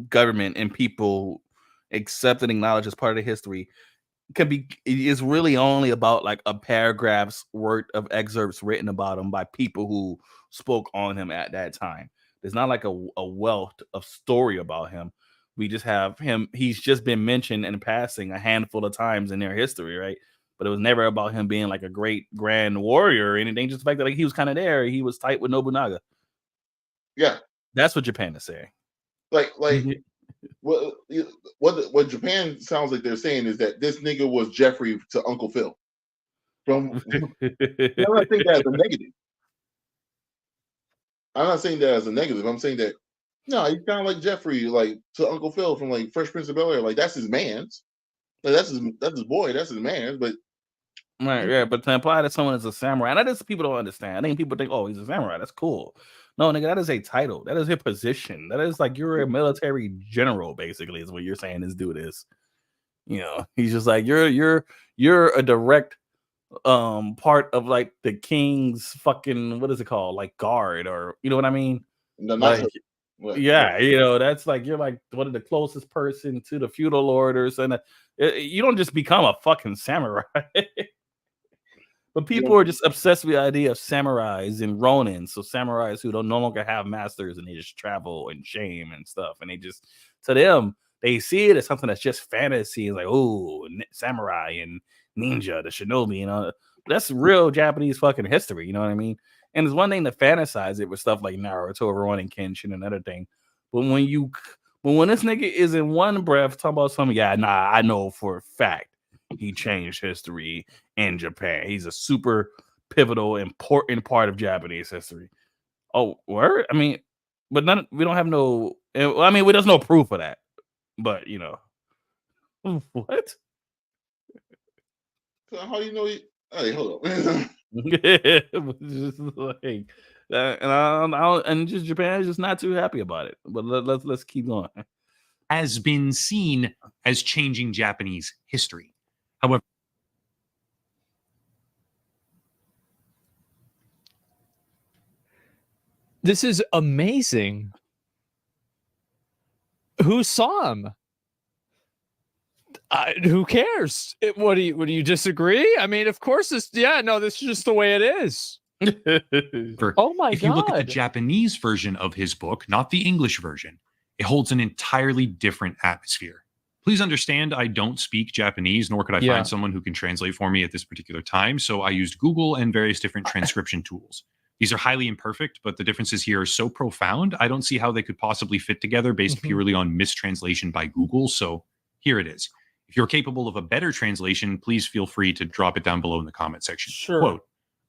government and people accept and acknowledge as part of the history is really only about like a paragraph's worth of excerpts written about him by people who spoke on him at that time. There's not like a wealth of story about him. We just have him. He's just been mentioned in passing a handful of times in their history, right? But it was never about him being like a great grand warrior or anything. Just the fact that like he was kind of there. He was tight with Nobunaga. Yeah, that's what Japan is saying. Like what Japan sounds like they're saying is that this nigga was Jeffrey to Uncle Phil. I don't think that as a negative. I'm not saying that as a negative. I'm saying that no, he's kind of like Jeffrey, like to Uncle Phil from like Fresh Prince of Bel-Air. Like that's his man's. Like, that's his boy. That's his man. But right, yeah. But to imply that someone is a samurai, and that is people don't understand. I think people think, oh, he's a samurai. That's cool. No, nigga, that is a title. That is a position. That is like you're a military general, basically, is what you're saying this dude is. You know, he's just like you're a direct part of like the king's fucking what is it called? Like guard, or you know what I mean? Yeah, you know, that's like you're like one of the closest person to the feudal orders, and you don't just become a fucking samurai. But people are just obsessed with the idea of samurais and ronins, so samurais who no longer have masters and they just travel in shame and stuff, and they just to them they see it as something that's just fantasy. It's like, oh, samurai and ninja, the shinobi, you know, that's real Japanese fucking history. You know what I mean? And it's one thing to fantasize it with stuff like Naruto, Ronin, Kenshin, another thing. But when this nigga is in one breath talking about something, I know for a fact he changed history in Japan. He's a super pivotal, important part of Japanese history. Oh, word? I mean, but we don't have no I mean, there's no proof of that, but you know, what? So how do you know? Hey, hold up. Just like, and just Japan is just not too happy about it. But let's keep going. Has been seen as changing Japanese history. However, This is amazing. Who saw him? Who cares? What do you disagree? I mean, of course, this is just the way it is. Oh my if you look at the God. Japanese version of his book, not the English version, it holds an entirely different atmosphere. Please understand, I don't speak Japanese, nor could I find someone who can translate for me at this particular time. So I used Google and various different transcription tools. These are highly imperfect, but the differences here are so profound, I don't see how they could possibly fit together based purely on mistranslation by Google. So here it is. If you're capable of a better translation, please feel free to drop it down below in the comment section. Sure. Quote,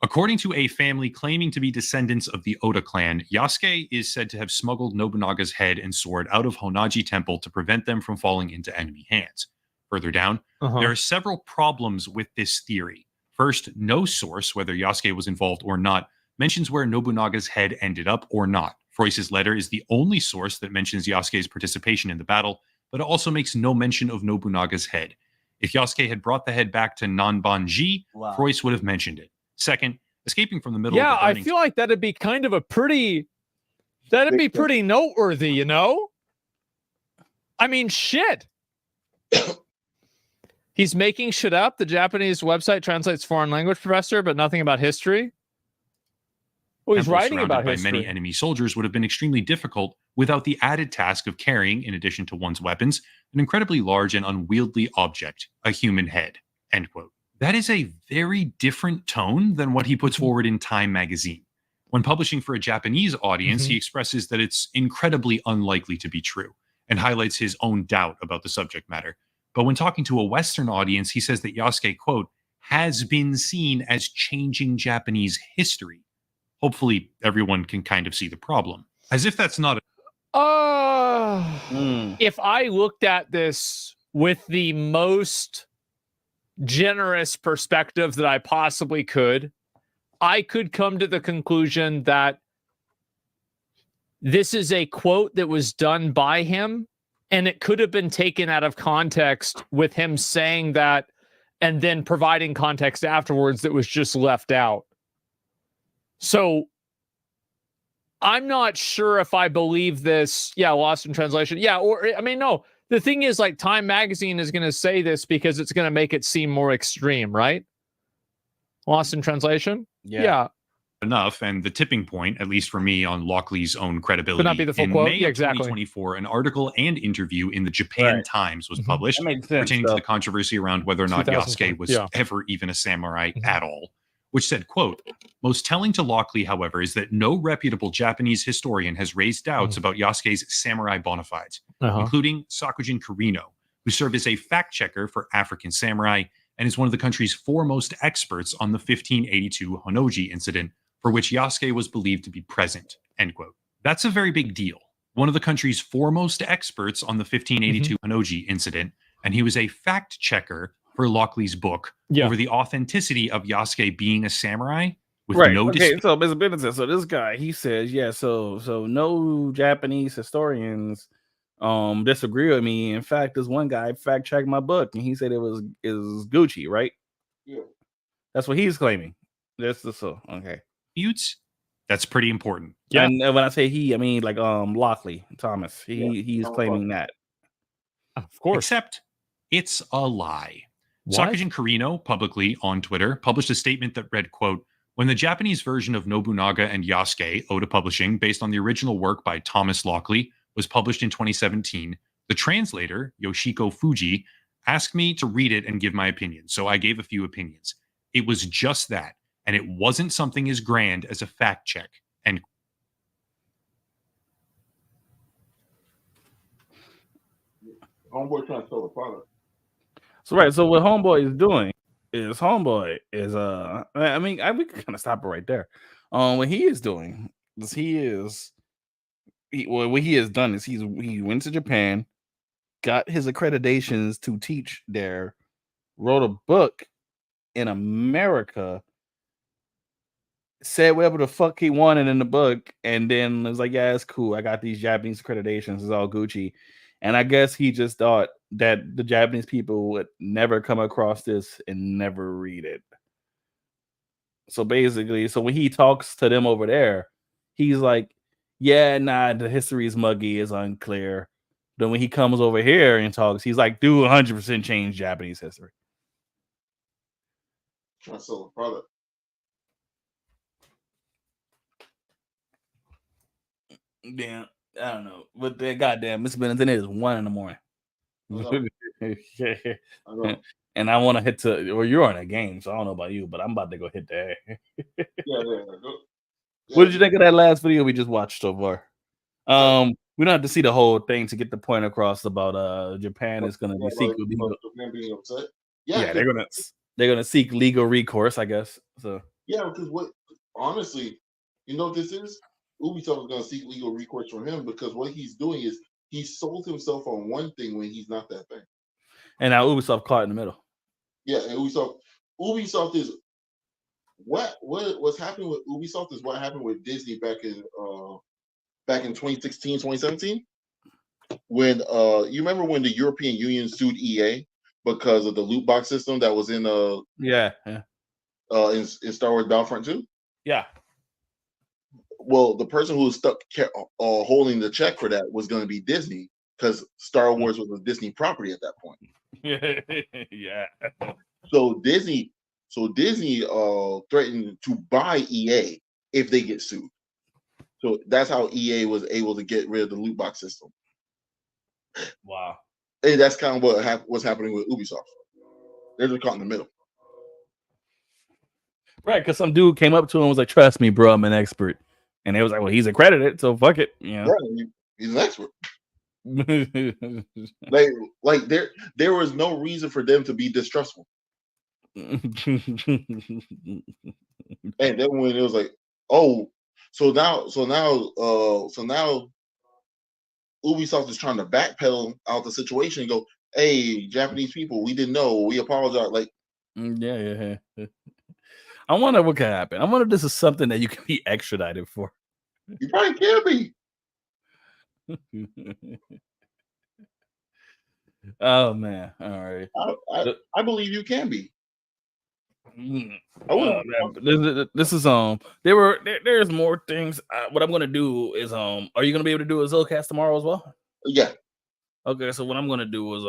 according to a family claiming to be descendants of the Oda clan, Yasuke is said to have smuggled Nobunaga's head and sword out of Honaji Temple to prevent them from falling into enemy hands. Further down, there are several problems with this theory. First, no source, whether Yasuke was involved or not, mentions where Nobunaga's head ended up or not. Froyce's letter is the only source that mentions Yasuke's participation in the battle, but it also makes no mention of Nobunaga's head. If Yasuke had brought the head back to Nanbanji, Froyce would have mentioned it. Second, escaping from the middle of the I feel like that'd be kind of pretty noteworthy, you know? I mean, shit. He's making shit up. The Japanese website translates foreign language professor, but nothing about history. Well, he's writing about by history. many enemy soldiers would have been extremely difficult without the added task of carrying, in addition to one's weapons, an incredibly large and unwieldy object, a human head. End quote. That is a very different tone than what he puts forward in Time magazine. When publishing for a Japanese audience, he expresses that it's incredibly unlikely to be true and highlights his own doubt about the subject matter. But when talking to a Western audience, he says that Yasuke, quote, has been seen as changing Japanese history. Hopefully everyone can kind of see the problem. As if that's not If I looked at this with the most generous perspective that I possibly could, I could come to the conclusion that this is a quote that was done by him, and it could have been taken out of context with him saying that and then providing context afterwards that was just left out. So I'm not sure if I believe this. Yeah, lost in translation. Yeah, or I mean, no. The thing is, like, Time magazine is going to say this because it's going to make it seem more extreme, right? Lost in translation? Yeah. Enough, and the tipping point, at least for me, on Lockley's own credibility. Could not be the full in quote. May Yeah, of exactly. 2024, an article and interview in the Japan Times was published That makes sense, pertaining to the controversy around whether or not 2020, Yasuke was yeah. ever even a samurai at all, which said, quote, most telling to Lockley, however, is that no reputable Japanese historian has raised doubts about Yasuke's samurai bona fides, including Sakujin Kirino, who served as a fact checker for African samurai and is one of the country's foremost experts on the 1582 Honoji incident, for which Yasuke was believed to be present, end quote. That's a very big deal. One of the country's foremost experts on the 1582 Honoji incident, and he was a fact checker for Lockley's book over the authenticity of Yasuke being a samurai with no dispute. So Mr. Benson, so this guy, he says, so no Japanese historians disagree with me. In fact, this one guy fact checked my book and he said it was Gucci, right? Yeah. That's what he's claiming. Okay. That's pretty important. Yeah. And when I say he, I mean like Lockley Thomas. He's claiming that. Of course. Except it's a lie. What? Sakujin Kirino, publicly on Twitter, published a statement that read, quote, when the Japanese version of Nobunaga and Yasuke, Oda Publishing, based on the original work by Thomas Lockley, was published in 2017, the translator, Yoshiko Fuji, asked me to read it and give my opinion. So I gave a few opinions. It was just that. And it wasn't something as grand as a fact check. And Homeboy trying to sell a product. So what Homeboy is doing is I mean, we can kind of stop it right there. What he is doing is he is what he has done is he went to Japan, got his accreditations to teach there, wrote a book in America, said whatever the fuck he wanted in the book, and then was like, yeah, it's cool. I got these Japanese accreditations. It's all Gucci. And I guess he just thought that the Japanese people would never come across this and never read it. So basically, so when he talks to them over there, he's like, yeah, nah, the history is muggy, is unclear. Then when he comes over here and talks, he's like, do 100% change Japanese history. Trying to sell a product. Damn, I don't know. But then goddamn, Mr. Bennington, it is 1 a.m. I know. And I want to hit to, well, you're on a game, so I don't know about you, but I'm about to go hit the Yeah. What did you think of that last video we just watched so far? We don't have to see the whole thing to get the point across about Japan is going to be seeking legal. Japan being upset. Yeah, they're gonna seek legal recourse, I guess. So yeah, because honestly, you know what this is? Ubisoft is going to seek legal recourse from him because what he's doing is he sold himself on one thing when he's not that thing. And now Ubisoft caught in the middle. Yeah, and Ubisoft is what's happening with Ubisoft is what happened with Disney back in 2016, 2017. When you remember when the European Union sued EA because of the loot box system that was in in Star Wars Battlefront 2? Yeah. Well, the person who was stuck holding the check for that was going to be Disney because Star Wars was a Disney property at that point. Yeah. So Disney threatened to buy EA if they get sued. So that's how EA was able to get rid of the loot box system. Wow. And that's kind of what's happening with Ubisoft. They're just caught in the middle. Right, because some dude came up to him and was like, trust me, bro, I'm an expert. And they was like, well, he's accredited, so fuck it. You know? Yeah, he's an expert. like there was no reason for them to be distrustful. And then when it was like, oh, so now Ubisoft is trying to backpedal out the situation and go, hey, Japanese people, we didn't know, we apologize. Like, yeah. I wonder what could happen. I wonder if this is something that you can be extradited for. You probably can be. Oh man! All right. I believe you can be. This is there's more things. What I'm gonna do is are you gonna be able to do a SOULcast tomorrow as well? Yeah. Okay, so what I'm gonna do is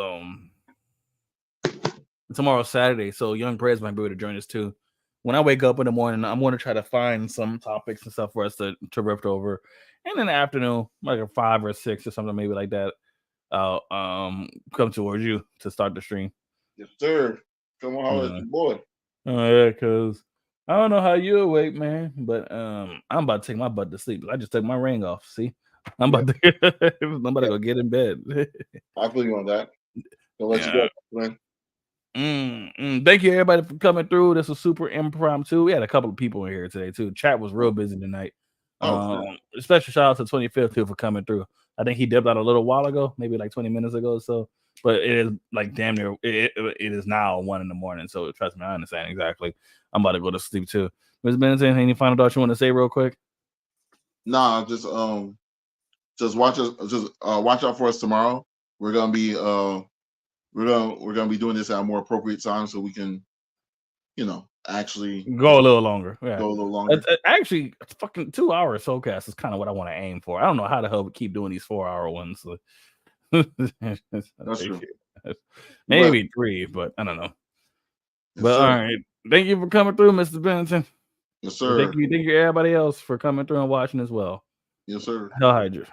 tomorrow's Saturday, so Young Prez might be able to join us too. When I wake up in the morning, I'm gonna try to find some topics and stuff for us to rift over, and in the afternoon, like a 5 or 6 or something, maybe like that. I'll come towards you to start the stream. Yes, sir. Come on, holler at your boy. Oh yeah, cause I don't know how you awake, man, but I'm about to take my butt to sleep. I just took my ring off. See, I'm about to go get in bed. I feel you on that. Don't let you go, man. Thank you everybody for coming through. This was super impromptu. We had a couple of people in here today too. Chat was real busy tonight. Special shout out to 25th too for coming through. I think he dipped out a little while ago, maybe like 20 minutes ago or so. But it is like damn near it is now 1 a.m. So trust me, I understand exactly. I'm about to go to sleep too. Ms. Bennington, any final thoughts you want to say real quick? Nah, just watch out for us tomorrow. We're gonna be we're gonna be doing this at a more appropriate time so we can, actually go a little longer. Yeah. Go a little longer. Actually, fucking 2 hour SOULcast is kind of what I want to aim for. I don't know how the hell we keep doing these 4-hour ones. So. That's true. Maybe 3, but I don't know. Yes, but sir. All right, thank you for coming through, Mr. Bennington. Yes, sir. Thank you everybody else for coming through and watching as well. Yes, sir. Hell Hydra.